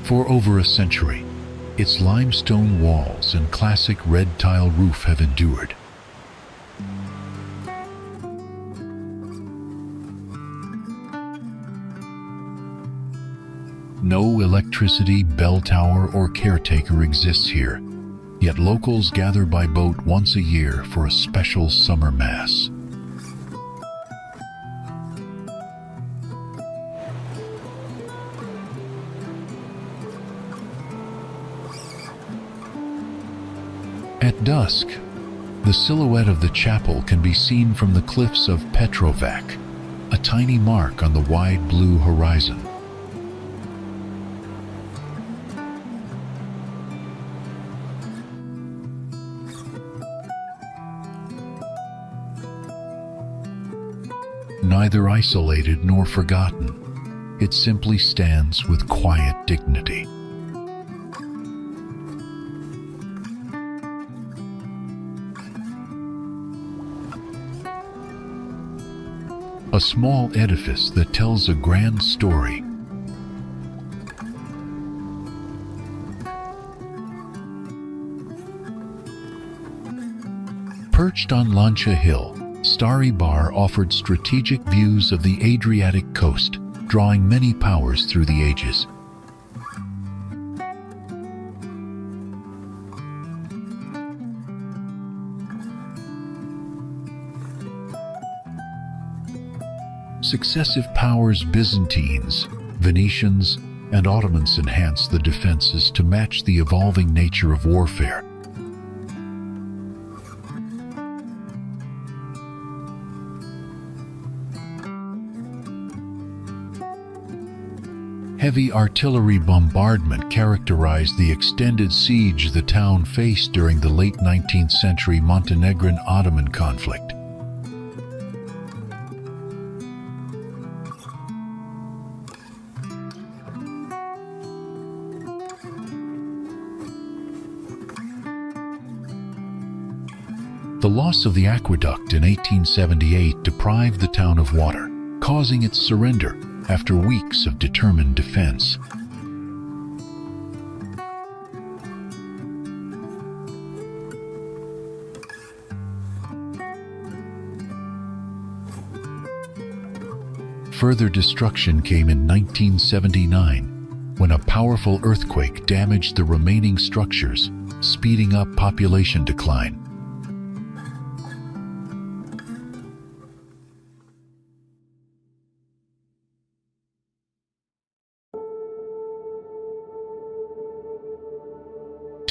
For over a century, its limestone walls and classic red tile roof have endured. No electricity, bell tower, or caretaker exists here, yet locals gather by boat once a year for a special summer mass. At dusk, the silhouette of the chapel can be seen from the cliffs of Petrovac, a tiny mark on the wide blue horizon. Neither isolated nor forgotten, it simply stands with quiet dignity. A small edifice that tells a grand story. Perched on Lancha Hill, Stari Bar offered strategic views of the Adriatic coast, drawing many powers through the ages. Successive powers, Byzantines, Venetians, and Ottomans, enhanced the defenses to match the evolving nature of warfare. Heavy artillery bombardment characterized the extended siege the town faced during the late 19th century Montenegrin-Ottoman conflict. The loss of the aqueduct in 1878 deprived the town of water, causing its surrender after weeks of determined defense. Further destruction came in 1979, when a powerful earthquake damaged the remaining structures, speeding up population decline.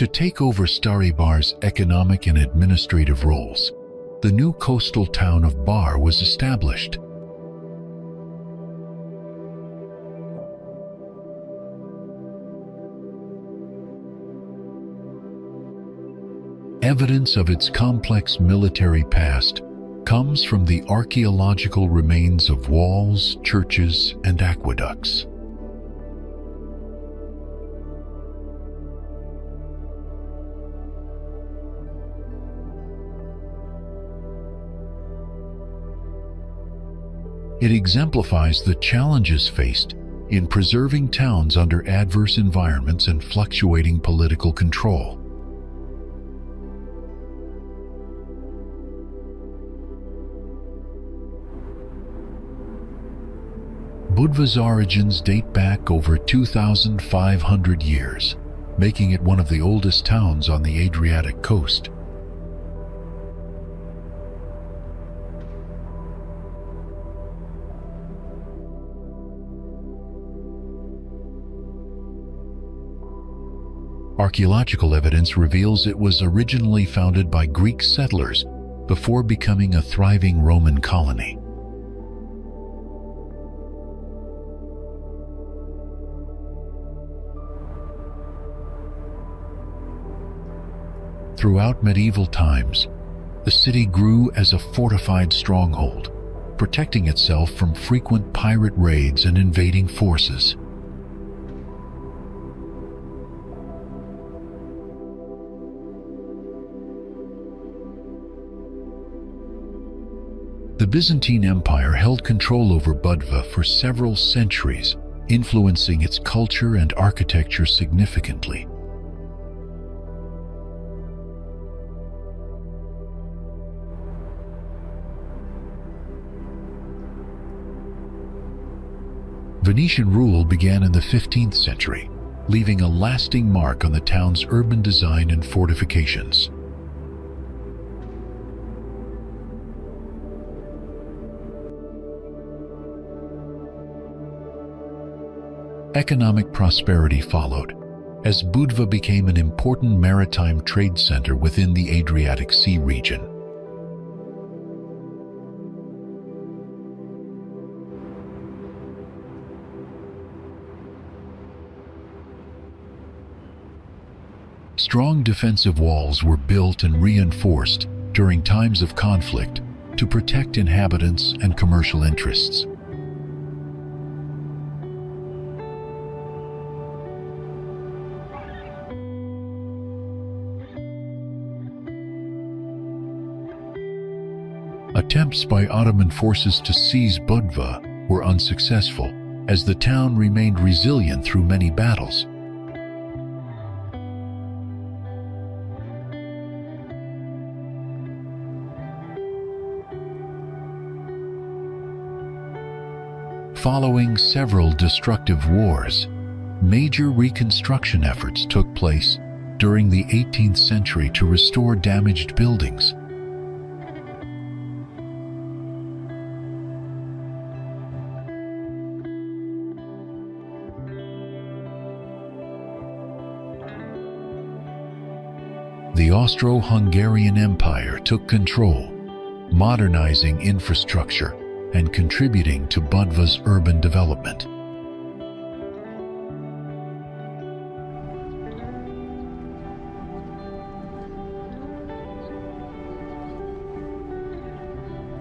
To take over Stari Bar's economic and administrative roles, the new coastal town of Bar was established. Evidence of its complex military past comes from the archaeological remains of walls, churches, and aqueducts. It exemplifies the challenges faced in preserving towns under adverse environments and fluctuating political control. Budva's origins date back over 2,500 years, making it one of the oldest towns on the Adriatic coast. Archaeological evidence reveals it was originally founded by Greek settlers before becoming a thriving Roman colony. Throughout medieval times, the city grew as a fortified stronghold, protecting itself from frequent pirate raids and invading forces. The Byzantine Empire held control over Budva for several centuries, influencing its culture and architecture significantly. Venetian rule began in the 15th century, leaving a lasting mark on the town's urban design and fortifications. Economic prosperity followed, as Budva became an important maritime trade center within the Adriatic Sea region. Strong defensive walls were built and reinforced during times of conflict to protect inhabitants and commercial interests. Attempts by Ottoman forces to seize Budva were unsuccessful, as the town remained resilient through many battles. Following several destructive wars, major reconstruction efforts took place during the 18th century to restore damaged buildings. The Austro-Hungarian Empire took control, modernizing infrastructure and contributing to Budva's urban development.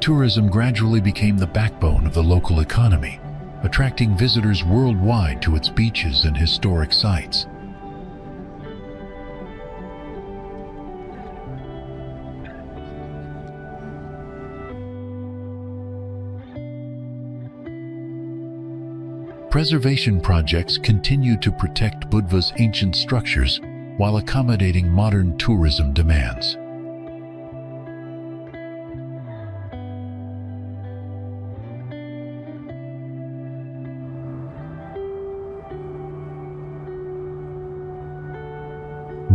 Tourism gradually became the backbone of the local economy, attracting visitors worldwide to its beaches and historic sites. Preservation projects continue to protect Budva's ancient structures while accommodating modern tourism demands.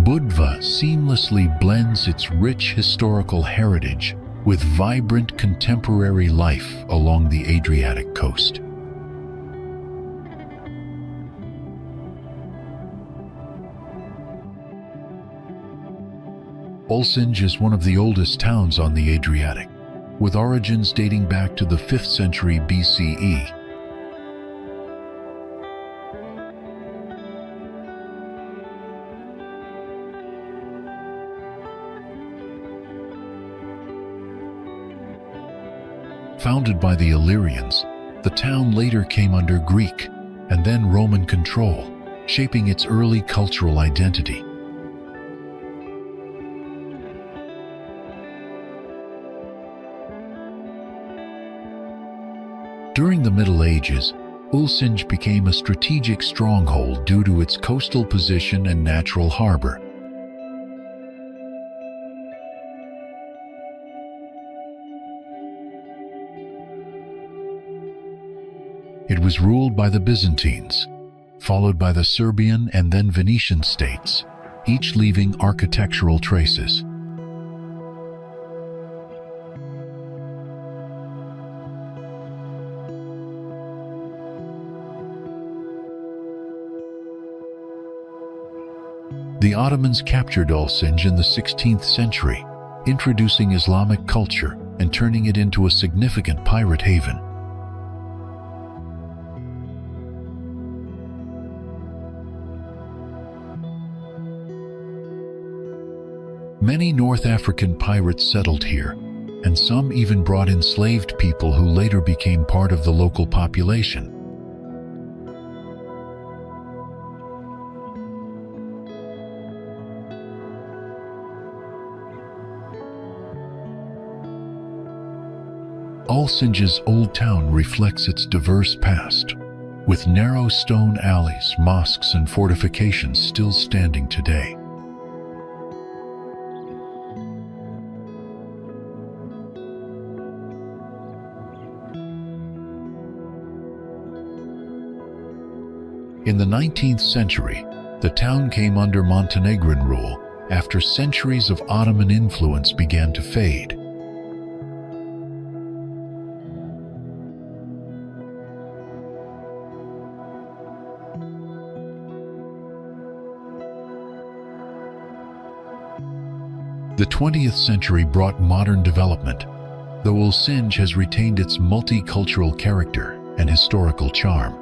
Budva seamlessly blends its rich historical heritage with vibrant contemporary life along the Adriatic coast. Olsztyn is one of the oldest towns on the Adriatic, with origins dating back to the 5th century BCE. Founded by the Illyrians, the town later came under Greek and then Roman control, shaping its early cultural identity. During the Middle Ages, Olsztyn became a strategic stronghold due to its coastal position and natural harbor. It was ruled by the Byzantines, followed by the Serbian and then Venetian states, each leaving architectural traces. The Ottomans captured Ulcinj in the 16th century, introducing Islamic culture and turning it into a significant pirate haven. Many North African pirates settled here, and some even brought enslaved people who later became part of the local population. Ulcinj's old town reflects its diverse past, with narrow stone alleys, mosques, and fortifications still standing today. In the 19th century, the town came under Montenegrin rule after centuries of Ottoman influence began to fade. The 20th century brought modern development, though Ulcinj has retained its multicultural character and historical charm.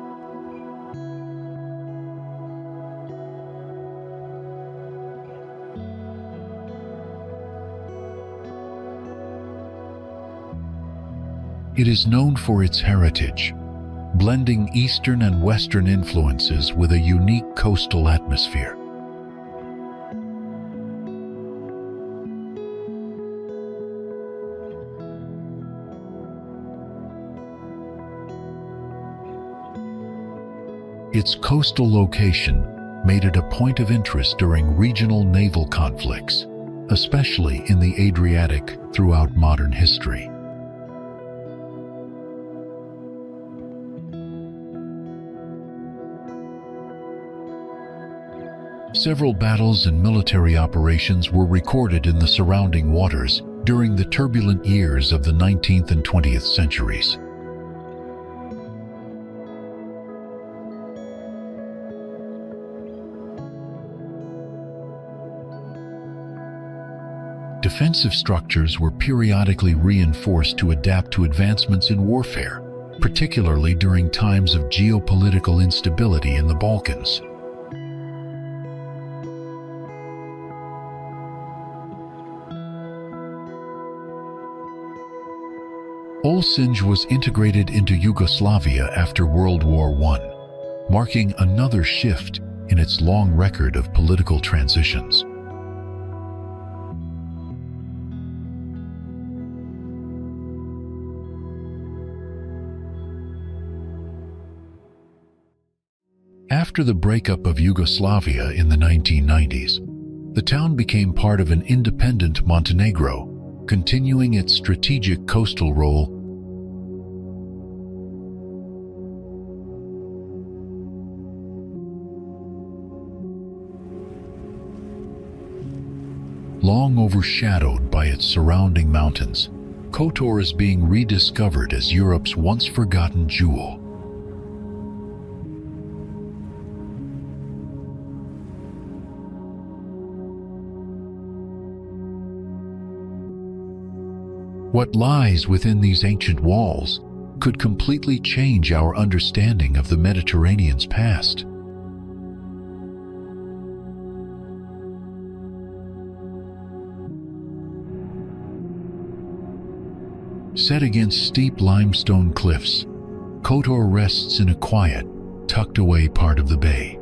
It is known for its heritage, blending Eastern and Western influences with a unique coastal atmosphere. Its coastal location made it a point of interest during regional naval conflicts, especially in the Adriatic throughout modern history. Several battles and military operations were recorded in the surrounding waters during the turbulent years of the 19th and 20th centuries. Defensive structures were periodically reinforced to adapt to advancements in warfare, particularly during times of geopolitical instability in the Balkans. Ulcinj was integrated into Yugoslavia after World War I, marking another shift in its long record of political transitions. After the breakup of Yugoslavia in the 1990s, the town became part of an independent Montenegro, continuing its strategic coastal role. Long overshadowed by its surrounding mountains, Kotor is being rediscovered as Europe's once-forgotten jewel. What lies within these ancient walls could completely change our understanding of the Mediterranean's past. Set against steep limestone cliffs, Kotor rests in a quiet, tucked-away part of the bay.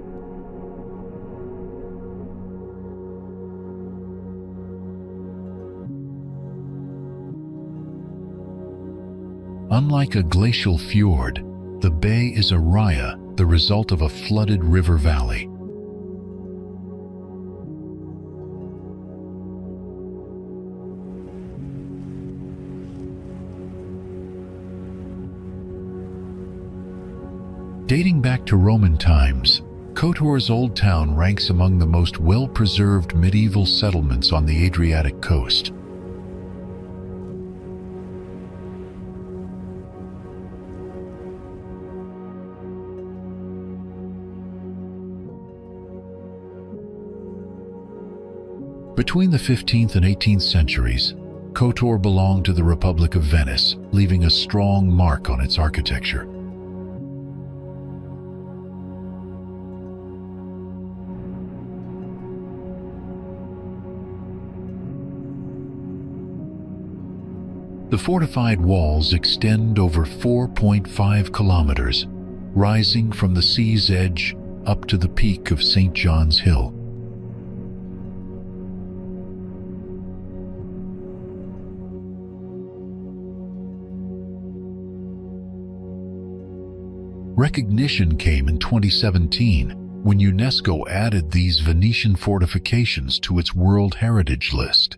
Unlike a glacial fjord, the bay is a raya, the result of a flooded river valley. Dating back to Roman times, Kotor's Old Town ranks among the most well-preserved medieval settlements on the Adriatic coast. Between the 15th and 18th centuries, Kotor belonged to the Republic of Venice, leaving a strong mark on its architecture. The fortified walls extend over 4.5 kilometers, rising from the sea's edge up to the peak of St. John's Hill. Recognition came in 2017 when UNESCO added these Venetian fortifications to its World Heritage List.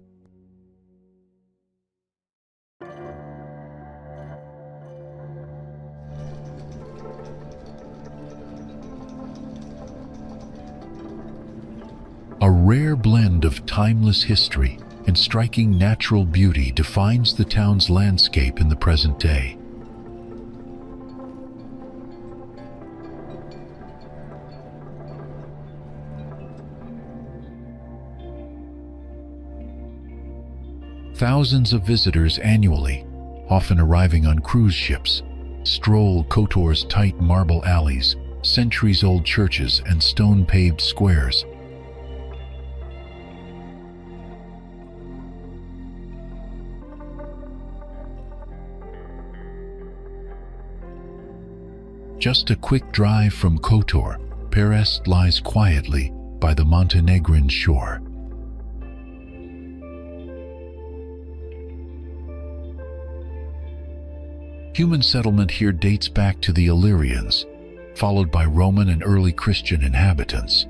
A rare blend of timeless history and striking natural beauty defines the town's landscape in the present day. Thousands of visitors annually, often arriving on cruise ships, stroll Kotor's tight marble alleys, centuries-old churches, and stone-paved squares. Just a quick drive from Kotor, Primošten lies quietly by the Montenegrin shore. Human settlement here dates back to the Illyrians, followed by Roman and early Christian inhabitants.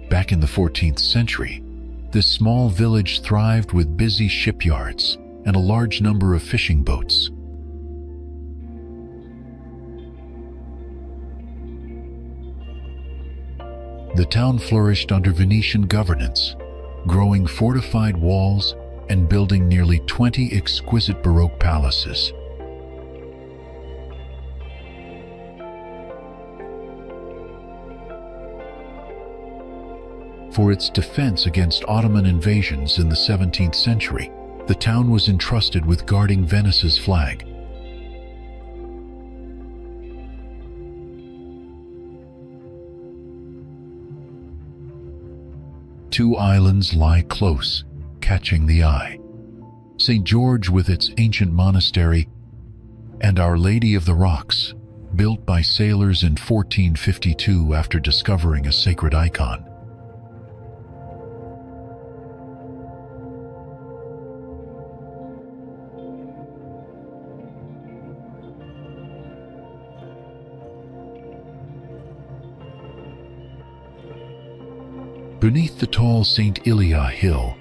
Back in the 14th century, this small village thrived with busy shipyards and a large number of fishing boats. The town flourished under Venetian governance, growing fortified walls and building nearly 20 exquisite Baroque palaces. For its defense against Ottoman invasions in the 17th century, the town was entrusted with guarding Venice's flag. Two islands lie close, catching the eye: St. George with its ancient monastery, and Our Lady of the Rocks, built by sailors in 1452 after discovering a sacred icon. Beneath the tall St. Ilia Hill,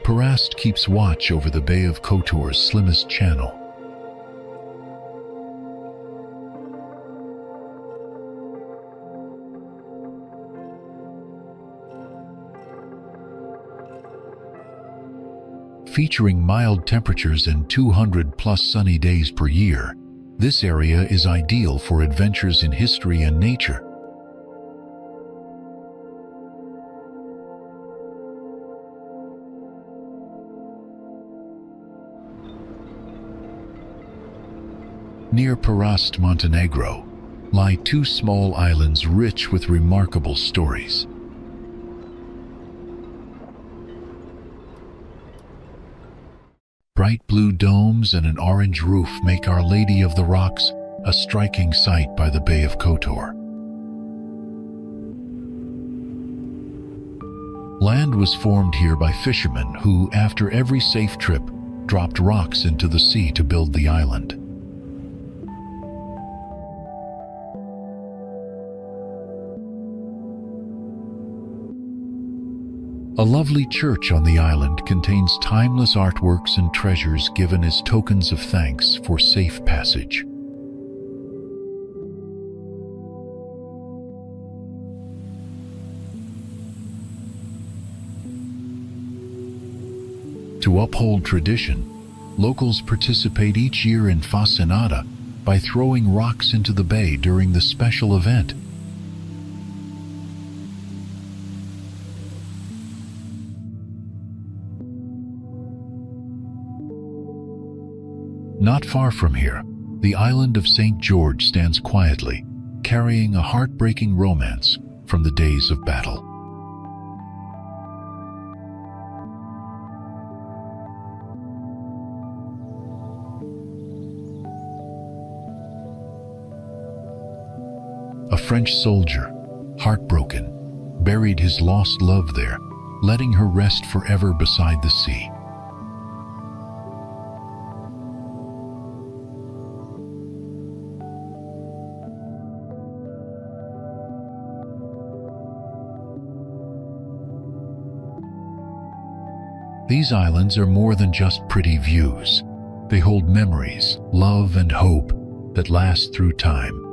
Primošten keeps watch over the Bay of Kotor's slimmest channel. Featuring mild temperatures and 200+ sunny days per year, this area is ideal for adventures in history and nature. Near Primošten, Montenegro, lie two small islands rich with remarkable stories. Bright blue domes and an orange roof make Our Lady of the Rocks a striking sight by the Bay of Kotor. Land was formed here by fishermen who, after every safe trip, dropped rocks into the sea to build the island. A lovely church on the island contains timeless artworks and treasures given as tokens of thanks for safe passage. To uphold tradition, locals participate each year in Fasanada by throwing rocks into the bay during the special event. Not far from here, the island of St. George stands quietly, carrying a heartbreaking romance from the days of battle. A French soldier, heartbroken, buried his lost love there, letting her rest forever beside the sea. These islands are more than just pretty views. They hold memories, love, and hope that last through time.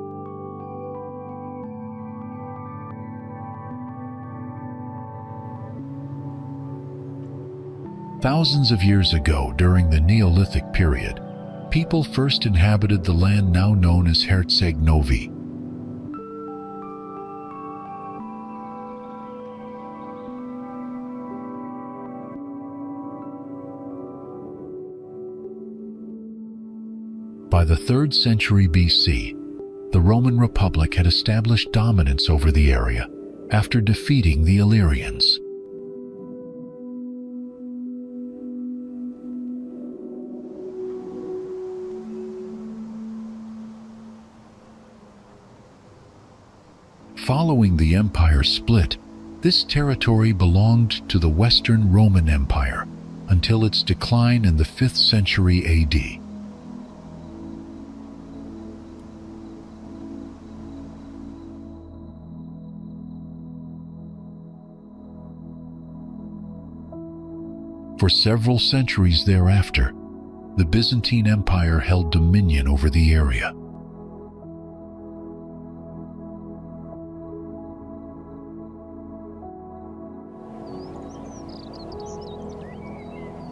Thousands of years ago, during the Neolithic period, people first inhabited the land now known as Herceg Novi. By the 3rd century BC, the Roman Republic had established dominance over the area after defeating the Illyrians. Following the empire's split, this territory belonged to the Western Roman Empire until its decline in the 5th century AD. For several centuries thereafter, the Byzantine Empire held dominion over the area.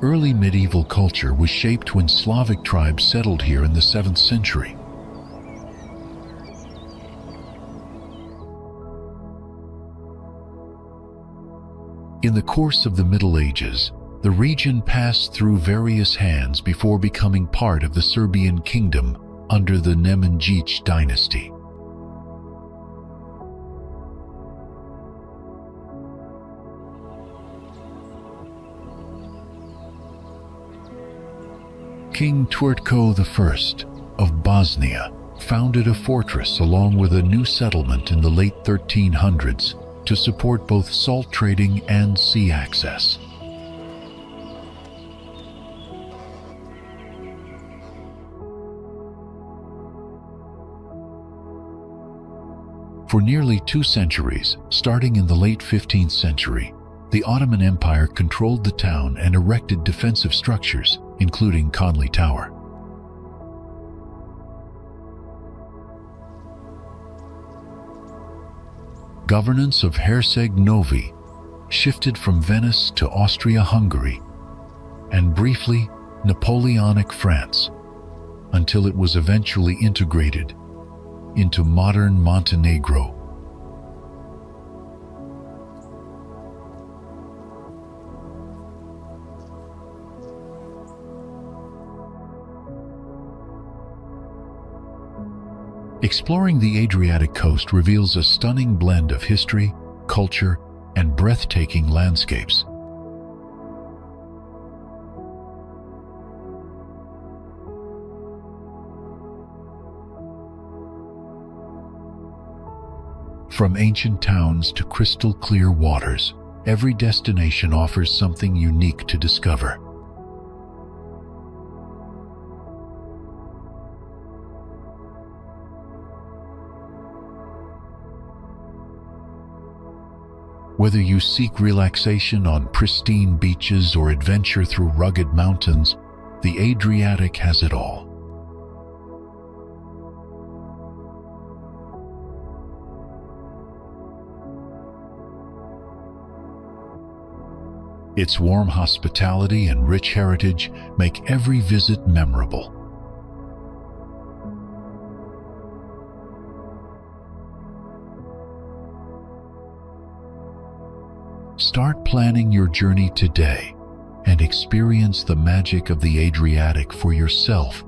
Early medieval culture was shaped when Slavic tribes settled here in the 7th century. In the course of the Middle Ages, the region passed through various hands before becoming part of the Serbian kingdom under the Nemanjić dynasty. King Tvrtko I of Bosnia founded a fortress along with a new settlement in the late 1300s to support both salt trading and sea access. For nearly 2 centuries, starting in the late 15th century, the Ottoman Empire controlled the town and erected defensive structures, including Conley Tower. Governance of Herceg Novi shifted from Venice to Austria-Hungary and briefly Napoleonic France until it was eventually integrated into modern Montenegro. Exploring the Adriatic coast reveals a stunning blend of history, culture, and breathtaking landscapes. From ancient towns to crystal clear waters, every destination offers something unique to discover. Whether you seek relaxation on pristine beaches or adventure through rugged mountains, the Adriatic has it all. Its warm hospitality and rich heritage make every visit memorable. Start planning your journey today and experience the magic of the Adriatic for yourself